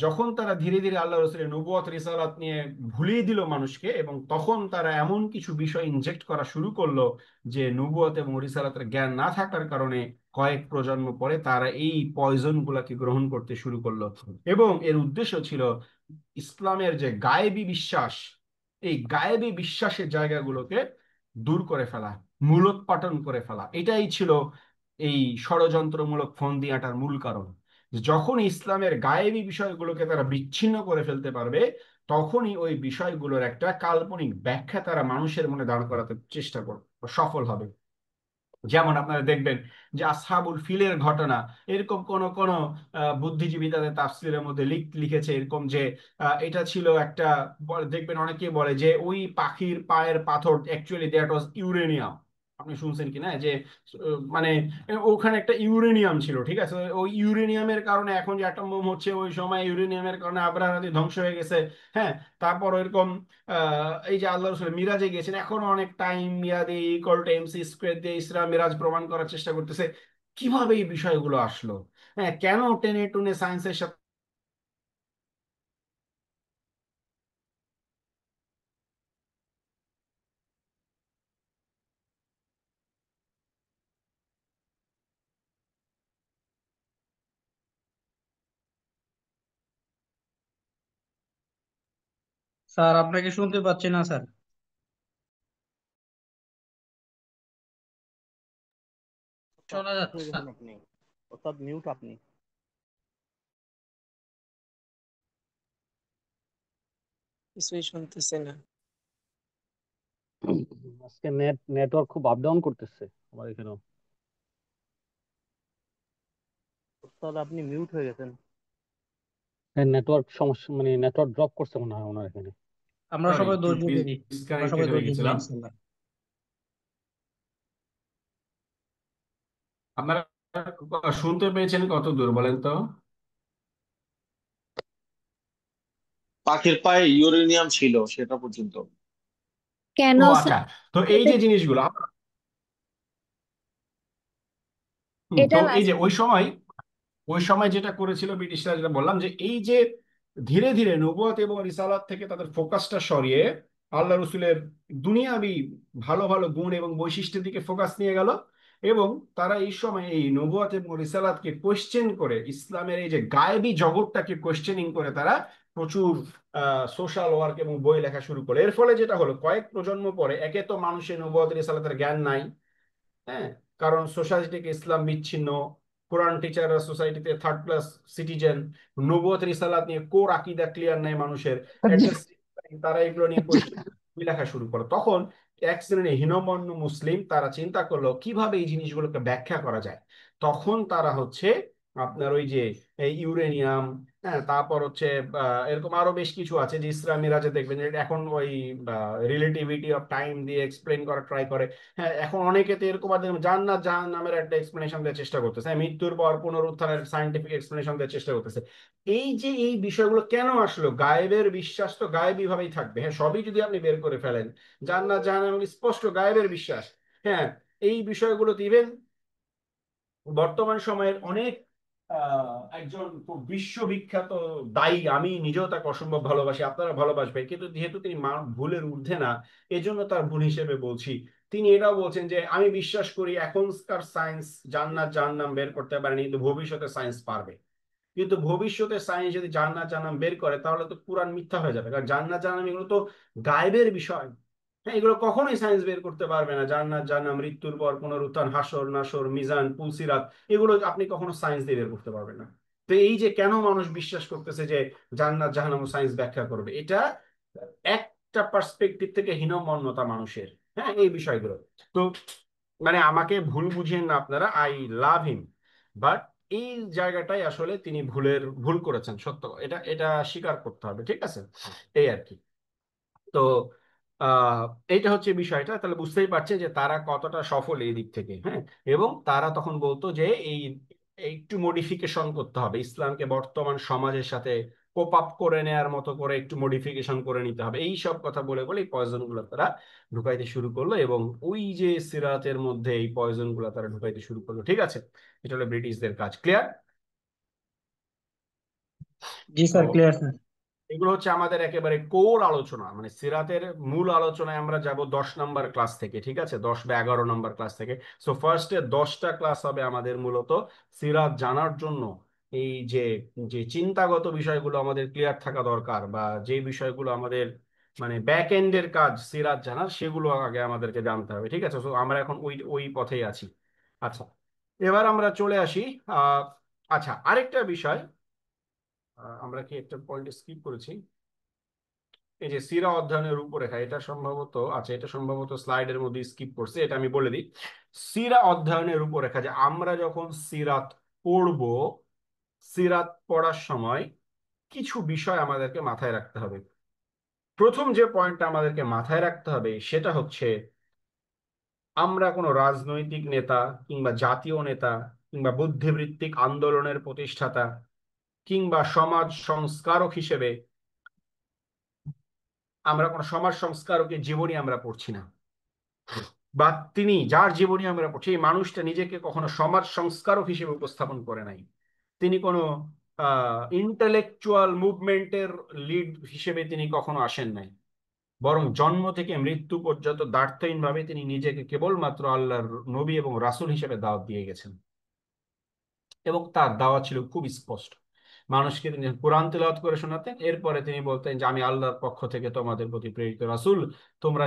যখন তারা ধীরে ধীরে আল্লাহ রসুলের নবুয়ত রিসালাত নিয়ে ভুলিয়ে দিল মানুষকে, এবং তখন তারা এমন কিছু বিষয় ইনজেক্ট করা শুরু করলো যে নবুয়ত এবং রিসালাতের জ্ঞান না থাকার কারণে কয়েক প্রজন্ম পরে তারা এই পয়জন গুলাকে গ্রহণ করতে শুরু করলো। এবং এর উদ্দেশ্য ছিল ইসলামের যে গায়েবী বিশ্বাস, এই গায়েবী বিশ্বাসের জায়গাগুলোকে দূর করে ফেলা, মূলোৎপাটন করে ফেলা। এটাই ছিল এই ষড়যন্ত্রমূলক ফন্দিয়াটার মূল কারণ। যখন ইসলামের গায়েবী বিষয়গুলোকে তারা বিচ্ছিন্ন করে ফেলতে পারবে, তখনই ওই বিষয়গুলোর একটা কাল্পনিক ব্যাখ্যা তারা মানুষের মনে দাঁড় করাতে চেষ্টা করবে, সফল হবে। যেমন আপনারা দেখবেন যে আসহাবুল ফিলের ঘটনা, এরকম কোন কোন বুদ্ধিজীবী তাদের তাফসীরের মধ্যে লিখেছে এরকম যে এটা ছিল একটা, দেখবেন অনেকে বলে যে ওই পাখির পায়ের পাথর অ্যাকচুয়ালি দ্যাট ওয়াজ ইউরেনিয়াম। আপনি শুনছেন কিনা যে মানে ওখানে একটা ইউরেনিয়াম ছিল, ঠিক আছে, ওই ইউরেনিয়ামের কারণে এখন যে অ্যাটম বোম হচ্ছে, ওই সময় ইউরেনিয়ামের কারণে আবরার ধ্বংস হয়ে গেছে। হ্যাঁ, তারপর এরকম এই যে আল্লাহ রসুল মিরাজে গিয়েছেন, এখনো অনেক time Miraj equal to MC square দিয়ে ইসরা মিরাজ প্রমাণ করার চেষ্টা করতেছে। কিভাবে এই বিষয়গুলো আসলো? হ্যাঁ, কেন টেনে টুনে সায়েন্সের সাথে স্যার আপনাকে শুনতে পাচ্ছি না স্যার। শোনা যাচ্ছে না। আপনি অর্থাৎ মিউট আপনি। কিছুই শুনতেছে না। আজকে নেটওয়ার্ক খুব আপ ডাউন করতেছে আমার এখানেও। অর্থাৎ আপনি মিউট হয়ে গেছেন। নেটওয়ার্ক সমস্যা, মানে নেটওয়ার্ক ড্রপ করছে মনে হয় ওনার এখানে। আমরা সরি সবাই একটু ধৈর্য ধরি, আমরা সবাই ডিসকানেক্টেড হয়ে ধৈর্য ধরি গেছিলাম। ইনশাল্লাহ। আপনারা শুনতে পেয়েছেন কত দূর বলেন তো? পাখির পায়ে ইউরেনিয়াম ছিল সেটা পর্যন্ত। কেন ও স্যার? আচ্ছা, তো এই এটা যে জিনিসগুলো তো এটা এই যে লাস্ট। ওই সময় যেটা করেছিল ব্রিটিশরা, যেটা বললাম যে এই যে ধীরে ধীরে নবুয়ত এবং রিসালাত থেকে তাদের ফোকাসটা সরিয়ে আল্লাহ রসুলের দুনিয়াবি ভালো ভালো গুণ এবং বৈশিষ্ট্যের দিকে ফোকাস নিয়ে গেল, এবং তারা এই সময় এই নবুয়ত এবং রিসালাতকে কোশ্চেন করে, ইসলামের এই যে গায়েবী জগৎটাকে কোশ্চেনিং করে তারা প্রচুর সোশ্যাল ওয়ার্ক এবং বই লেখা শুরু করে। এর ফলে যেটা হলো, কয়েক প্রজন্ম পরে একে তো মানুষের নবুয়ত রিসালাতের জ্ঞান নাই, হ্যাঁ, কারণ সোসাইটি থেকে ইসলাম বিচ্ছিন্ন, কোরআন টিচাররা সোসাইটিতে থার্ড ক্লাস সিটিজেন, নবুয়ত রিসালাত নিয়ে কোর আকীদা ক্লিয়ার নাই মানুষের, এট দ্য সেম টাইম তারা এগুলো নিয়ে কোশ্চেন লেখা শুরু করে। তখন এক শ্রেণীর হীনমন্য মুসলিম তারা চিন্তা করলো কিভাবে এই জিনিসগুলোকে ব্যাখ্যা করা যায়। তখন তারা হচ্ছে আপনার ওই যে এই ইউরেনিয়াম, হ্যাঁ, তারপর হচ্ছে এরকম আরো বেশ কিছু আছে যে ইসরা মিরাজে দেখবেন যে এখন ওই রিলেটিভিটি অফ টাইম দিয়ে এক্সপ্লেন করা ট্রাই করে। হ্যাঁ, এখন অনেকে তো এরকম আছে জান্নাত জাহান্নামের একটা এক্সপ্লেনেশন দেওয়ার চেষ্টা করতেছে, হ্যাঁ, মৃত্যুর পর পুনরুত্থানের সায়েন্টিফিক এক্সপ্লেনেশন দেওয়ার চেষ্টা করতেছে। এই যে এই বিষয়গুলো কেন আসলো, গায়েবের বিশ্বাস তো গায়েবী ভাবেই থাকবে, হ্যাঁ, সবই যদি আপনি বের করে ফেলেন, জান্নাত জাহান্নাম স্পষ্ট গায়েবের বিশ্বাস। হ্যাঁ, এই বিষয়গুলো দিবেন বর্তমান সময়ের অনেক একজন খুব বিশ্ববিখ্যাত দায়ী, আমি নিজেও তাকে অসম্ভব ভালোবাসি, আপনারা ভালোবাসবেন, কিন্তু যেহেতু তিনি ভুলের ঊর্ধ্বে না, এজন্য তার ভুল হিসেবে বলছি। তিনি এটাও বলছেন যে আমি বিশ্বাস করি এখনকার সায়েন্স জান্নাত জাহান্নাম বের করতে পারেনি, কিন্তু ভবিষ্যতে সায়েন্স পারবে। কিন্তু ভবিষ্যতে সায়েন্স যদি জান্নাত জাহান্নাম বের করে তাহলে তো কুরআন মিথ্যা হয়ে যাবে, কারণ জান্নাত জাহান্নাম এগুলো তো গায়েবের বিষয়। হ্যাঁ, এগুলো কখনোই সায়েন্স বের করতে পারবে না। জান্নাত জাহান্নাম, মৃত্যুর পর পুনরুত্থান, হাসর নাসর, মিজান, পুলসিরাত, এগুলো আপনি কখনো সায়েন্স দিয়ে বের করতে পারবেন না। তো এই যে কেন মানুষ বিশ্বাস করতেছে যে জান্নাত জাহান্নাম সায়েন্স ব্যাখ্যা করবে, এটা একটা পার্সপেক্টিভ থেকে হীনমন্যতা মানুষের। হ্যাঁ, এই বিষয়গুলো। তো মানে আমাকে ভুল বুঝিয়েন না আপনারা, আই লাভ হিম, বাট এই জায়গাটাই আসলে তিনি ভুল করেছেন, সত্য এটা এটা স্বীকার করতে হবে, ঠিক আছে? এই আর কি। তো আহ এইটা হচ্ছে বিষয়টা, তাহলে বুঝতেই পারছে যে তারা কতটা সফল এই দিক থেকে। হ্যাঁ, এবং তারা তখন বলতো যে এই একটু মডিফিকেশন করতে হবে, ইসলামকে বর্তমান সমাজের সাথে কোপ আপ করে নেয়ার মতো করে একটু মডিফিকেশন করে নিতে হবে, এই সব কথা বলে বলে এই পয়জন গুলো তারা ঢুকাইতে শুরু করলো, এবং ওই যে সিরাতের মধ্যে এই পয়জন গুলো তারা ঢুকাইতে শুরু করলো। ঠিক আছে, এটা হলো ব্রিটিশদের কাজ। ক্লিয়ার? জি স্যার, ক্লিয়ার স্যার। এগুলো হচ্ছে আমাদের একেবারে কোর আলোচনা, মানে সিরাতের মূল আলোচনায় আমরা যাব 10 নম্বর ক্লাস থেকে, ঠিক আছে? 10 বা 11 নম্বর ক্লাস থেকে। সো ফার্স্টে 10টা ক্লাস হবে আমাদের মূলত সিরাত জানার জন্য এই যে যে চিন্তাগত বিষয়গুলো আমাদের ক্লিয়ার থাকা দরকার, বা যে বিষয়গুলো আমাদের মানে ব্যাক এন্ডের কাজ সিরাত জানার, সেগুলো আগে আমাদেরকে জানতে হবে। ঠিক আছে, সো আমরা এখন ওই ওই পথেই আছি। আচ্ছা, এবার আমরা চলে আসি। আহ আচ্ছা, আরেকটা বিষয়, আমরা কি একটা পয়েন্ট স্কিপ করেছি? এই যে সিরা অধ্যয়নের রূপরেখা, এটা সম্ভবত, আচ্ছা এটা সম্ভবত স্লাইডের মধ্যে স্কিপ করছে, এটা আমি বলে দিই। সিরা অধ্যয়নের রূপরেখা, যে আমরা যখন সিরাত পড়ব, সিরাত পড়ার সময় কিছু বিষয় আমাদেরকে মাথায় রাখতে হবে। প্রথম যে পয়েন্টটা আমাদেরকে মাথায় রাখতে হবে সেটা হচ্ছে, আমরা কোনো রাজনৈতিক নেতা কিংবা জাতীয় নেতা কিংবা বুদ্ধিবৃত্তিক আন্দোলনের প্রতিষ্ঠাতা কিংবা সমাজ সংস্কারক হিসেবে আমরা কোনো সমাজ সংস্কারকের জীবনী আমরা পড়ছি না, বা তিনি যার জীবনী আমরা পড়ছি এই মানুষটা নিজেকে কখনো সমাজ সংস্কারক হিসেবে উপস্থাপন করে নাই। তিনি কোনো ইন্টেলেকচুয়াল মুভমেন্টের লিড হিসেবে তিনি কখনো আসেন নাই, বরং জন্ম থেকে মৃত্যু পর্যন্ত দ্ব্যর্থহীনভাবে তিনি নিজেকে কেবলমাত্র আল্লাহর নবী এবং রাসূল হিসেবে দাওয়াত দিয়ে গেছেন, এবং তার দাওয়াত ছিল খুব স্পষ্ট। মানুষকে তিনি কোরআন তেলাওয়াত করে শোনাতেন, এরপরে তিনি বলতেন যে আমি আল্লাহর পক্ষ থেকে তোমাদের প্রতি প্রেরিত রাসূল, তোমরা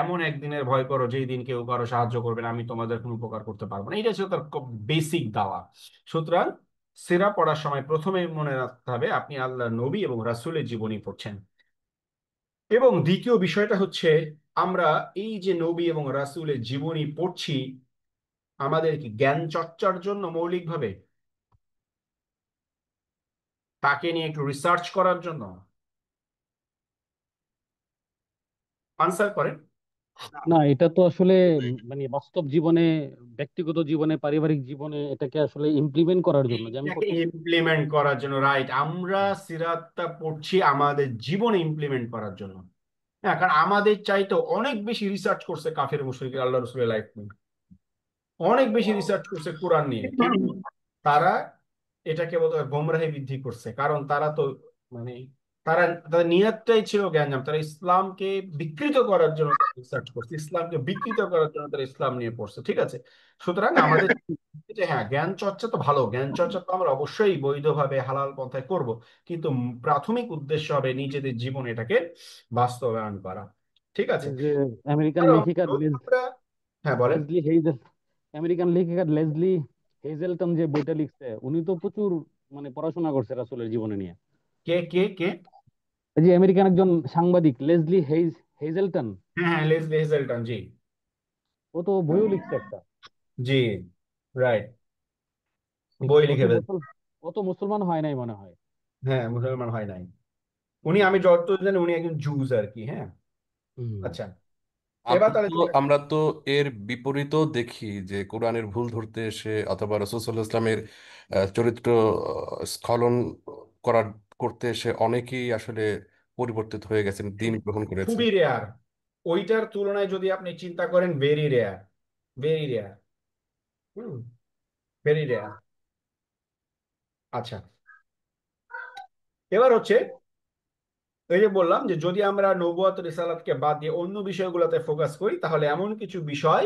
এমন একদিনের ভয় করো যেই দিন কেউ কারো সাহায্য করবে না, আমি তোমাদের কোনো উপকার করতে পারবো না। এটা ছিল তার বেসিক দাওয়া। সুতরাং সিরা পড়ার সময় প্রথমে মনে রাখতে হবে আপনি আল্লাহর নবী এবং রাসূলের জীবনী পড়ছেন। এবং দ্বিতীয় বিষয়টা হচ্ছে, আমরা এই যে নবী এবং রাসূলের জীবনী পড়ছি আমাদের কি জ্ঞান চর্চার জন্য মৌলিকভাবে, তাকে নিয়ে একটু রিসার্চ করার জন্য? আনসার করেন। না, এটা তো আসলে মানে বাস্তব জীবনে, ব্যক্তিগত জীবনে, পারিবারিক জীবনে এটাকে আসলে ইমপ্লিমেন্ট করার জন্য, যে আমি এইটাকে করতেছি। ইমপ্লিমেন্ট করার জন্য, রাইট। আমরা সিরাতটা পড়ছি আমাদের জীবনে ইমপ্লিমেন্ট করার জন্য। হ্যাঁ, কারণ আমাদের চাইতে অনেক বেশি রিসার্চ করছে কাফের মুশরিক আল্লাহ রসুলের লাইফ নিয়ে, অনেক বেশি রিসার্চ করছে কোরআন নিয়ে, কিন্তু তারা এটাকে বোধ হয় গোমরাহি বৃদ্ধি করছে, কারণ তারা তো মানে তারা তাদের নিয়তটাই ছিল জ্ঞানজাম। তারা ইসলামকে বিকৃত করার জন্য রিসার্চ করছে, ইসলামকে বিকৃত করার জন্য তারা ইসলাম নিয়ে পড়ছে। ঠিক আছে, সুতরাং আমাদের যে হ্যাঁ জ্ঞান চর্চা তো ভালো, জ্ঞান চর্চা তো আমরা অবশ্যই বৈধভাবে হালাল পন্থায় করব, কিন্তু প্রাথমিক উদ্দেশ্য হবে নিজেদের জীবনে এটাকে বাস্তবায়ন করা। ঠিক আছে, এই যে আমেরিকান কারণ লেখিকা যদি আমরা, হ্যাঁ বলেন। লেসলি হেইজেল আমেরিকান লেখিকা লেসলি হেজেলটন যে বইটা লিখছে, উনি তো প্রচুর মানে পড়াশোনা করছে রাসূলের জীবনে নিয়ে। কে কে কে? এই যে আমেরিকান একজন সাংবাদিক লেসলি হেজেলটন, হ্যাঁ হ্যাঁ, লেসলি হেজেলটন, জি। ও তো বইও লিখছে একটা। জি, রাইট, বই ও লিখে তো ফেলছে। ও তো মুসলমান হয় নাই মনে হয়। হ্যাঁ, মুসলমান হয় নাই উনি, আমি যতদূর জানি উনি একজন জুজ আর কি। হ্যাঁ, হুম। আচ্ছা, এবার আমরা তাহলে তো চলে। আমরা তো এর বিপরীতও দেখি যে কোরআনের ভুল ধরতে এসে অথবা রাসূল সাল্লাল্লাহু আলাইহি ইসলামের চরিত্র স্খলন করার করতে এসে অনেকেই আসলে পরিবর্তিত হয়ে গেছেন, দিন গ্রহণ করেছেন। খুবই রেয়ার, ওইটার তুলনায় যদি আপনি চিন্তা করেন, ভেরি রেয়ার, ভেরি রেয়ার। হুম, ভেরি রেয়ার। আচ্ছা, এবার হচ্ছে এই যে বললাম যে যদি আমরা নবুয়ত রিসালাতকে বাদ দিয়ে অন্য বিষয়গুলোতে ফোকাস করি তাহলে এমন কিছু বিষয়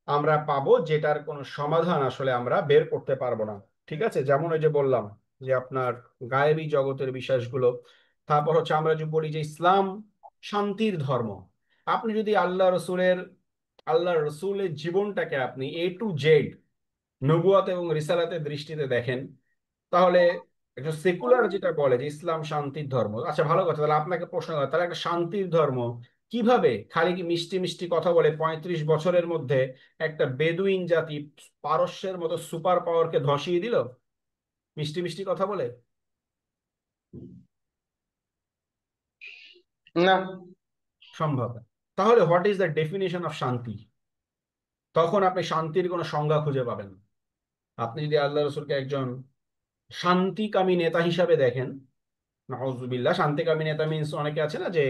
আমরা পাবো যেটার কোনো সমাধান আসলে আমরা বের করতে পারবো না। ঠিক আছে, যেমন ওই যে বললাম যে আপনার গায়েবী জগতের বিশ্বাসগুলো। তারপর হচ্ছে আমরা যে বলি যে ইসলাম শান্তির ধর্ম। আপনি যদি আল্লাহ রসুলের জীবনটাকে আপনি A to Z নবুয়ত এবং রিসালাতের দৃষ্টিতে দেখেন, তাহলে একটা সেকুলার যেটা বলে যে ইসলাম শান্তির ধর্ম, আচ্ছা ভালো কথা, তাহলে আপনাকে প্রশ্ন করে তাহলে একটা শান্তির ধর্ম কিভাবে খালি কি মিষ্টি মিষ্টি কথা বলে 35 বছরের মধ্যে একটা বেদুইন জাতি পারস্যের মতো সুপার পাওয়ারকে ধসিয়ে দিল মিষ্টি মিষ্টি কথা বলে? না। সম্ভব না। তাহলে what is the definition of শান্তি? তখন আপনি শান্তির কোনো সংজ্ঞা খুঁজে পাবেন না। আপনি যদি আল্লাহ রসুলকে একজন শান্তিকামী নেতা হিসাবে দেখেন, নাউজুবিল্লাহ, শান্তিকামী নেতা মিনস অনেকে আছে না যে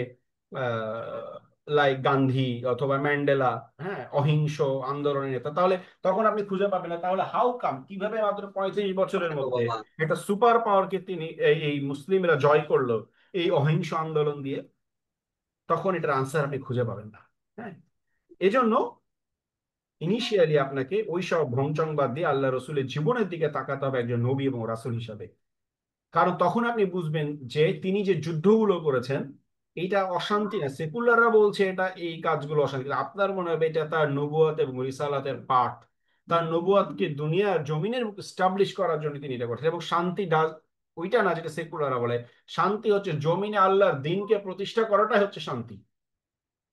লাইক গান্ধী অথবা ম্যান্ডেলা, হ্যাঁ, অহিংস আন্দোলনের নেতা, তাহলে তখন আপনি খুঁজে পাবেন না তাহলে হাউ কাম কিভাবে মাত্র 35 বছরের মধ্যে একটা সুপার পাওয়ারকে তিনি এই মুসলিমরা জয় করলো এই অহিংস আন্দোলন দিয়ে? তখন এটার আনসার আপনি খুঁজে পাবেন না। হ্যাঁ, এজন্য ইনিশিয়ালি আপনাকে ওই সব ভংচং বাদ দিয়ে আল্লাহ রসুলের জীবনের দিকে তাকাতে হবে একজন নবী এবং রাসূল হিসাবে। কারণ তখন আপনি বুঝবেন যে তিনি যে যুদ্ধগুলো করেছেন এটা অশান্তি না, সেকুলাররা বলছে এটা এই কাজগুলো অশান্তি, কিন্তু আপনার মনে হবে এটা তার নবুয়ত এবং রিসালাতের পার্ট। তার নবুয়তকে দুনিয়ার জমিনের স্টাবলিশ করার জন্য তিনি এটা করছেন। এবং শান্তি ওইটা না যেটা সেকুলাররা বলে, শান্তি হচ্ছে জমিনে আল্লাহর দিনকে প্রতিষ্ঠা করাটাই হচ্ছে শান্তি।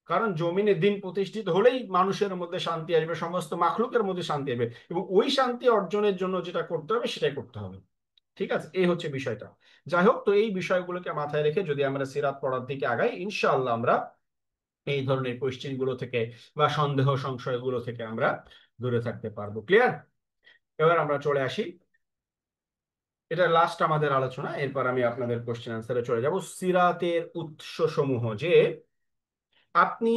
কারণ জমিনে দিন প্রতিষ্ঠিত হলেই মানুষের মধ্যে শান্তি আসবে, সমস্ত মাখলুকের মধ্যে শান্তি আসবে, এবং ওই শান্তি অর্জনের জন্য যেটা করতে হবে সেটাই করতে হবে। ঠিক আছে, এই হচ্ছে বিষয়টা। যাই হোক, তো এই বিষয়গুলোকে মাথায় রেখে যদি আমরা সিরাত পড়ার দিকে আগাই, ইনশাআল্লাহ আমরা এই ধরনের কোয়েশ্চেন গুলো থেকে বা সন্দেহ সংশয়গুলো থেকে আমরা দূরে থাকতে পারবো। ক্লিয়ার? এবার আমরা চলে আসি, এটা লাস্ট আমাদের আলোচনা, এরপর আমি আপনাদের কোয়েশ্চেন আনসারে চলে যাব। সিরাতের উৎস সমূহ, যে আপনি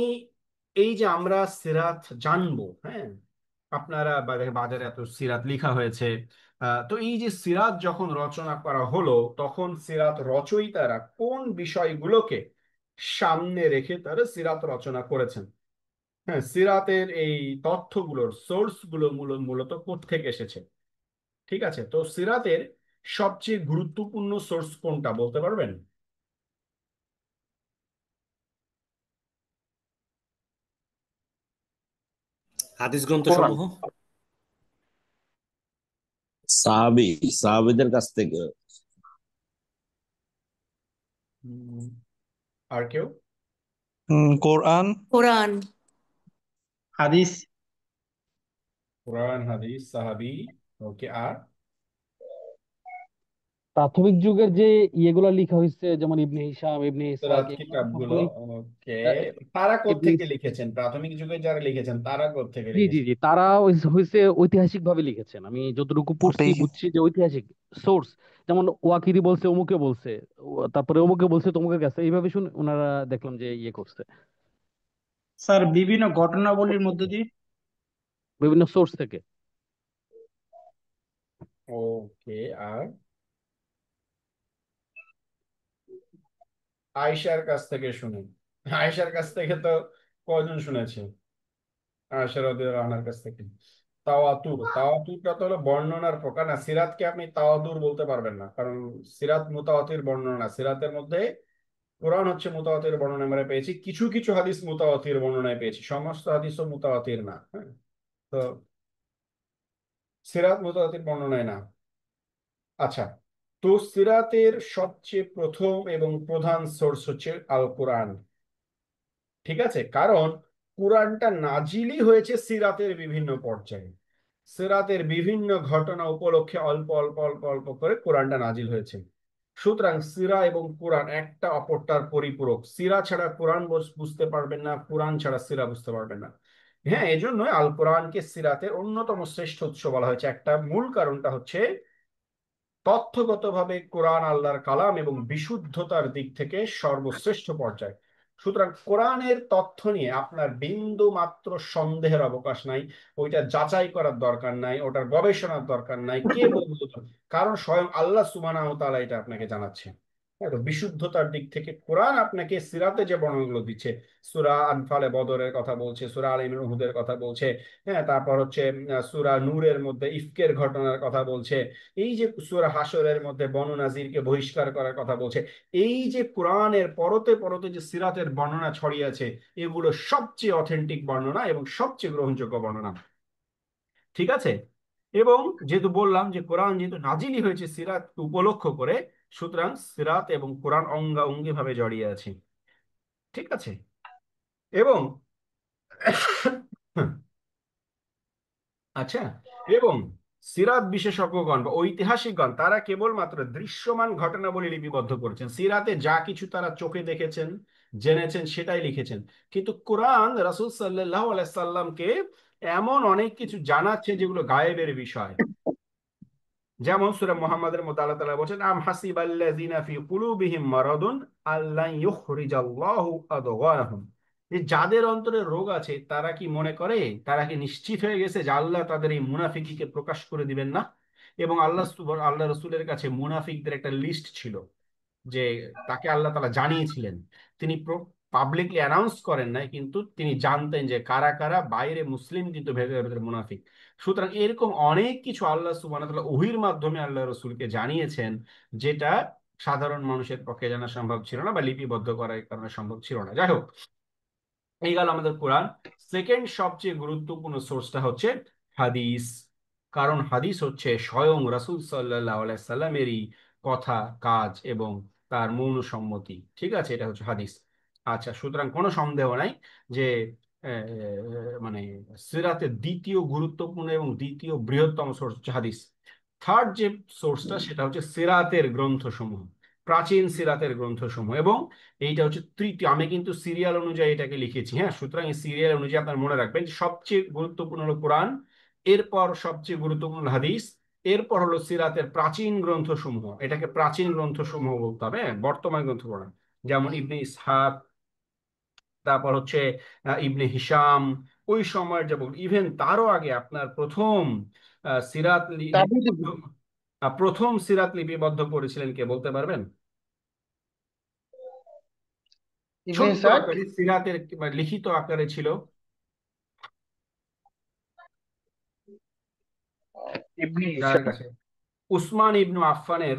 এই যে আমরা সিরাত জানবো, হ্যাঁ, আপনারা বাজারে এত সিরাত লেখা হয়েছে, তো এই যে সিরাত যখন রচনা করা হলো তখন সিরাত রচয়িতারা কোন বিষয়গুলোকে সামনে রেখে তারা সিরাত রচনা করেছেন? হ্যাঁ, সিরাতের এই তথ্যগুলোর সোর্স গুলো মূলত কোত্থেকে এসেছে? ঠিক আছে, তো সিরাতের সবচেয়ে গুরুত্বপূর্ণ সোর্স কোনটা বলতে পারবেন? হাদিস গ্রন্থ কোরআন। সমূহ। সাহাবীদের কাছ থেকে। আর কেউ? কোরআন। কোরআন। হাদিস। কোরআন, হাদিস, সাহাবী। ওকে, আর? প্রাথমিক যুগের যে ইয়েগুলো লেখা হয়েছে যেমন ইবনে হিশাম, ইবনে ইসহাক, সিরাত এগুলো কিতাবগুলো, সবগুলোই ওকে। আহ, তারা ইবনে কোত্থেকে লিখেছেন? প্রাথমিক যুগে যারা লিখেছেন তারা কোত্থেকে জি জি লিখেছেন? জি, তারা হয়েছে ঐতিহাসিক ভাবে লিখেছেন। আমি যতটুকু পড়ছি ওটাই। বুঝছি যে ঐতিহাসিক সোর্স, যেমন ওয়াকিদি বলছে, অমুকে বলছে, তারপরে অমুকে বলছে তমুকের কাছে, এইভাবে শুনে ওনারা দেখলাম যে ইয়ে করছে স্যার বিভিন্ন ঘটনাবলীর মধ্য দিয়ে। বিভিন্ন সোর্স থেকে। ওকে, আর? আয়েশার কাছ থেকে শুনেন। আয়েশার কাছ থেকে তো কয়জন শুনেছে? আয়েশা রাদিয়াল্লাহু আনহার কাছ থেকে। তাওয়াতুরটা তো হলো বর্ণনার প্রকার না, সিরাতকে আপনি তাওয়াতুর বলতে পারবেন না, কারণ সিরাত মুতাওয়াতির বর্ণনা না। সিরাতের মধ্যে কোরআন হচ্ছে মুতাওয়াতির বর্ণনা আমরা পেয়েছি, কিছু কিছু হাদিস মুতাওয়াতির বর্ণনায় পেয়েছি, সমস্ত হাদিসও মুতাওয়াতির না। হ্যাঁ, তো সিরাত মুতাওয়াতির বর্ণনায় না। আচ্ছা, তো সিরাতের সবচেয়ে প্রথম এবং প্রধান সোর্স হচ্ছে আল কোরআন। ঠিক আছে, কারণ কোরআনটা নাজিলই হয়েছে সিরাতের বিভিন্ন পর্যায়ে। সিরাতের বিভিন্ন ঘটনা উপলক্ষে অল্প অল্প অল্প অল্প করে কোরআনটা নাজিল হয়েছে। সুতরাং সিরা এবং কোরআন একটা অপরটার পরিপূরক। সিরা ছাড়া কোরআন বুঝতে পারবেন না, কোরআন ছাড়া সিরা বুঝতে পারবেন না। হ্যাঁ, এই জন্য আল কোরআনকে সিরাতের অন্যতম শ্রেষ্ঠ উৎস বলা হয়েছে। একটা মূল কারণটা হচ্ছে তথ্যগতভাবে কোরআন আল্লাহর কালাম এবং বিশুদ্ধতার দিক থেকে সর্বশ্রেষ্ঠ পর্যায়। সুতরাং কোরআনের তথ্য নিয়ে আপনার বিন্দু মাত্র সন্দেহের অবকাশ নাই। ওইটা যাচাই করার দরকার নাই, ওটার গবেষণার দরকার নাই, কে বলল? কারণ স্বয়ং আল্লাহ সুবহানাহু ওয়া তাআলা এটা আপনাকে জানাচ্ছে। তো বিশুদ্ধতার দিক থেকে কোরআন আপনাকে সিরাতে যে বর্ণনাগুলো দিচ্ছে, সূরা আনফালে বদরের কথা বলছে, সূরা আল ইমরান উহুদের কথা বলছে, হ্যাঁ, তারপর হচ্ছে সূরা নূরের মধ্যে ইফকের ঘটনার কথা বলছে, এই যে সূরা হাশরের মধ্যে বনু নাজিরকে বহিষ্কার করার কথা বলছে, এই যে কোরআনের পরতে পরতে যে সিরাতের বর্ণনা ছড়িয়ে আছে, এগুলো সবচেয়ে অথেন্টিক বর্ণনা এবং সবচেয়ে গ্রহণযোগ্য বর্ণনা। ঠিক আছে। এবং যেহেতু বললাম যে কোরআন যেহেতু নাজিলই হয়েছে সিরাত উপলক্ষ করে, সুতরাং সিরাত এবং কোরআন অঙ্গাঅঙ্গি ভাবে জড়িয়ে আছে। ঠিক আছে। এবং আচ্ছা, এবং সিরাত বিশেষজ্ঞগণ বা ঐতিহাসিকগণ তারা কেবলমাত্র দৃশ্যমান ঘটনাবলী লিপিবদ্ধ করেছেন, সিরাতে যা কিছু তারা চোখে দেখেছেন জেনেছেন সেটাই লিখেছেন। কিন্তু কোরআন রাসূল সাল্লাল্লাহু আলাইহি সাল্লামকে এমন অনেক কিছু জানাচ্ছে যেগুলো গায়েবের বিষয়। যেমন সূরা মুহাম্মাদের মধ্যে আল্লাহ তাআলা বলেন, আম হাসিবাল্লাযিনা ফি কুলুবিহিম মারাদুন আল্লান ইউখরিজাল্লাহু আদগানাহুম, যে যাদের অন্তরে রোগ আছে তারা কি মনে করে, তারা কি নিশ্চিত হয়ে গেছে যে আল্লাহ তাদের এই মুনাফিকিকে প্রকাশ করে দিবেন না? এবং আল্লাহ রসুলের কাছে মুনাফিকদের একটা লিস্ট ছিল, যে তাকে আল্লাহ তাআলা জানিয়েছিলেন। তিনি পাবলিকলি অ্যানাউন্স করেন নাই, কিন্তু তিনি জানতেন যে কারা কারা বাইরে মুসলিম কিন্তু ভেতরে ভেতরে মুনাফিক। সুতরাং এরকম অনেক কিছু আল্লাহ সুবহানাহু ওয়া তাআলা ওহীর মাধ্যমে আল্লাহ রসুলকে জানিয়েছেন, যেটা সাধারণ মানুষের পক্ষে জানা সম্ভব ছিল না বা লিপিবদ্ধ করার কারণে সম্ভব ছিল না। যাই হোক, এই গেল আমাদের কোরআন। সেকেন্ড সবচেয়ে গুরুত্বপূর্ণ সোর্সটা হচ্ছে হাদিস। কারণ হাদিস হচ্ছে স্বয়ং রাসূল সাল্লাল্লাহু আলাইহি সাল্লামেরই কথা, কাজ এবং তার মৌনসম্মতি। ঠিক আছে, এটা হচ্ছে হাদিস। আচ্ছা, সুতরাং কোনো সন্দেহ নাই যে মানে সিরাতের দ্বিতীয় গুরুত্বপূর্ণ এবং দ্বিতীয় বৃহত্তম সোর্স হচ্ছে হাদিস। থার্ড যে সোর্সটা সেটা হচ্ছে সিরাতের গ্রন্থসমূহ, প্রাচীন সিরাতের গ্রন্থসমূহ। এবং এইটা হচ্ছে তৃতীয়, আমি কিন্তু সিরিয়াল অনুযায়ী এটাকে লিখেছি, হ্যাঁ। সুতরাং এই সিরিয়াল অনুযায়ী আপনার মনে রাখবেন যে সবচেয়ে গুরুত্বপূর্ণ হলো কোরআন, এরপর সবচেয়ে গুরুত্বপূর্ণ হাদিস, এরপর হলো সিরাতের প্রাচীন গ্রন্থসমূহ। এটাকে প্রাচীন গ্রন্থসমূহ বলতে হবে, হ্যাঁ, বর্তমান গ্রন্থ পড়া, যেমন ইবনে ইসহাক, তারপর হচ্ছে ইবনে হিশাম, ওই সময়ের যে, ইভেন তারও আগে আপনার প্রথম সিরাত তাবিদ লিপিবদ্ধ, প্রথম সিরাত লিপিবদ্ধ করেছিলেন কে বলতে পারবেন? ইবনে ছোট্ট ইসহাক, আকারে সিরাতের লিখিত আকারে ছিল, ইবনে যার ইসহাক। কাছে উসমান ইবনু আফফানের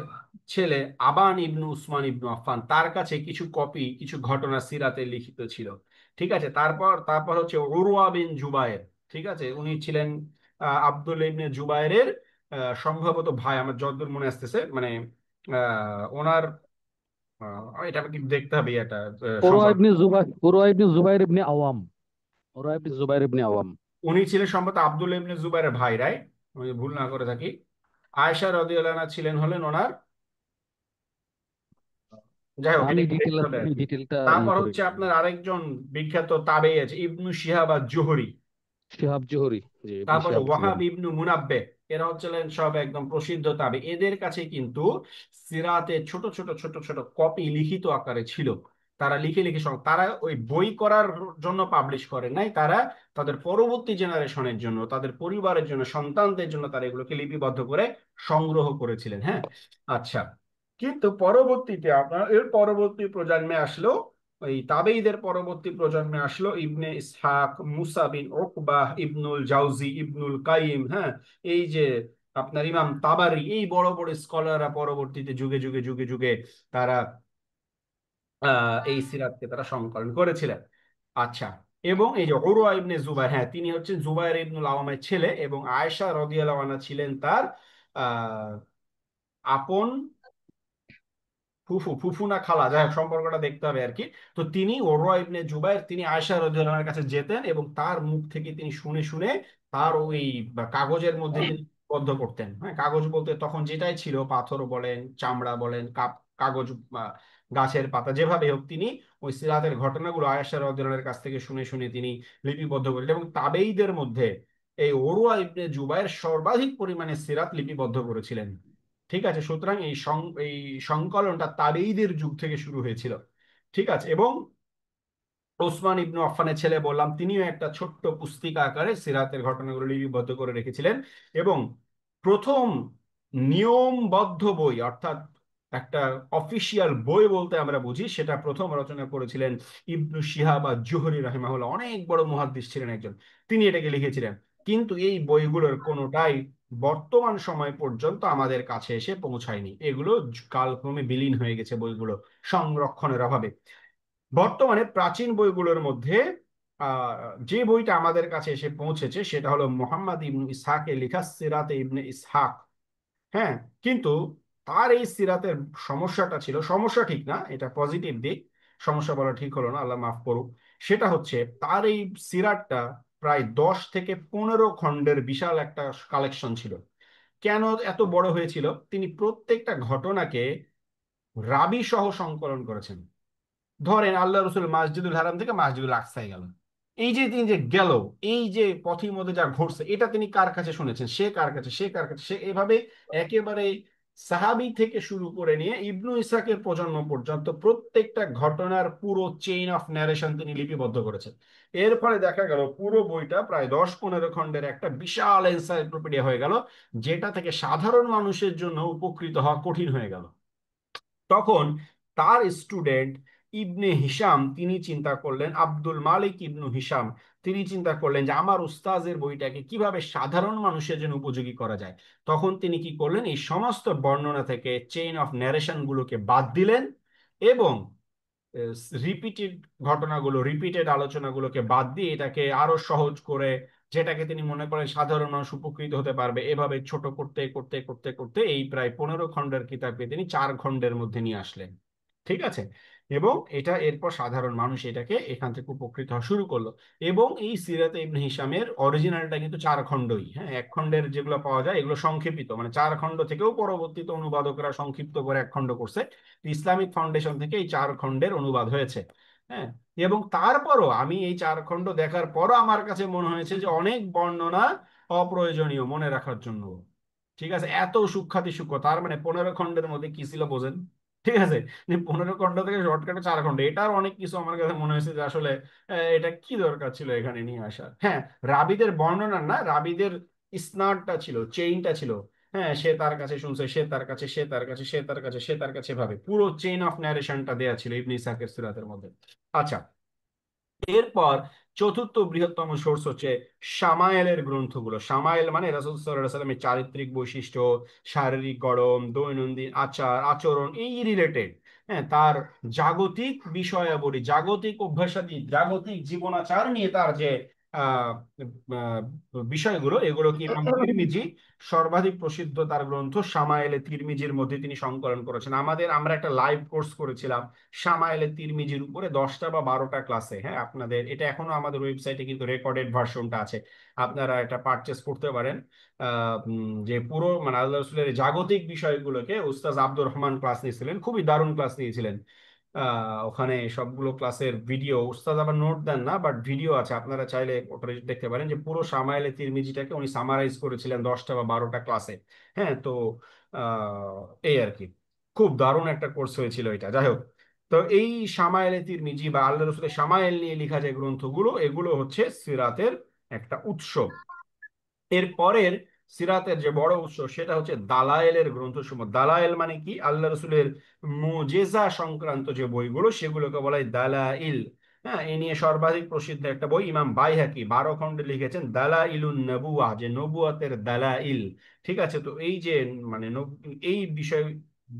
ছেলে আবান ইবনু উসমান ইবনু আফফান, তার কাছে কিছু কপি, কিছু ঘটনা সিরাতে লিখিত ছিল। ঠিক আছে। তারপর তারপর হচ্ছে উরওয়া বিন জুবায়ের। ঠিক আছে, উনি ছিলেন আব্দুল্লাহ ইবনে জুবায়েরের সম্ভবত ভাই, আমার যতদূর মনে আসতেছে, মানে ওনার এটা আমাকে দেখতে হবে, এটা সম্পর্ক। উরওয়া ইবনে জুবাইর ইবনে আওয়াম। উরওয়া ইবনে জুবাইর ইবনে আওয়াম। উনি ছিলেন সম্ভবত আব্দুল্লাহ ইবনে জুবায়েরের ভাই, রাইট? আমি যদি ভুল না করে থাকি। আয়েশা রাদিয়াল্লাহু আনহা ছিলেন হলেন ওনার, যাই হোক, এটা আমি একটু দেখতে হবে আর কি। ডিটেলটা তারপর করে হচ্ছে আপনার আরেকজন বিখ্যাত তাবেঈ আছে, ইবনু শিহাব আজ-জুহরি। শিহাব জোহরি। জি, ইবনে তারপরে শিহাব ওয়াহাব জোহরি। ইবনু মুনাব্বে, এরা হচ্ছিলেন সব একদম প্রসিদ্ধ তাবে। এদের কাছে কিন্তু সিরাতে ছোট ছোট ছোট ছোট কপি লিখিত আকারে ছিল। তারা লিখে লিখে তারা ওই বই করার জন্য পাবলিশ করেন নাই, তারা তাদের পরবর্তী জেনারেশনের জন্য, তাদের পরিবারের জন্য, সন্তানদের জন্য তারা এগুলোকে লিপিবদ্ধ করে সংগ্রহ করেছিলেন, হ্যাঁ। আচ্ছা, কিন্তু পরবর্তীতে আপনার এর পরবর্তী প্রজন্মে আসলো, ওই তাবেঈদের পরবর্তী প্রজন্মে আসলো ইবনে ইসহাক, মুসা বিন উকবাহ, ইবনুল জাউজি, ইবনুল কাইম, হ্যাঁ, এই যে আপনার ইমাম তাবারি, এই বড় বড় স্কলাররা পরবর্তীতে যুগে যুগে যুগে যুগে তারা এই সিরাতকে তারা সংকলন করেছিলেন। আচ্ছা, এবং এই যে উরওয়া ইবনে জুবাইর, হ্যাঁ, তিনি হচ্ছেন জুবাইর ইবনুল আওয়ামের ছেলে, এবং আয়েশা রাদিয়াল্লাহু আনহা ছিলেন তার আহ আপন ফুফু, ফুফু না খালা, যাই হোক সম্পর্কটা দেখতে হবে আর কি। তো তিনি উরওয়া ইবনে জুবাইর, তিনি আয়েশা রাদিয়াল্লাহু আনহার কাছে যেতেন এবং তার মুখ থেকে তিনি শুনে শুনে তার ওই কাগজের মধ্যে তিনি বদ্ধ করতেন। হ্যাঁ, কাগজ বলতে তখন যেটাই ছিল, পাথর বলেন, চামড়া বলেন, কাগজ, গাছের পাতা, যেভাবে হোক তিনি ওই সিরাতের ঘটনাগুলো আয়েশা রাদিয়াল্লাহু আনহার কাছ থেকে শুনে শুনে তিনি লিপিবদ্ধ করলেন। এবং তাবেঈদের মধ্যে এই উরওয়া ইবনে জুবাইর সর্বাধিক পরিমাণে সিরাত লিপিবদ্ধ করেছিলেন। ঠিক আছে। সুতরাং এই সংকলনটা তাবেঈদের যুগ থেকে শুরু হয়েছিল। ঠিক আছে। এবং ওসমান ইবনু আফফানের ছেলে বললাম, তিনিও একটা ছোট্ট পুস্তিকা আকারে সিরাতের ঘটনাগুলো লিপিবদ্ধ করে রেখেছিলেন। এবং প্রথম নিয়মবদ্ধ বই, অর্থাৎ একটা অফিসিয়াল বই বলতে আমরা বুঝি, সেটা প্রথম রচনা করেছিলেন ইবনু শিহাব আজ-জুহরি রাহিমাহুল্লাহ, অনেক বড় মুহাদ্দিস ছিলেন একজন, তিনি এটাকে লিখেছিলেন। কিন্তু এই বইগুলোর কোনোটাই বর্তমান সময় পর্যন্ত আমাদের কাছে এসে পৌঁছায়নি, এগুলো কালক্রমে বিলীন হয়ে গেছে বইগুলো সংরক্ষণের অভাবে। বর্তমানে প্রাচীন বইগুলোর মধ্যে আহ যে বইটা আমাদের কাছে এসে পৌঁছেছে সেটা হলো মোহাম্মদ ইবনে ইসহাকের লেখা সিরাতে ইবনে ইসহাক। হ্যাঁ, কিন্তু তার এই সিরাতের সমস্যাটা ছিল, সমস্যা ঠিক না, এটা পজিটিভ দিক, সমস্যা বলা ঠিক হলো না, আল্লাহ মাফ করুক। সেটা হচ্ছে তার এই সিরাতটা প্রায় 10 থেকে 15 খণ্ডের বিশাল একটা কালেকশন ছিল। কেন এত বড় হয়েছিল? তিনি প্রত্যেকটা ঘটনাকে রাবি সহ সংকলন করেছেন। ধরেন আল্লাহ রসুল মসজিদুল হারাম থেকে মসজিদুল আকসায় গেল, এই যে তিনি যে গেল, এই যে পথের মধ্যে যা ঘটছে, এটা তিনি কার কাছে শুনেছেন, সে কার কাছে, সে কার কাছে, সে এভাবে একেবারে সাহাবী থেকে শুরু করে নিয়ে ইবনু ইসহাকের প্রজন্ম পর্যন্ত প্রত্যেকটা ঘটনার পুরো চেইন অফ ন্যারেশন তিনি লিপিবদ্ধ করেছেন। এর ফলে দেখা গেল পুরো বইটা প্রায় 10-15 খণ্ডের একটা বিশাল এনসাইক্লোপিডিয়া হয়ে গেল, যেটা থেকে সাধারণ মানুষের জন্য উপকৃত হওয়া কঠিন হয়ে গেল। তখন তার স্টুডেন্ট ইবনে হিশাম তিনি চিন্তা করলেন, আব্দুল মালিক ইবনু হিশাম, তিনি চিন্তা করলেন যে আমার উস্তাজের বইটাকে কিভাবে সাধারণ মানুষের জন্য উপযোগী করা যায়। তখন তিনি কি করলেন, এই সমস্ত বর্ণনা থেকে চেইন অফ ন্যারেশন গুলোকে বাদ দিলেন এবং রিপিটেড ঘটনাগুলো, রিপিটেড আলোচনাগুলোকে বাদ দিয়ে এটাকে আরো সহজ করে, যেটাকে তিনি মনে করেন সাধারণ মানুষ উপকৃত হতে পারবে, এভাবে ছোট করতে করতে করতে করতে এই প্রায় 15 খণ্ডের কিতাবকে তিনি 4 খণ্ডের মধ্যে নিয়ে আসলেন। ঠিক আছে, এবং এটা এরপর সাধারণ মানুষ এটাকে এখান থেকে উপকৃত হওয়া শুরু করলো। এবং এই সিরাতে ইবনে হিশামের অরিজিনালটা কিন্তু 4 খণ্ডই, হ্যাঁ, 1 খণ্ডের যেগুলো পাওয়া যায় এগুলো সংক্ষেপিত, মানে 4 খণ্ড থেকেও পরবর্তীতে অনুবাদকরা সংক্ষিপ্ত করে 1 খণ্ড করছে। ইসলামিক ফাউন্ডেশন থেকে এই 4 খণ্ডের অনুবাদ হয়েছে। হ্যাঁ, এবং তারপরও আমি এই 4 খণ্ড দেখার পরও আমার কাছে মনে হয়েছে যে অনেক বর্ণনা অপ্রয়োজনীয় মনে রাখার জন্য। ঠিক আছে, এত সূক্ষ্মাতি সূক্ষ্ম, তার মানে 15 খণ্ডের মধ্যে কি ছিল বোঝেন? ঠিক আছে, 15 খণ্ড থেকে শর্টকাটে 4 খণ্ড, এটার অনেক কিছু আমার কাছে মনে হয়েছে যে আসলে এটা কি দরকার ছিল এখানে নিয়ে আসার। হ্যাঁ, রাবিদের বর্ণনা না, রাবিদের ইসনাদটা ছিল, চেইনটা ছিল। হ্যাঁ, সে তার কাছে শুনছে, সে তার কাছে, সে তার কাছে, সে তার কাছে, সে তার কাছে, ভাবে পুরো চেইন অফ ন্যারেশনটা দেয়া ছিল ইবনে ইসহাকের সিরাতের মধ্যে। আচ্ছা, এরপর চতুর্থ বৃহত্তম সোর্স হচ্ছে শামায়েলের গ্রন্থগুলো। শামায়েল মানে রাসূল সাল্লাল্লাহু আলাইহি ওয়াসাল্লামের চারিত্রিক বৈশিষ্ট্য, শারীরিক গড়ন, দৈনন্দিন আচার আচরণ, এই রিলেটেড। হ্যাঁ, তার জাগতিক বিষয়াবলী, জাগতিক অভ্যাসাদি, জাগতিক জীবনাচার নিয়ে তার যে আহ আহ, বিষয়গুলো, এগুলো কি ইমাম তিরমিজি সর্বাধিক প্রসিদ্ধ তার গ্রন্থ শামায়েলে তিরমিজির মধ্যে তিনি সংকলন করেছেন। আমরা একটা লাইভ কোর্স করেছিলাম শামায়েলে তিরমিজির উপরে 10টা বা 12টা ক্লাসে। হ্যাঁ, আপনাদের এটা এখনো আমাদের ওয়েবসাইটে কিন্তু রেকর্ডেড ভার্সনটা আছে, আপনারা এটা পারচেস করতে পারেন। যে পুরো মানে আল্লাহ রসুলের জাগতিক বিষয়গুলোকে উস্তাজ আব্দুর রহমান ক্লাস নিয়েছিলেন, খুবই দারুণ ক্লাস নিয়েছিলেন। ওখানে সবগুলো ক্লাসের ভিডিও, উস্তাদ আবার নোট দেন না, বাট ভিডিও আছে, আপনারা চাইলে ওটা দেখতে পারেন যে পুরো শামায়েলে তিরমিজিটাকে উনি সামারাইজ করেছিলেন 10টা বা 12টা ক্লাসে। হ্যাঁ, তো এই আর কি, খুব দারুণ একটা কোর্স হয়েছিল এটা। যাই হোক, তো এই শামায়েলে তিরমিজি বা আল্লাহ রসুলের শামায়েল নিয়ে লেখা যে গ্রন্থগুলো, এগুলো হচ্ছে সিরাতের একটা উৎস। এর পরের সিরাতের যে বড় উৎস সেটা হচ্ছে দালায়েলের গ্রন্থসমূহ। দালায়েল মানে কি? আল্লাহ রসুলের মুজেজা সংক্রান্ত যে বইগুলো, সেগুলোকে বলা হয় দালাইল। হ্যাঁ, এ নিয়ে সর্বাধিক প্রসিদ্ধ একটা বই ইমাম বাইহাকি 12 খণ্ডে লিখেছেন দালাইলুন নবুওয়াহ, যে নবুয়াতের দালাইল। ঠিক আছে, তো এই যে মানে এই বিষয়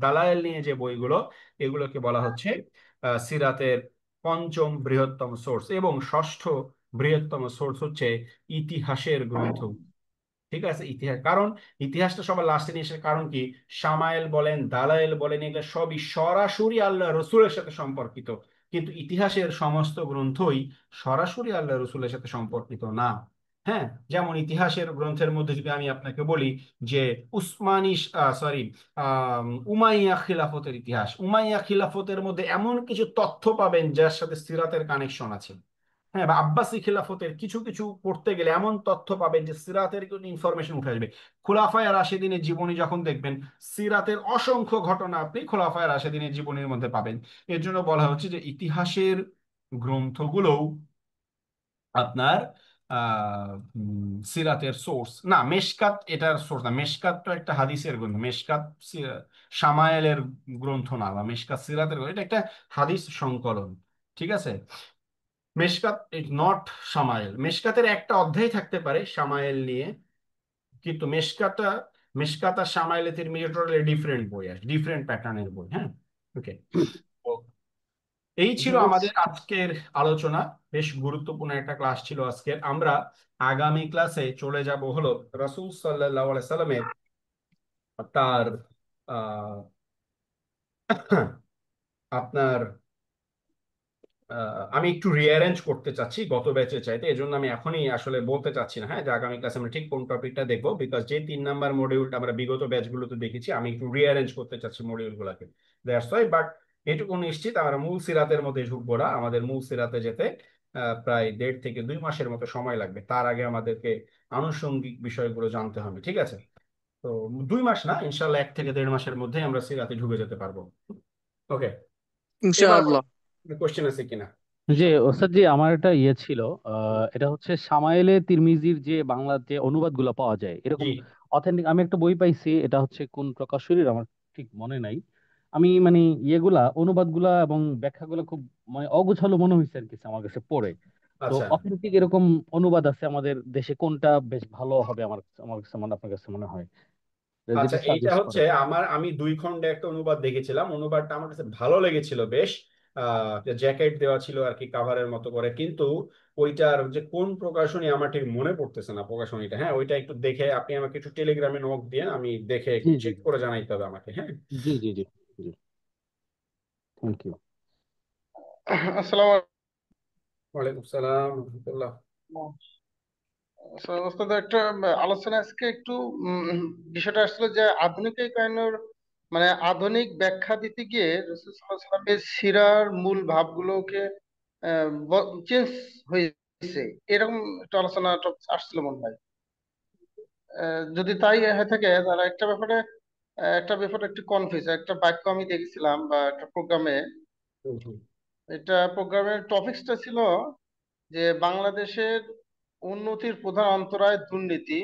দালায়েল নিয়ে যে বইগুলো, এগুলোকে বলা হচ্ছে সিরাতের পঞ্চম বৃহত্তম সোর্স। এবং ষষ্ঠ বৃহত্তম সোর্স হচ্ছে ইতিহাসের গ্রন্থ। ঠিক আছে, ইতিহাস, কারণ ইতিহাসটা সবার লাস্টে নিয়ে আসার কারণ কি, শামায়েল বলেন, দালায়েল বলেন, এগুলো সবই সরাসরি আল্লাহ রসুলের সাথে সম্পর্কিত, কিন্তু ইতিহাসের সমস্ত গ্রন্থই সরাসরি আল্লাহ রসুলের সাথে সম্পর্কিত না। হ্যাঁ, যেমন ইতিহাসের গ্রন্থের মধ্যে যদি আমি আপনাকে বলি যে উসমানী, সরি, উমাইয়া খিলাফতের ইতিহাস, উমাইয়া খিলাফতের মধ্যে এমন কিছু তথ্য পাবেন যার সাথে সিরাতের কানেকশন আছে। হ্যাঁ, বা আব্বাসী খিলাফতের কিছু কিছু পড়তে গেলে এমন তথ্য পাবেন যে সিরাতের কোনো ইনফরমেশন উঠে আসবে। খোলাফায়ে রাশেদিনের জীবনী যখন দেখবেন, সিরাতের অসংখ্য ঘটনা আপনি খোলাফায়ে রাশেদিনের জীবনীর মধ্যে পাবেন। এর জন্য বলা হচ্ছে যে ইতিহাসের গ্রন্থগুলোও আপনার সিরাতের সোর্স না, মেশকাত এটার সোর্স না। মেশকাত তো একটা হাদিসের গ্রন্থ, মেশকাত শামায়েলের গ্রন্থ না, বা মেশকাত সিরাতের গ্রন্থ, এটা একটা হাদিস সংকলন। ঠিক আছে, মেশকাত ইজ নট শামায়েল। মেশকাতের একটা অধ্যায় থাকতে পারে শামায়েল নিয়ে, কিন্তু মেশকাত আর শামায়েলের টোটালি ডিফারেন্ট বই, আর ডিফারেন্ট প্যাটার্নের বই। হ্যাঁ, ওকে। এই ছিল আমাদের আজকের আলোচনা। বেশ গুরুত্বপূর্ণ একটা ক্লাস ছিল আজকের। আমরা আগামী ক্লাসে চলে যাব হলো রাসূল সাল্লাল্লাহু আলাইহি সাল্লামের তার আহ, আপনার আমি একটু রিঅ্যারেঞ্জ করতে চাচ্ছি গত ব্যাচে চাইতে, এজন্য আমি এখনই আসলে বলতে চাচ্ছি না, হ্যাঁ, যে আগামী ক্লাসে আমরা ঠিক কোন টপিকটা দেখবো, বিকজ যে 3 নাম্বার মডিউলটা আমরা বিগত ব্যাচগুলোতে দেখেছি, আমি একটু রিঅ্যারেঞ্জ করতে চাচ্ছি মডিউলগুলোকে। That's why. বাট এটুকু নিশ্চিত, আমরা মূল সিরাতের মধ্যে ঢুকবো না। আমাদের মূল সিরাতে যেতে প্রায় 1.5 থেকে 2 মাসের মতো সময় লাগবে। তার আগে আমাদেরকে আনুষঙ্গিক বিষয়গুলো জানতে হবে। ঠিক আছে, তো 2 মাস না, ইনশাল্লাহ 1 থেকে 1.5 মাসের মধ্যে আমরা সিরাতে ঢুকে যেতে পারবো। ওকে, এবার ইনশাআল্লাহ। কোশ্চেন আছে কিনা? যে ওস্তাদ জি, আমার একটা ইয়ে ছিল, এটা হচ্ছে সামাইলে তিরমিজির যে বাংলা যে অনুবাদগুলো পাওয়া যায় জি, এরকম অথেন্টিক, আমি একটা বই পাইছি, এটা হচ্ছে কোন প্রকাশনীর আমার ঠিক মনে নাই। আমি মানে ইয়েগুলা অনুবাদগুলা এবং ব্যাখ্যাগুলো খুব মানে অগোছালো মনে হয়েছে আর কি আমার কাছে পড়ে। তো আচ্ছা অথেন্টিক এরকম অনুবাদ আছে আমাদের দেশে, কোনটা বেশ ভালো হবে আমার আমার কাছে মনে, আপনার কাছে মনে হয় আচ্ছা, যেটা এইটা সাজেস্ট হচ্ছে করেন? আমি 2 খণ্ডে একটা অনুবাদ দেখেছিলাম। অনুবাদটা আমার কাছে ভালো লেগেছিল বেশ। জ্যাকেট দেওয়া ছিল আর কি, কাভারের মতো করে, কিন্তু ওইটার যে কোন প্রকাশনী আমার ঠিক মনে পড়তেছে না প্রকাশনীটা। হ্যাঁ, ওইটা একটু দেখে আপনি আমাকে একটু টেলিগ্রামে নক দিয়ে, আমি দেখে জি একটু জি চেক করে জানাইতে হবে আমাকে। হ্যাঁ, জি জি জি জি, থ্যাংক ইউ। আসসালামু ওয়ালাইকুম সালাম রহমতুল্লাহ। আলাইকুম। ওস্তাদ, একটা আলোচনা আজকে একটু বিষয়টা আসলে যে আধুনিকায়নের মানে আধুনিক ব্যাখ্যা দিতে গিয়ে রাসূল সাল্লাল্লাহু আলাইহি ওয়াসাল্লামের সিরার মূল ভাবগুলোকে চেঞ্জ হয়েছে, এরকম একটা আলোচনা আসছিল মনে হয়। যদি তাই হয়ে থাকে তাহলে একটা ব্যাপারে একটু কনফিউজ। একটা বাক্য আমি দেখেছিলাম বা একটা প্রোগ্রামে, এটা প্রোগ্রামের টপিকসটা ছিল যে বাংলাদেশের উন্নতির প্রধান অন্তরায় দুর্নীতি।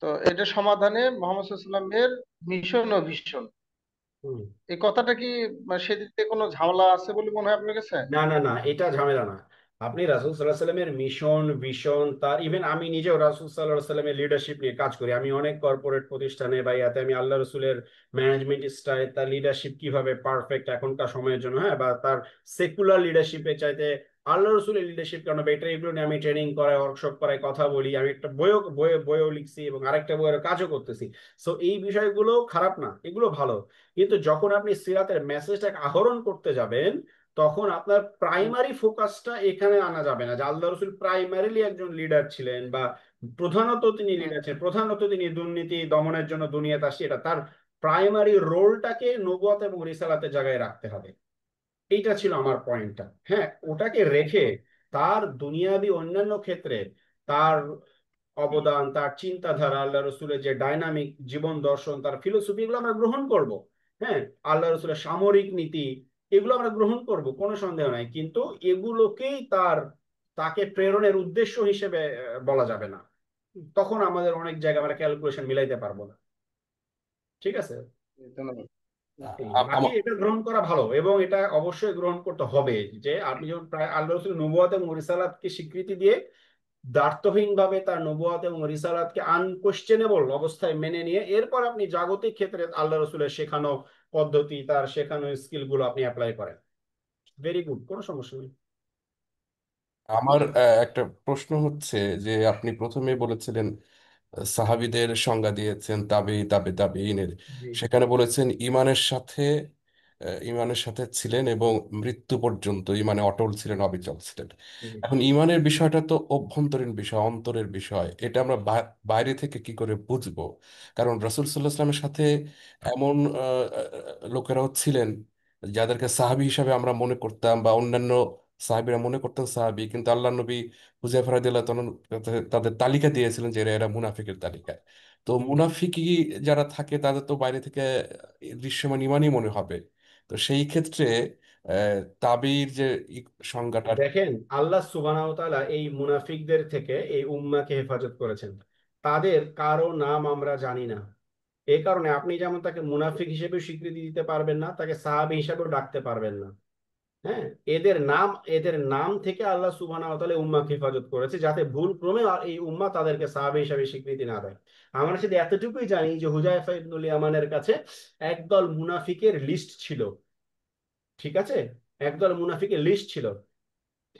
তো এটা সমাধানে মোহাম্মদ সাল্লামের মিশন ও ভিশন, হুম। এই কথাটা কি সেদিক থেকে কোনো ঝামেলা আছে বলে মনে হয় আপনার কাছে? না না না, এটা ঝামেলা না। আপনি রাসূল সাল্লাহ সাল্লামের মিশন ভিশন, তার ইভেন আমি নিজেও রাসূল সাল্লাহ সাল্লামের লিডারশিপ নিয়ে কাজ করি। আমি অনেক কর্পোরেট প্রতিষ্ঠানে বা ইয়াতে আমি আল্লাহ রসুলের ম্যানেজমেন্ট স্টাইল, তার লিডারশিপ কিভাবে পারফেক্ট এখনকার সময়ের জন্য, হ্যাঁ, বা তার সেকুলার লিডারশিপে চাইতে আল্লাহ রসুলের লিডারশিপ কেন বেটার, এগুলো নিয়ে আমি ট্রেনিং করাই, ওয়ার্কশপ করাই, কথা বলি। আমি একটা বইও লিখছি এবং আরেকটা বইয়ের কাজও করতেছি। সো এই বিষয়গুলো খারাপ না, এগুলো ভালো। কিন্তু যখন আপনি সিরাতের মেসেজটাকে আহরণ করতে যাবেন, তখন আপনার প্রাইমারি ফোকাসটা এখানে আনা যাবে না যে আল্লাহ রসুল প্রাইমারিলি একজন লিডার ছিলেন, বা প্রধানত তিনি হুম, লিডার ছিলেন, প্রধানত তিনি দুর্নীতি দমনের জন্য দুনিয়াতে আসছে। এটা তার প্রাইমারি রোলটাকে নবুয়ত এবং রিসালাতের জায়গায় রাখতে হবে। এইটা ছিল আমার পয়েন্টটা। হ্যাঁ, ওটাকে রেখে তার দুনিয়াবি অন্যান্য ক্ষেত্রে তার অবদান, তার চিন্তাধারা, আল্লাহ রসুলের যে ডাইনামিক জীবন দর্শন, তার ফিলোসফি, এগুলো আমরা গ্রহণ করব। হ্যাঁ, আল্লাহ রসুলের সামরিক নীতি, এগুলো আমরা গ্রহণ করব, কোনো সন্দেহ নাই। কিন্তু এগুলোকেই তাকে প্রেরণের উদ্দেশ্য হিসেবে বলা যাবে না। তখন আমাদের অনেক জায়গায় আমরা ক্যালকুলেশন মিলাইতে পারবো না। ঠিক আছে, ধন্যবাদ। বাকি এটা গ্রহণ করা ভালো, এবং এটা অবশ্যই গ্রহণ করতে হবে। যে আপনি যখন প্রায় আল্লাহ রসুল নবুয়ত এবং রিসালাতকে স্বীকৃতি দিয়ে দ্ব্যর্থহীনভাবে তার নবুয়ত এবং রিসালাতকে আনকোশ্চেনেবল অবস্থায় মেনে নিয়ে, এরপর আপনি জাগতিক ক্ষেত্রে আল্লাহ রসুলের শেখানো পদ্ধতি, তার শেখানো স্কিল গুলো আপনি অ্যাপ্লাই করেন, ভেরি গুড, কোনো সমস্যা নেই। আমার একটা প্রশ্ন হচ্ছে যে আপনি প্রথমে বলেছিলেন সাহাবীদের সংজ্ঞা দিয়েছেন তাবেঈনের, জি সেখানে বলেছেন ইমানের সাথে ছিলেন এবং মৃত্যু পর্যন্ত ইমানে অটল ছিলেন, অবিচল ছিলেন। জি। এখন ইমানের বিষয়টা তো অভ্যন্তরীণ বিষয়, অন্তরের বিষয়, এটা আমরা বাইরে থেকে কি করে বুঝবো? কারণ রাসূল সাল্লাল্লাহু আলাইহি ওয়াসাল্লামের সাথে এমন লোকেরাও ছিলেন যাদেরকে সাহাবী হিসাবে আমরা মনে করতাম, বা অন্যান্য সাহাবীরা মনে করতেন সাহাবী, কিন্তু আল্লাহ নবী হুযায়ফা রাদিয়াল্লাহু তাআলা তাদের তালিকা দিয়েছিলেন যে এরা এরা মুনাফিকের তালিকায়। তো মুনাফিকি যারা থাকে তাদের তো বাইরে থেকে দৃশ্যমান ইমানই মনে হবে। তো সেই ক্ষেত্রে তাবির যে সংজ্ঞাটা। দেখেন, আল্লাহ সুবহানাহু ওয়া তাআলা এই মুনাফিকদের থেকে এই উম্মাহকে হেফাজত করেছেন। তাদের কারো নাম আমরা জানি না। এই কারণে আপনি যেমন তাকে মুনাফিক হিসেবে স্বীকৃতি দিতে পারবেন না, তাকে সাহাবী হিসেবেও ডাকতে পারবেন না। হ্যাঁ, এদের নাম থেকে আল্লাহ সুবহানাহু ওয়া তাআলা উম্মাহকে হেফাজত করেছে, যাতে ভুল ক্রমে এই উম্মাহ তাদেরকে সাহাবী হিসেবে স্বীকৃতি না দেয়। আমরা শুধু এতটুকুই জানি যে হুযায়ফা ইবনুল ইয়ামানের কাছে একদল মুনাফিকের লিস্ট ছিল। ঠিক আছে, একদল মুনাফিকের লিস্ট ছিল।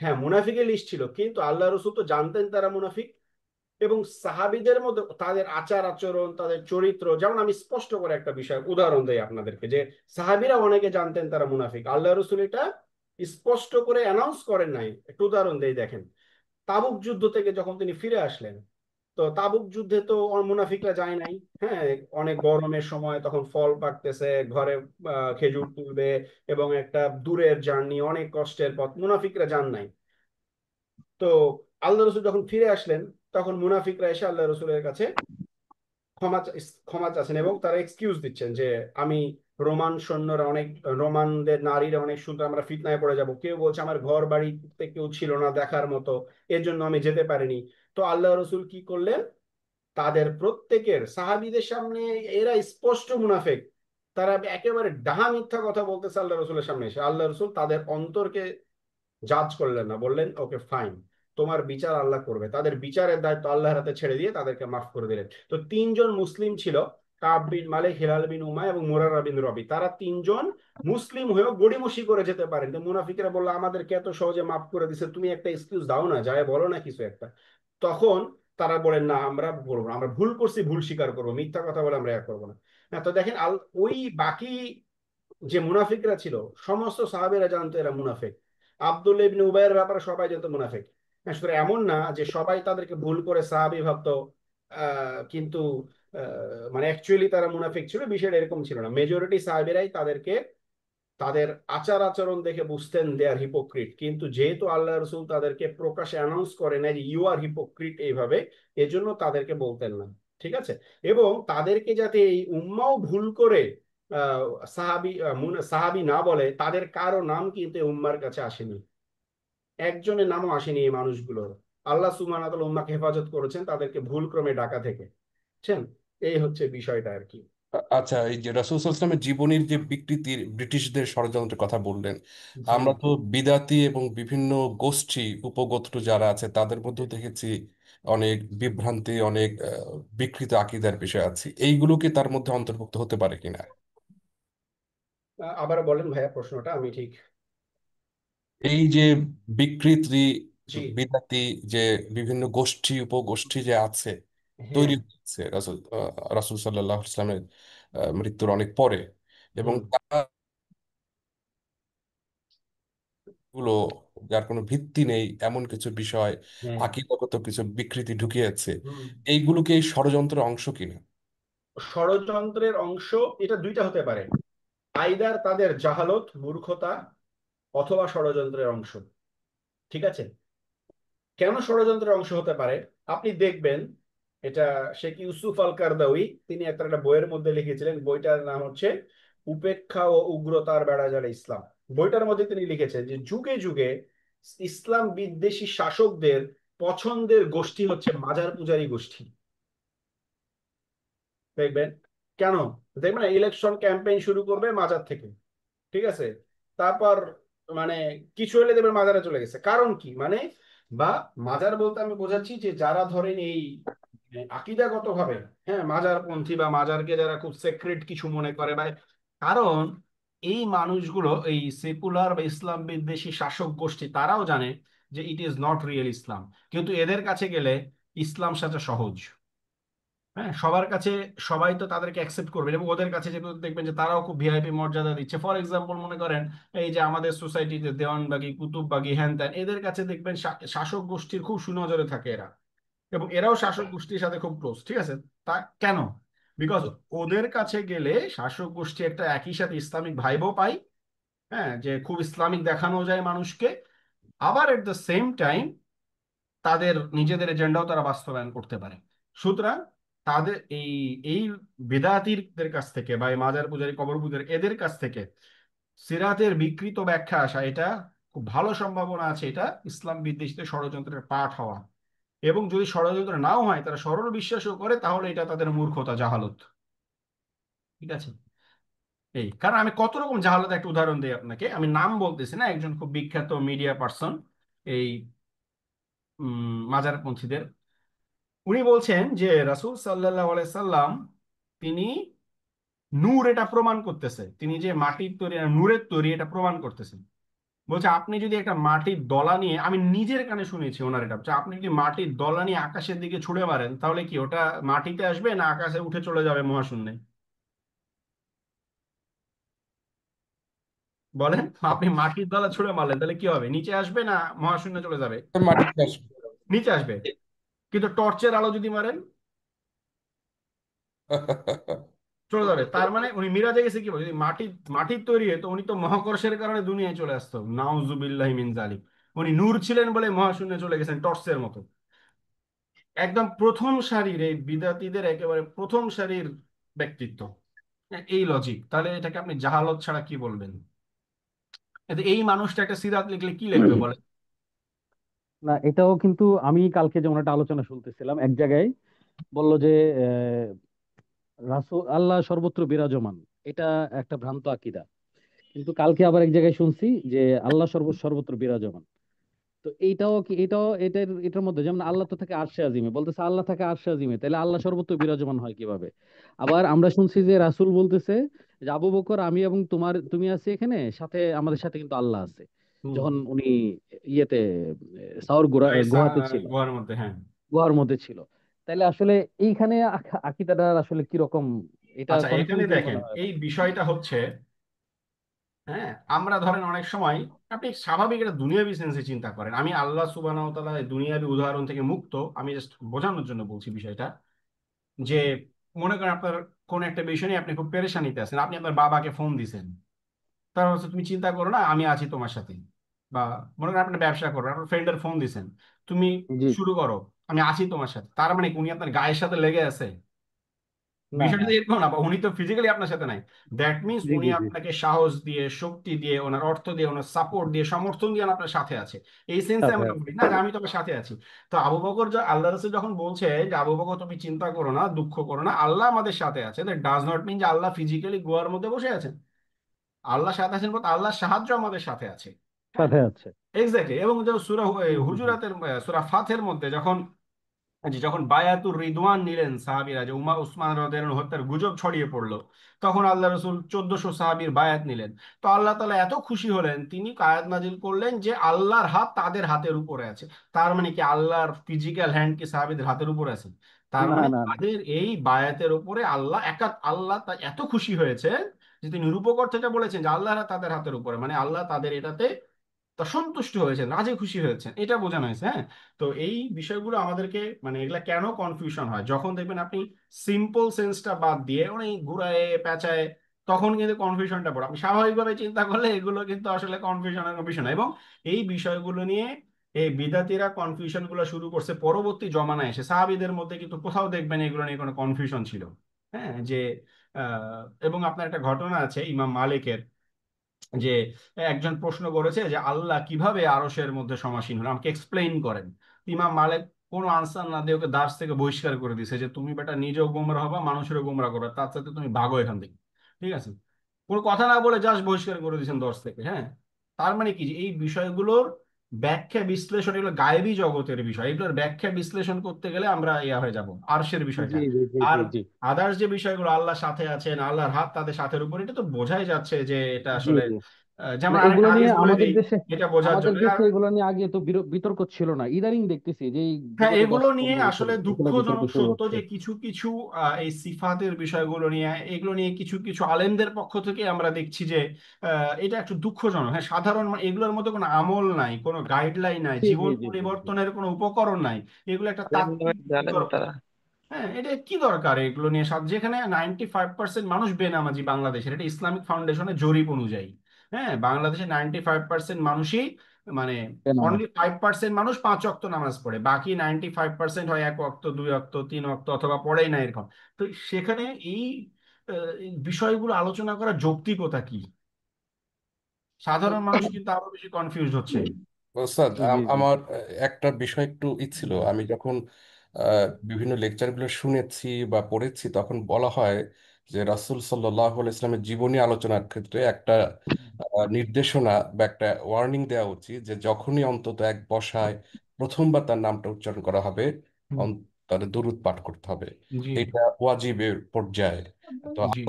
হ্যাঁ, মুনাফিকের লিস্ট ছিল, কিন্তু আল্লাহ রসুল তো জানতেন তারা মুনাফিক। এবং সাহাবীদের মধ্যে তাদের আচার আচরণ, তাদের চরিত্র, যেমন আমি স্পষ্ট করে একটা বিষয় উদাহরণ দেই আপনাদেরকে, যে সাহাবীরা অনেকে জানতেন তারা মুনাফিক, আল্লাহ রসুল এটা স্পষ্ট করে অ্যানাউন্স করেন নাই। একটু উদাহরণ দেই, দেখেন তাবুক যুদ্ধ থেকে যখন তিনি ফিরে আসলেন, তো তাবুক যুদ্ধে তো মুনাফিকরা যায় নাই। হ্যাঁ, অনেক গরমের সময়, তখন ফল পাকতেছে, ঘরে খেজুর তুলবে, এবং একটা দূরের জার্নি, অনেক কষ্টের পথ, মুনাফিকরা যান নাই। তো আল্লাহ রসুল যখন ফিরে আসলেন, তখন মুনাফিকরা এসে আল্লাহ রসুলের কাছে ক্ষমা চাচ্ছেন, এবং তারা এক্সকিউজ দিচ্ছেন যে আমি রোমান সৈন্যরা অনেক, রোমানদের নারীরা অনেক সুন্দর, আমরা ফিতনায় পড়ে যাব। কেউ বলছে আমার ঘর বাড়িতে কেউ ছিল না দেখার মতো, এর জন্য আমি যেতে পারিনি। তো আল্লাহ রসুল কি করলেন, তাদের প্রত্যেকের, সাহাবীদের সামনে এরা স্পষ্ট মুনাফিক, তারা একেবারে ডাহা মিথ্যা কথা বলতেছে আল্লাহ রসুলের সামনে এসে, আল্লাহ রসুল তাদের অন্তরকে জাজ করলেন না, বললেন ওকে ফাইন, তোমার বিচার আল্লাহ করবে। তাদের বিচারের দায়িত্ব আল্লাহর হাতে ছেড়ে দিয়ে তাদেরকে মাফ করে দিলেন। তো তিনজন মুসলিম ছিল, কাব বিন মালিক, হিলাল বিন উমায় এবং মুরারা বিন রবি, তারা তিনজন মুসলিম হয়েও গড়িমসি করে যেতে পারেন। তো মুনাফিকরা বললো আমাদেরকে এত সহজে মাফ করে দিছে, তুমি একটা এক্সকিউজ দাও না, যায় বলো না কিছু একটা। তখন তারা বলেন না, আমরা বলবো না, আমরা ভুল করছি, ভুল স্বীকার করবো, মিথ্যা কথা বলে আমরা করবো না। হ্যাঁ, তো দেখেন ওই বাকি যে মুনাফিকরা ছিল, সমস্ত সাহাবেরা জানতো এরা মুনাফিক। আব্দুল্লাহ ইবনে উবাইয়ের ব্যাপারে সবাই জানতো মুনাফিক। হ্যাঁ, সুতরাং এমন না যে সবাই তাদেরকে ভুল করে সাহাবী ভাবতো, কিন্তু মানে অ্যাকচুয়ালি তারা মুনাফিক ছিল, বিষয়টা এরকম ছিল না। মেজরিটি সাহাবীরাই তাদেরকে তাদের আচার আচরণ দেখে বুঝতেন দে আর হিপোক্রিট, কিন্তু যেহেতু আল্লাহ রসুল তাদেরকে প্রকাশ্যে অ্যানাউন্স করে না যে ইউ আর হিপোক্রিট এইভাবে, এজন্য তাদেরকে বলতেন না। ঠিক আছে, এবং তাদেরকে যাতে এই উম্মাও ভুল করে আহ সাহাবি সাহাবি না বলে, তাদের কারো নাম কিন্তু এই উম্মার কাছে আসেনি, একজনের নামও আসেনি এই মানুষগুলোর। আল্লাহ সুবহানাহু ওয়া তাআলা উম্মাকে হেফাজত করেছেন তাদেরকে ভুল ক্রমে ডাকা থেকে। বুঝছেন, এই হচ্ছে বিষয়টা আর কি। আচ্ছা, এই যে রাসূল সাল্লাল্লাহু আলাইহি ওয়াসাল্লামের জীবনীর যে বিকৃতির ব্রিটিশদের ষড়যন্ত্রের কথা বললেন, জি। আমরা তো বিদাতি এবং বিভিন্ন গোষ্ঠী উপগোত্র যারা আছে তাদের মধ্যে দেখেছি অনেক বিভ্রান্তি, অনেক বিকৃত আকীদার বিষয় আছে। এইগুলো কি তার মধ্যে অন্তর্ভুক্ত হতে পারে কিনা? আবার বলেন ভাইয়া প্রশ্নটা, আমি ঠিক। এই যে বিকৃতি, জি। বিদাতি, যে বিভিন্ন গোষ্ঠী উপগোষ্ঠী যে আছে, হ্যাঁ। তৈরি হচ্ছে রাসূল সাল্লাল্লাহু আলাইহি ওয়াসাল্লামের মৃত্যুর অনেক পরে, এবং হুম। গুলো যার কোনো ভিত্তি নেই এমন কিছু বিষয়, হ্যাঁ। আকীদাগত কিছু বিকৃতি ঢুকিয়েছে, হুম। এইগুলোকে এই ষড়যন্ত্রের অংশ কিনা? ষড়যন্ত্রের অংশ এটা দুইটা হতে পারে, আইদার তাদের জাহালত, মূর্খতা, অথবা ষড়যন্ত্রের অংশ। ঠিক আছে, কেন ষড়যন্ত্রের অংশ হতে পারে আপনি দেখবেন, এটা শেখ ইউসুফ আল কারদাউই তিনি একটা বইয়ের মধ্যে লিখেছিলেন, বইটার নাম হচ্ছে উপেক্ষা ও উগ্রতার বেড়াজালে ইসলাম। বইটার মধ্যে তিনি লিখেছেন যে যুগে যুগে ইসলাম বিদ্বেষী শাসকদের পছন্দের গোষ্ঠী হচ্ছে মাজার পূজারী গোষ্ঠী। দেখবেন কেন, দেখবেন ইলেকশন ক্যাম্পেইন শুরু করবে মাজার থেকে। ঠিক আছে, তারপর মানে কিছু হলে দেবের মাজারে চলে গেছে, কারণ কি মানে, বা মাজার বলতে আমি বোঝাচ্ছি যে যারা ধরেন এই আকিদাগত ভাবে, হ্যাঁ, মাজারপন্থী বা মাজারকে যারা খুব সেক্রেট কিছু মনে করে, বা কারণ এই মানুষগুলো এই সেকুলার বা ইসলাম বিদ্বেষী শাসক গোষ্ঠী তারাও জানে যে ইট ইজ নট রিয়েল ইসলাম, কিন্তু এদের কাছে গেলে ইসলাম সাথে সহজ। হ্যাঁ, সবার কাছে সবাই তো তাদেরকে অ্যাকসেপ্ট করবে, এবং ওদের কাছে যেগুলো দেখবেন যে তারাও খুব ভিআইপি মর্যাদা দিচ্ছে। ফর এক্সাম্পল মনে করেন এই যে আমাদের সোসাইটিতে দেওয়ানবাগি, কুতুববাগি, হ্যান ত্যান, এদের কাছে দেখবেন শাসক গোষ্ঠীর খুব সুনজরে থাকে এরা, এবং এরাও শাসক গোষ্ঠীর সাথে খুব ক্লোজ। ঠিক আছে, তা কেন? বিকজ ওদের কাছে গেলে শাসক গোষ্ঠী একটা একই সাথে ইসলামিক ভাইবও পাই, হ্যাঁ, যে খুব ইসলামিক দেখানো যায় মানুষকে, আবার এট দ্য সেম টাইম তাদের নিজেদের এজেন্ডাও তারা বাস্তবায়ন করতে পারে। সুতরাং তাদের এই এই বেদাতিদের কাছ থেকে বা এই মাজার পূজারী, কবর পূজারী, এদের কাছ থেকে সিরাতের বিকৃত ব্যাখ্যা আসা, এটা খুব ভালো সম্ভাবনা আছে এটা ইসলাম বিদ্বেষীদের ষড়যন্ত্রের পাঠ হওয়া। এবং যদি ষড়যন্ত্র নাও হয়, তারা সরল বিশ্বাসও করে, তাহলে এটা তাদের মূর্খতা, জাহালত। ঠিক আছে? এই কারণ আমি কত রকম জাহালত একটা উদাহরণ দিই আপনাকে, আমি নাম বলতেছি না, একজন খুব বিখ্যাত মিডিয়া পার্সন এই মাজারপন্থীদের, উনি বলছেন যে রাসূল সাল্লাল্লাহু আলাইহি সাল্লাম তিনি নূর, এটা প্রমাণ করতেছে, তিনি যে মাটির তৈরি নূরের তৈরি এটা প্রমাণ করতেছেন। বলছে আপনি যদি একটা মাটির দলা নিয়ে, আমি নিজের কানে শুনেছি ওনার এটা, বলছে আপনি যদি মাটির দলা নিয়ে আকাশের দিকে ছুঁড়ে মারেন, তাহলে কি ওটা মাটিতে আসবে না আকাশে উঠে চলে যাবে মহাশূন্যে? বলেন, আপনি মাটির দলা ছুঁড়ে মারলেন, তাহলে কি হবে? নিচে আসবে না মহাশূন্যে চলে যাবে? মাটিতে আসবে। নিচে আসবে। কিন্তু টর্চের আলো যদি মারেন, চলে যাবে। তার মানে উনি মিরাজে গেছে কি বলে, যদি মাটির তৈরি হতো, উনি তো মহাকর্ষের কারণে দুনিয়ায় চলে আসতো, নাউজুবিল্লাহি মিন জালিক। উনি নূর ছিলেন বলে মহাশূন্যে চলে গেছেন টর্চের মতো। একদম প্রথম সারির এই বিদাতীদের একেবারে প্রথম সারির ব্যক্তিত্ব, এই লজিক, তাহলে এটাকে আপনি জাহালত ছাড়া কি বলবেন? এতে এই মানুষটা একটা সিরাত লিখলে কি লিখবে বলে? না, এটাও কিন্তু আমি কালকে যেমন একটা আলোচনা শুনতেছিলাম এক জায়গায়, বললো যে রাসূল আল্লাহ সর্বত্র বিরাজমান, এটা একটা ভ্রান্ত আকীদা। কিন্তু কালকে আবার এক জায়গায় শুনছি যে আল্লাহ সর্বত্র বিরাজমান। তো এইটাও কি, এটার মধ্যে যেমন আল্লাহ তো থাকে আরশে আজিমে, বলতেছে আল্লাহ থাকে আরশে আজিমে, তাহলে আল্লাহ সর্বত্র বিরাজমান হয় কিভাবে? আবার আমরা শুনছি যে রাসূল বলতেছে যে আবু বকর, আমি এবং তুমি আছি এখানে, সাথে আমাদের সাথে কিন্তু আল্লাহ আছে, হুম। যখন উনি ইয়েতে সাউর এই গুহাতে ছিল, গুহার মধ্যে, হ্যাঁ। গুহার মধ্যে ছিল। তাহলে আসলে এইখানে আকীদাটা আসলে কিরকম, এটা আচ্ছা, এখানে কনফিউজিং দেখেন মনে হয় এই আমার। বিষয়টা হচ্ছে, হ্যাঁ, আমরা ধরেন অনেক সময়, আপনি স্বাভাবিক একটা দুনিয়াবি সেন্সে চিন্তা করেন, আমি আল্লাহ সুবহানাহু ওয়া তাআলা এই দুনিয়াবি উদাহরণ থেকে মুক্ত, আমি জাস্ট বোঝানোর জন্য বলছি বিষয়টা, যে মনে করেন আপনার কোন একটা বিষয় নিয়ে আপনি খুব পেরেশানিতে আছেন, আপনি আপনার বাবাকে ফোন দিছেন, তার হচ্ছে তুমি চিন্তা করো না, আমি আছি তোমার সাথে। বা মনে করেন আপনি ব্যবসা করো, আপনার ফ্রেন্ডের ফোন দিছেন, তুমি জি। শুরু করো, আমি আছি তোমার সাথে, তার মানে কি উনি আপনার গায়ের সাথে লেগে আছে? না, বিষয়টা না। তো এরকম না, বা উনি তো ফিজিক্যালি আপনার সাথে নাই। দ্যাট মিনস জি, উনি জি, জি। আপনাকে সাহস দিয়ে, শক্তি দিয়ে, ওনার অর্থ দিয়ে, ওনার সাপোর্ট দিয়ে, সমর্থন দিয়ে আপনার সাথে আছে। এই সেন্সে সাথে আমরা আছে। বলি না যে আমি তোমার সাথে আছি। তো আবু বকর, আল্লাহ রাসূল যখন বলছে যে আবু বকর তুমি চিন্তা করো না, দুঃখ করো না, আল্লাহ আমাদের সাথে আছে, দ্যাট ডাজ নট মিন যে আল্লাহ ফিজিক্যালি গুহার মধ্যে বসে আছেন। আল্লাহ সাথে আছেন বলতে আল্লাহর সাহায্য আমাদের সাথে আছে। হ্যাঁ, সাথে আছে। এক্স্যাক্টলি। এবং যে সূরা হুম, হুম, হুম। হুজুরাতের সূরা ফাথের মধ্যে যখন, জি, যখন বায়াতুর রিদওয়ান নিলেন সাহাবীরা, যে উসমান রাদিয়াল্লাহু আনহু হত্যার গুজব ছড়িয়ে পড়লো, তখন আল্লাহ রসুল 1400 সাহাবীর বায়াত নিলেন। তো আল্লাহ তাআলা এত খুশি হলেন, তিনি আয়াত নাজিল করলেন যে আল্লাহর হাত তাদের হাতের উপরে আছে। তার মানে কি আল্লাহর ফিজিক্যাল হ্যান্ড কি সাহাবীদের হাতের উপরে আছে? তার না, মানে না, না। তাদের এই বায়াতের উপরে আল্লাহ আল্লাহ এত খুশি হয়েছে যে তিনি রূপকথা থেকে বলেছেন যে আল্লাহর হাত তাদের হাতের উপরে, মানে আল্লাহ তাদের এটাতে তা সন্তুষ্ট হয়েছেন, রাজি খুশি হয়েছেন, এটা বোঝানো হয়েছে। হ্যাঁ, তো এই বিষয়গুলো আমাদেরকে, মানে এগুলা কেন কনফিউশন হয়, যখন দেখবেন আপনি সিম্পল সেন্সটা বাদ দিয়ে অনেক ঘুরায় পেঁচায়, তখন কিন্তু কনফিউশনটা পড়ে। আপনি স্বাভাবিকভাবে চিন্তা করলে এগুলো কিন্তু আসলে কনফিউশনের বিষয় না। এবং এই বিষয়গুলো নিয়ে এই বিদাতিরা কনফিউশন গুলো শুরু করছে পরবর্তী জমানায় এসে, সাহাবীদের মধ্যে কিন্তু কোথাও দেখবেন এগুলো নিয়ে কোনো কনফিউশন ছিল। হ্যাঁ, যে এবং আপনার একটা ঘটনা আছে ইমাম মালিকের, যে একজন প্রশ্ন করেছে যে আল্লাহ কিভাবে আরশের মধ্যে সমাসীন হলেন, আমাকে এক্সপ্লেইন করেন। ইমাম মালিক কোনো আনসার না দিয়ে ওকে দার্স থেকে বহিষ্কার করে দিয়েছে, যে তুমি বেটা নিজেও গোমরা হবা, মানুষেরও গোমরা করবে, তার সাথে তুমি ভাগো এখান থেকে। ঠিক আছে, কোনো কথা না বলে জাস্ট বহিষ্কার করে দিয়েছেন দর্শ থেকে। হ্যাঁ, তার মানে কি, যে এই বিষয়গুলোর ব্যাখ্যা বিশ্লেষণ, এগুলো গায়েবী জগতের বিষয়, এগুলোর ব্যাখ্যা বিশ্লেষণ করতে গেলে আমরা ইয়া হয়ে যাব আরশের জি, বিষয়টা। জি, জি, আর জি, জি। আদার্স যে বিষয়গুলো, আল্লাহর সাথে আছেন, আল্লাহর হাত তাদের সাথের উপর, এটা তো বোঝাই যাচ্ছে যে এটা জি, আসলে, জি। যেমন না, আরেকটা এগুলো নিয়ে হাদিস বলে আমাদের দিই দেশে, এটা বোঝার জন্য। আর এগুলো নিয়ে আগে তো বিতর্ক ছিল না, ইদানিং দেখতেছি যে এই হ্যাঁ, বিগত এগুলো নিয়ে 10-15 বছর আসলে এগুলো বিতর্ক দুঃখজনক শুরু সত্য হচ্ছে। যে কিছু কিছু এই সিফাতের বিষয়গুলো নিয়ে, এগুলো নিয়ে কিছু কিছু আলেমদের পক্ষ থেকে আমরা দেখছি যে এটা একটু দুঃখজনক। হ্যাঁ, সাধারণ এগুলোর মধ্যে কোনো আমল নাই, কোনো গাইডলাইন নাই, জি, জি, জীবন জি, জি, জি। পরিবর্তনের কোনো উপকরণ নাই। এগুলো একটা তাত্ত্বিক জানেন বিতর্ক। তারা। হ্যাঁ, এটা কি দরকার এগুলো নিয়ে যেখানে 95% মানুষ বেনামাজি বাংলাদেশের, এটা ইসলামিক ফাউন্ডেশনের জরিপ অনুযায়ী। হ্যাঁ, বাংলাদেশে 95% মানুষই, মানে বেনামাজ। অনলি 5% মানুষ 5 ওয়াক্ত নামাজ পড়ে, বাকি 95% হয় 1 ওয়াক্ত, 2 ওয়াক্ত, 3 ওয়াক্ত, অথবা পড়েই না এরকম। তো সেখানে এই এই বিষয়গুলো আলোচনা করার যৌক্তিকতা কি? সাধারণ মানুষ কিন্তু আরো বেশি কনফিউজ হচ্ছে। ওস্তাদ, জি জি আমার একটা বিষয় একটু ছিল। আমি যখন বিভিন্ন লেকচারগুলো শুনেছি বা পড়েছি, তখন বলা হয় যে রাসূল সাল্লাল্লাহু আলাইহি ইসলামের জীবনী আলোচনার ক্ষেত্রে একটা নির্দেশনা বা একটা ওয়ার্নিং দেওয়া উচিত যে যখনই অন্তত এক বসায় প্রথমবার তার নামটা উচ্চারণ করা হবে, হুম, তার দরুদ পাঠ করতে হবে। জি এটা ওয়াজিবের পর্যায়ে। তো জি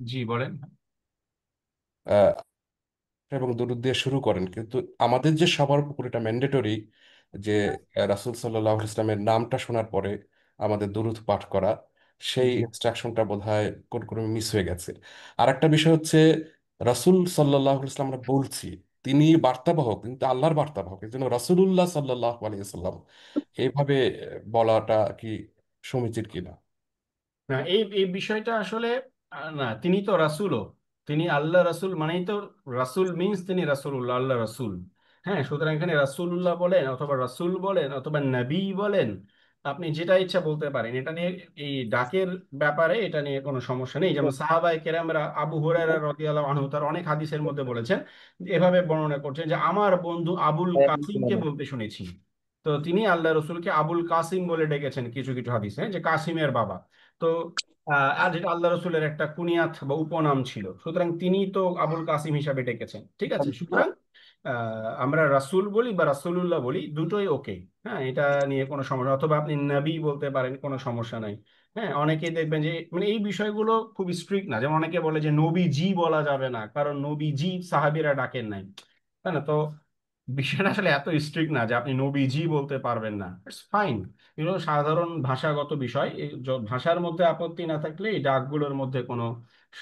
জি বলেন। এবং দরুদ দিয়ে শুরু করেন, কিন্তু আমাদের যে সবার উপর এটা ম্যান্ডেটরি যে রাসূল সাল্লাল্লাহু আলাইহি ইসলামের নামটা শোনার পরে আমাদের দরুদ পাঠ করা, সেই জি ইনস্ট্রাকশনটা বোধহয় কোন কোনো মিস হয়ে গেছে। আর একটা বিষয় হচ্ছে, রাসূল সাল্লাল্লাহু আলাইহি ইসলাম, আমরা বলছি তিনি বার্তাবাহক, কিন্তু আল্লাহর বার্তাবাহক, এই জন্য রাসূলুল্লাহ সাল্লাল্লাহু আলাইহি সাল্লাম এইভাবে বলাটা কি সমীচীন কিনা? না, এই এই বিষয়টা আসলে না, তিনি তো রাসূলও, তিনি আল্লাহ রাসূল মানেই তো, রাসূল মিন্স তিনি রাসূলুল্লাহ, আল্লাহ রাসূল। হ্যাঁ, সুতরাং এখানে রাসূলুল্লাহ বলেন অথবা রাসূল বলেন অথবা নবী বলেন, আপনি যেটা ইচ্ছা বলতে পারেন। এটা নিয়ে এই ডাকের ব্যাপারে এটা নিয়ে কোনো সমস্যা নেই। যেমন সাহাবায়ে কেরামরা, আবু হুরায়রা রাদিয়াল্লাহু আনহু তার অনেক হাদিসের মধ্যে বলেছেন, এভাবে বর্ণনা করছেন যে আমার বন্ধু আবুল কাসিমকে বলতে শুনেছি। তো তিনি আল্লাহ রসুলকে আবুল কাসিম বলে ডেকেছেন কিছু কিছু হাদিসে, যে কাসিমের বাবা। তো আর যেটা আল্লাহ রসুলের একটা কুনিয়াত বা উপনাম ছিল, সুতরাং তিনি তো আবুল কাসিম হিসাবে ডেকেছেন, ঠিক আছে। সুতরাং আমরা রাসূল বলি বা রাসূলুল্লাহ বলি, দুটোই ওকে। হ্যাঁ, এটা নিয়ে কোনো সমস্যা, অথবা আপনি নবী বলতে পারেন, কোনো সমস্যা নাই। হ্যাঁ, অনেকেই দেখবেন যে মানে এই বিষয়গুলো খুব স্ট্রিক্ট না, যেমন অনেকে বলে যে নবীজি বলা যাবে না, কারণ নবীজি সাহাবীরা ডাকেন নাই, তাই না? তো বিষয়টা আসলে এত স্ট্রিক্ট না যে আপনি নবীজি বলতে পারবেন না, ইটস ফাইন। এগুলো সাধারণ ভাষাগত বিষয়, এই ভাষার মধ্যে আপত্তি না থাকলে এই ডাকগুলোর মধ্যে কোনো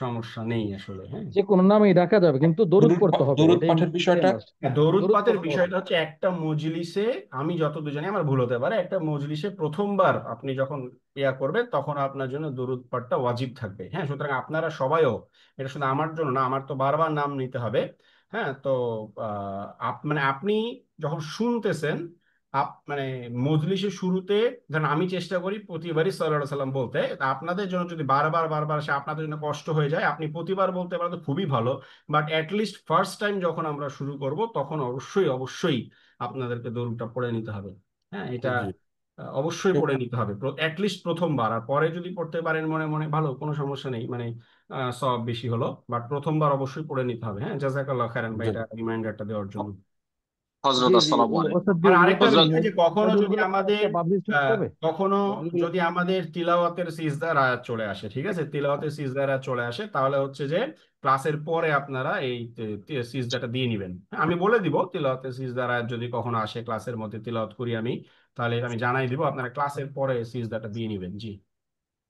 সমস্যা নেই আসলে। হ্যাঁ, যে কোনো নামেই ডাকা যাবে, কিন্তু দরুদ পড়তে হবে, দরুদ এটাই পাঠের এটাই বিষয়টা। মাস্ট। হ্যাঁ, হ্যাঁ, দরুদ দরুদ পাতের পড়তে হবে। বিষয়টা হচ্ছে একটা মজলিসে, আমি যতদূর জানি, আমার ভুল হতে পারে, একটা মজলিসে প্রথমবার আপনি যখন ইয়া করবেন তখন আপনার জন্য দরুদ পাঠটা ওয়াজিব থাকবে। হ্যাঁ, সুতরাং আপনারা সবাইও, এটা শুধু আমার জন্য না, আমার তো বারবার নাম নিতে হবে। হ্যাঁ, তো মানে আপনি যখন শুনতেছেন, মানে মজলিসের শুরুতে, ধরেন আমি চেষ্টা করি প্রতিবারই সাল্লাল্লাহু আলাইহি সাল্লাম বলতে, তা আপনাদের জন্য যদি বারবার বারবার সে আপনাদের জন্য কষ্ট হয়ে যায়, আপনি প্রতিবার বলতে পারেন তো খুবই ভালো। বাট লিস্ট ফার্স্ট টাইম যখন আমরা শুরু করব তখন অবশ্যই অবশ্যই আপনাদেরকে দরুদটা পড়ে নিতে হবে। হ্যাঁ, এটা জি। অবশ্যই পড়ে নিতে হবে লিস্ট প্রথমবার। আর পরে যদি পড়তে পারেন মনে মনে, ভালো, কোনো সমস্যা নেই, মানে সব বেশি হলো। বাট প্রথমবার অবশ্যই পড়ে নিতে হবে। হ্যাঁ, জাযাকাল্লাহ খাইরান ভাই, জি। এটা রিমাইন্ডারটা দেওয়ার জন্য। হজরত জি জি, আসসালামু আলাইকুম। অর্থাৎ আর আরেকটা হজরত বিষয় যে কখনো যদি মডিউলগুলো আমাদের পাবলিশ হয়ে যাবে, কখনো মডিউলগুলো। যদি আমাদের তিলাওয়াতের সিজদার আয়াত চলে আসে, ঠিক আছে, তিলাওয়াতের সিজদার আয়াত চলে আসে, তাহলে হচ্ছে যে ক্লাসের পরে আপনারা এই সিজদাটা দিয়ে নেবেন। আমি বলে দিব তিলাওয়াতের সিজদার আয়াত যদি কখনো আসে, ক্লাসের মধ্যে তিলাওয়াত করি আমি, তাহলে আমি জানাই দিব, আপনারা ক্লাসের পরে সিজদাটা দিয়ে নেবেন। জি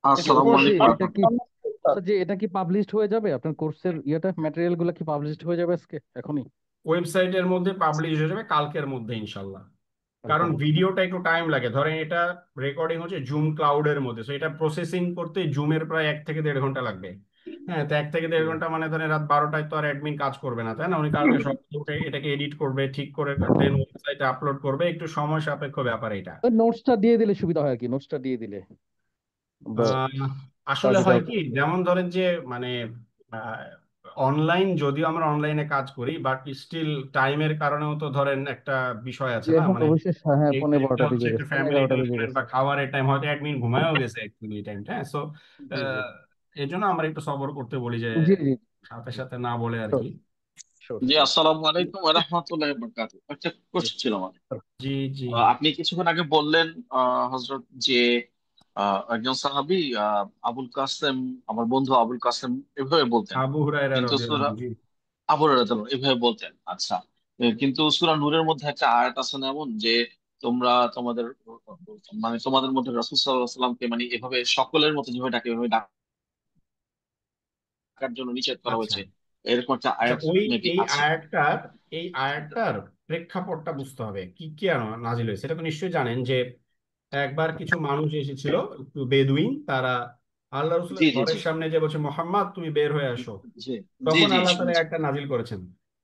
আচ্ছা আসসালামু ওস্তাদ জি, আলাইকুম এটা কি, রহমতুল্লাহ। ওস্তাদ জি, এটা কি পাবলিশড হয়ে যাবে? আপনার কোর্সের ইয়েটা, ম্যাটেরিয়াল গুলো কি পাবলিশড হয়ে যাবে আজকে, এখনই? ওয়েবসাইটের মধ্যে পাবলিশ হয়ে যাবে কালকের মধ্যে ইনশাল্লাহ। কারণ কালকের মধ্যে? ভিডিওটা একটু টাইম লাগে, ধরেন এটা রেকর্ডিং হচ্ছে জুম ক্লাউডের মধ্যে, তো এটা প্রসেসিং করতে জুমের প্রায় 1 থেকে 1.5 ঘন্টা লাগবে। হ্যাঁ, তো 1 থেকে 1.5 ঘন্টা মানে ধরেন রাত 12টায় তো আর অ্যাডমিন কাজ করবে না, তাই না? উনি কালকে সব উঠে এটাকে এডিট করবে, ঠিক করে দেন ওয়েবসাইটে আপলোড করবে, একটু সময় সাপেক্ষ ব্যাপার এটা। ওই নোটসটা দিয়ে দিলে সুবিধা হয় আর কি, নোটসটা দিয়ে দিলে আমরা আহ, আসলে স্টাডিটা। হয় কি, যেমন ধরেন যে মানে অনলাইন, যদিও আমরা অনলাইনে কাজ করি, বাট স্টিল টাইমের কারণেও তো ধরেন একটা বিষয় আছে না, এখন মানে অবশ্যই হ্যাঁ, এই টাইমটা 12:15 হচ্ছে বেজে একটা গেছে, ফ্যামিলি 11:30 টাইম বেজে গেছে। বা খাবারের টাইম, হয়তো অ্যাডমিন ঘুমায়ও গেছে অ্যাকচুয়ালি এই টাইমটা। হ্যাঁ, সো জি জি এই জন্য আমরা একটু সবর করতে বলি যে জি জি, সাথে সাথে না বলে আর কি। শিওর জি, শিওর। আসসালামু আলাইকুম ওয়া রাহমাতুল্লাহি ওয়া বারাকাতুহু। একটা কোশ্চেন ছিল আমার। জি জি। আপনি কিছুক্ষণ আগে বললেন হজরত যে একজন সাহাবী আবুল কাসেম, আমার বন্ধু আবুল কাসেম এভাবে বলতেন, আবু হুরায়রা কিন্তু রাদিয়াল্লাহু সূরা আনহু, জি। আবু হুরায়রা এভাবে বলতেন। আচ্ছা, কিন্তু সূরা নূরের মধ্যে একটা আয়াত আছে না এমন যে তোমরা তোমাদের মানে তোমাদের মধ্যে রাসূল সাল্লাল্লাহু আলাইহি সাল্লামকে মানে এভাবে সকলের মতো যেভাবে ডাকে এভাবে ডাকার জন্য নিষেধ করা আচ্ছা হয়েছে, এরকম একটা আচ্ছা, আয়াত ওই মেবি এই আছে। আয়াতটার এই আয়াতটার প্রেক্ষাপটটা বুঝতে হবে, কি কি আর নাজিল হয়েছে। এটা তো নিশ্চয়ই জানেন যে একবার কিছু মানুষ এসেছিল, একটু বেদুইন, তারা আল্লাহ জি রসুলের জি জি ঘরের সামনে যে বলছে মোহাম্মদ তুমি বের হয়ে আসো, জি জি তখন জি আল্লাহ তাআলা শুনেছি। একটা নাজিল করেছেন।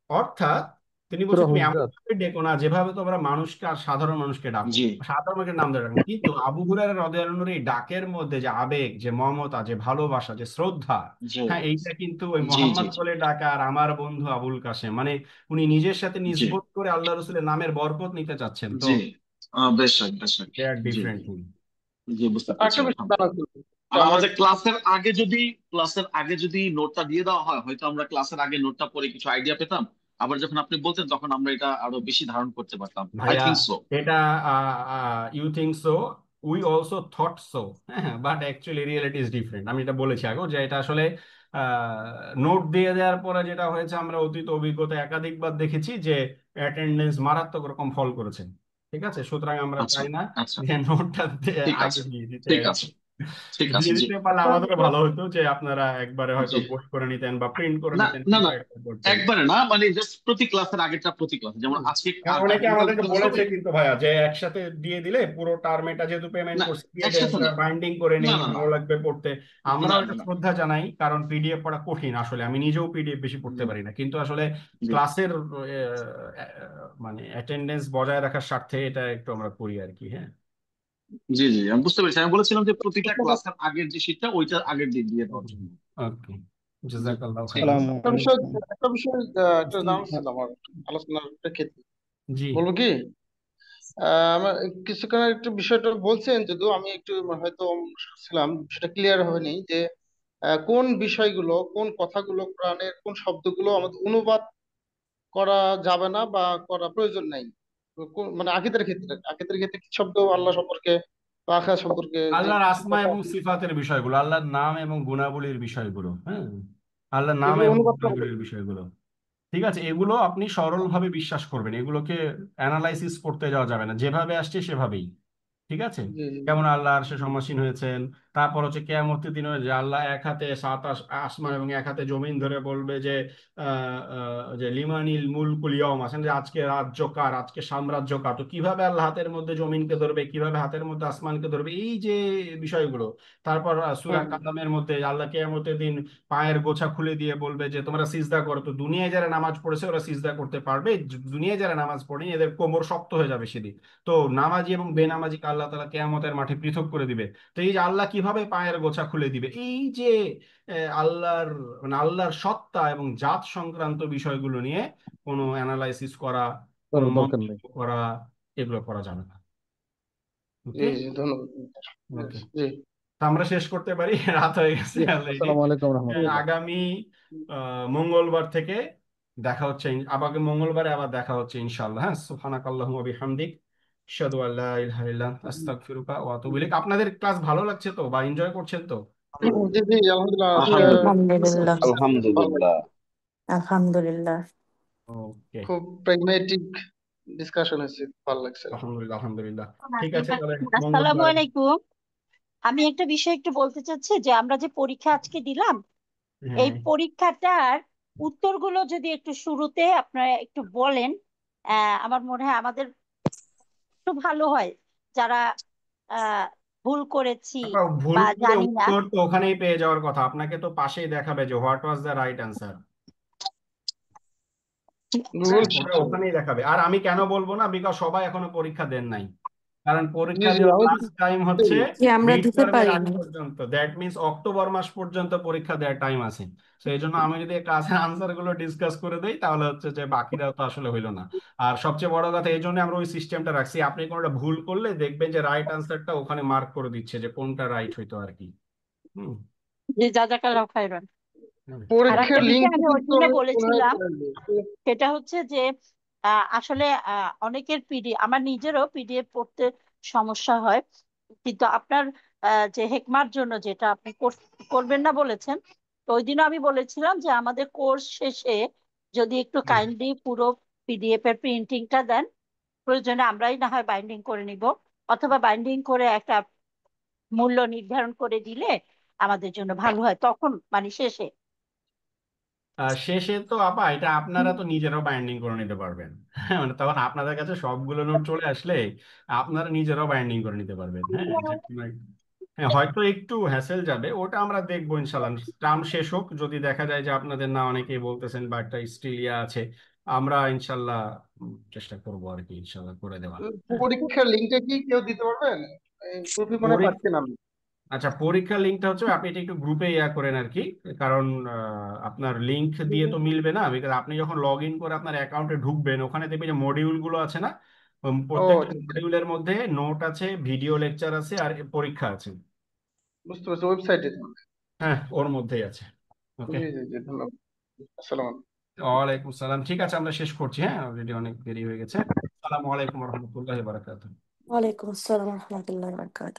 অর্থাৎ তিনি বলছে সূরা তুমি এমন হুজরাত। ভাবে ডেকো না যেভাবে তোমরা মানুষকে আর সাধারণ মানুষকে ডাকো, জি সাধারণ মানুষের নাম ধরে ডাকো। কিন্তু আবু হুরায়রা রাদিয়াল্লাহু আনহুর এই ডাকের মধ্যে যে আবেগ, যে মমতা, যে ভালোবাসা, যে শ্রদ্ধা, জি হ্যাঁ, এইটা কিন্তু ওই জি জি মোহাম্মদ জি বলে ডাকা আর আমার বন্ধু আবুল কাসেম, মানে উনি নিজের সাথে জি নিসবত করে আল্লাহ রসুলের নামের বরকত নিতে চাচ্ছেন, তো জি বেশ বেশ। দে আর জি ডিফারেন্ট থিং। জি বুঝতে আরেকটা পারছি, বিষয় জানা ছিল যে আর আমরা আমাদের ক্লাসের আগে যদি নোটটা দিয়ে দেওয়া হয়, হয়তো আমরা ক্লাসের আগে নোটটা পড়ে কিছু আইডিয়া পেতাম। আবার যখন আপনি বলতেন তখন আমরা এটা আরো বেশি ধারণ করতে পারতাম। আই ভাইয়া, থিংক সো। এটা you think so, we also thought so, হ্যাঁ, but actually reality is different. আমি এটা বলেছি আগেও যে এটা আসলে নোট দিয়ে দেওয়ার পরে যেটা হয়েছে, আমরা অতীত অভিজ্ঞতা একাধিকবার দেখেছি যে অ্যাটেন্ডেন্স মারাত্মক রকম ফল করেছে। ঠিক আছে, সুতরাং আমরা আচ্ছা চাই না আচ্ছা, যে নোটটা ঠিক আগে আছে দিয়ে দিতে ঠিক আর কি। আছে ঠিক আছে। দিয়ে জি দিতে পারলে একটা আমাদেরও বিষয় ভালো হতো যে আপনারা একবারে হয়তো জি বই করে নিতেন বা প্রিন্ট করে না নিতেন, না কিছু না, একটা করতেন। একবারে না, মানে জাস্ট প্রতি ক্লাসের আগেরটা প্রতি ক্লাসে, যেমন আজকে কারণ অনেকে আগামীকাল আমাদেরকে ক্লাস হবে। বলেছে কিন্তু ভাইয়া যে একসাথে দিয়ে দিলে পুরো টার্ম, এটা যেহেতু পেমেন্ট না করছি দিয়ে একসাথে না, বাইন্ডিং করে না নেই, না না ভালো লাগবে পড়তে। না আমরাও না এটা না। শ্রদ্ধা জানাই, কারণ পিডিএফ পড়া কঠিন আসলে, আমি নিজেও পিডিএফ বেশি পড়তে জি পারি না, কিন্তু আসলে জি ক্লাসের মানে অ্যাটেন্ডেন্স বজায় রাখার স্বার্থে এটা একটু আমরা করি আর কি, হ্যাঁ। জি জি, আমি বুঝতে পেরেছি। আমি বলেছিলাম যে প্রতিটা ক্লাসের আগের যে শীটটা ওইটার আগের দিন দিয়ে দেওয়ার জন্য। ওকে, জি জাযাকাল্লাহু ঠিক খাইরান। আছে। আসসালামু একটা বিষয় আলাইকুম। একটা জানা ছিল আমার আলোচনার প্রেক্ষিতে। জি বলবো কি, আমার কিছুক্ষণ আগে একটু বিষয়টা বলছেন, যদিও আমি একটু হয়তো ছিলাম, সেটা ক্লিয়ার হয়নি যে কোন বিষয়গুলো, কোন কথাগুলো, কোরআনের কোন শব্দগুলো আমাদের অনুবাদ করা যাবে না বা করা প্রয়োজন নাই। মানে আকিদের ক্ষেত্রে কি শব্দ আল্লাহ সম্পর্কে বা আখিরাত সম্পর্কে যে আল্লাহর কিছু আসমা কথা এবং আছে, সিফাতের বিষয়গুলো, আল্লাহর নাম এবং গুণাবলীর বিষয়গুলো, হ্যাঁ, আল্লাহর নাম এগুলো এবং অনুবাদ করা হবে। গুণাবলীর বিষয়গুলো, ঠিক আছে, এগুলো আপনি সরলভাবে বিশ্বাস করবেন, এগুলোকে অ্যানালাইসিস করতে যাওয়া যাবে না, যেভাবে আসছে সেভাবেই। ঠিক আছে, জি জি যেমন আল্লাহ আরশে সমাসীন হয়েছেন, তারপর হচ্ছে কিয়ামতের দিনে যে আল্লাহ এক হাতে সাত আসমান এবং এক হাতে জমিন ধরে বলবে যে যে লিমানিল মুলকুল ইয়াউম, আছেন যে আজকে রাজ্য কার, আজকে সাম্রাজ্য কার, তো কিভাবে আল্লাহ হাতের মধ্যে জমিনকে ধরবে, কিভাবে হাতের মধ্যে আসমানকে ধরবে, এই যে বিষয়গুলো। তারপর সূরা হুম হুম। কালামের মধ্যে আল্লাহ কিয়ামতের দিন পায়ের গোছা খুলে দিয়ে বলবে যে তোমরা সিজদা করো, তো দুনিয়ায় যারা নামাজ পড়েছে ওরা সিজদা করতে পারবে, দুনিয়ায় যারা নামাজ পড়েনি এদের কোমর শক্ত হয়ে যাবে সেদিন। তো নামাজি এবং হুম। বেনামাজিকে আল্লাহ তাআলা কিয়ামতের মাঠে পৃথক করে দিবে। তো এই যে আল্লাহ কিভাবে পায়ের গোছা খুলে দিবে, এই যে আল্লাহর, মানে আল্লাহর সত্তা এবং জাত সংক্রান্ত বিষয়গুলো নিয়ে কোনো অ্যানালাইসিস করা, কোনো করার দরকার নেই। মন্তব্য করা, এগুলো করা যাবে না। জি ওকে, জি, ধন্যবাদ। ওকে, জি তো আমরা শেষ করতে পারি, রাত হয়ে গেছে জি, অলরেডি। আসসালামু আলাইকুম রহমতুল্লাহ। আগামী মঙ্গলবার থেকে দেখা হচ্ছে, আবার মঙ্গলবারে আবার দেখা হচ্ছে ইনশাআল্লাহ। হ্যাঁ, সুবহানাকাল্লাহুম্মা ওয়া বিহামদিক, আশহাদু আল্লা ইলাহা ইল্লা আনতা, আস্তাগফিরুকা ওয়া আতুবু ইলাইক। আপনাদের ক্লাস ভালো লাগছে তো, বা এনজয় করছেন তো? জি জি, আলহামদুলিল্লাহ আজকে আলহামদুলিল্লাহ। ভালো লাগছে। আলহামদুলিল্লাহ। আলহামদুলিল্লাহ। ওকে, খুব প্র্যাগমেটিক ডিসকাশন হয়েছে, ভালো লাগছে। আলহামদুলিল্লাহ, আলহামদুলিল্লাহ। ঠিক আছে, তাহলে আসসালামু মঙ্গলবার। আলাইকুম। আমি একটা বিষয় একটু বলতে চাচ্ছি যে আমরা যে পরীক্ষা আজকে দিলাম, এই হ্যাঁ, পরীক্ষাটার উত্তরগুলো যদি একটু শুরুতে আপনারা একটু বলেন, আমার মনে হয় আমাদের একটু ভালো হয়, যারা আহ ভুল করেছি আপনার ভুল বা করলে জানি না। উত্তর তো ওখানেই পেয়ে যাওয়ার কথা, আপনাকে তো পাশেই দেখাবে যে what was the right answer. হ্যাঁ, ওটা রুলস। ওখানেই দেখাবে। আর আমি কেন বলবো না, বিকজ সবাই এখনো পরীক্ষা দেন নাই, কারণ জি পরীক্ষা জি, দেওয়ার আমি লাস্ট টাইম হচ্ছে যে আমরা মিড দিতে টার্মের আগ পারিনি। পর্যন্ত, দ্যাট মিন্স অক্টোবর মাস পর্যন্ত পরীক্ষা দেওয়ার টাইম আছে। তো এই জন্য আমি যদি ক্লাসের আনসার গুলো ডিসকাস করে দেই তাহলে হচ্ছে যে বাকিরাও তো আসলে হইলো না। আর সবচেয়ে বড় কথা, এই জন্য আমরা ওই সিস্টেমটা রাখছি, আপনি কোনোটা ভুল করলে দেখবেন যে রাইট আনসারটা ওখানে মার্ক করে দিচ্ছে যে কোনটা রাইট হইতো আর কি। হুম যে জাযাকাল্লাহু খাইরান। হুম। আর পরীক্ষার একটা বিষয় লিঙ্ক আমি ওই কিন্তু দিনে মনে হয় বলেছিলাম, সেটা হচ্ছে যে আসলে অনেকের আমার নিজেরও পিডিএফ পড়তে সমস্যা হয়, কিন্তু আপনার যে হেকমার জন্য যেটা আপনি করবেন না বলেছেন, তো ওই দিনও আমি বলেছিলাম যে আমাদের কোর্স শেষে যদি একটু কাইন্ডলি পুরো পিডিএফ এর প্রিন্টিংটা দেন, প্রয়োজনে আমরাই না হয় বাইন্ডিং করে নিব, অথবা বাইন্ডিং করে একটা মূল্য নির্ধারণ করে দিলে আমাদের জন্য ভালো হয়, তখন মানে শেষে। শেষে তো আপা এটা আপনারা তো নিজেরাও বাইন্ডিং করে নিতে পারবেন। হ্যাঁ, মানে তখন আপনাদের কাছে সবগুলো নোট চলে আসলে আপনারা নিজেরাও বাইন্ডিং করে নিতে পারবেন। হ্যাঁ, যে হ্যাঁ, হয়তো একটু হ্যাসেল যাবে, ওটা আমরা দেখবো ইনশাল্লাহ। টার্ম শেষ হোক, যদি দেখা যায় যে আপনাদের না অনেকেই বলতেছেন বা একটা স্টিল ইয়া আছে, আমরা ইনশাল্লাহ চেষ্টা করবো আর কি, ইনশাল্লাহ করে দেওয়ার। পরীক্ষার লিঙ্কটা কি কেউ দিতে পারবেন? গ্রুপে মনে হয় পাচ্ছি না আমি। আচ্ছা, পরীক্ষার লিঙ্কটা হচ্ছে আপনি এটা একটু গ্রুপে ইয়া করেন আর কি, কারণ আপনার লিঙ্ক দিয়ে তো মিলবে না, বিকজ আপনি যখন লগ ইন করে আপনার অ্যাকাউন্টে ঢুকবেন ওখানে দেখবেন যে মডিউল গুলো আছে না, ও প্রত্যেকটা আচ্ছা আচ্ছা, মডিউলের মধ্যে নোট আছে, ভিডিও লেকচার আছে, আর পরীক্ষা আছে। বুঝতে পারছি, ওয়েবসাইটে। হ্যাঁ, ওর মধ্যেই আছে। ওকে। জি জি জি, ধন্যবাদ। আসসালাম আলাইকুম। ওয়ালাইকুম সালাম। ঠিক আছে, আমরা শেষ করছি, হ্যাঁ, অলরেডি অনেক দেরি হয়ে গেছে। আসসালামু আলাইকুম রহমতুল্লাহ বারাকাতুহ। ওয়ালাইকুম আসসালাম রহমতুল্লাহ বরকাত।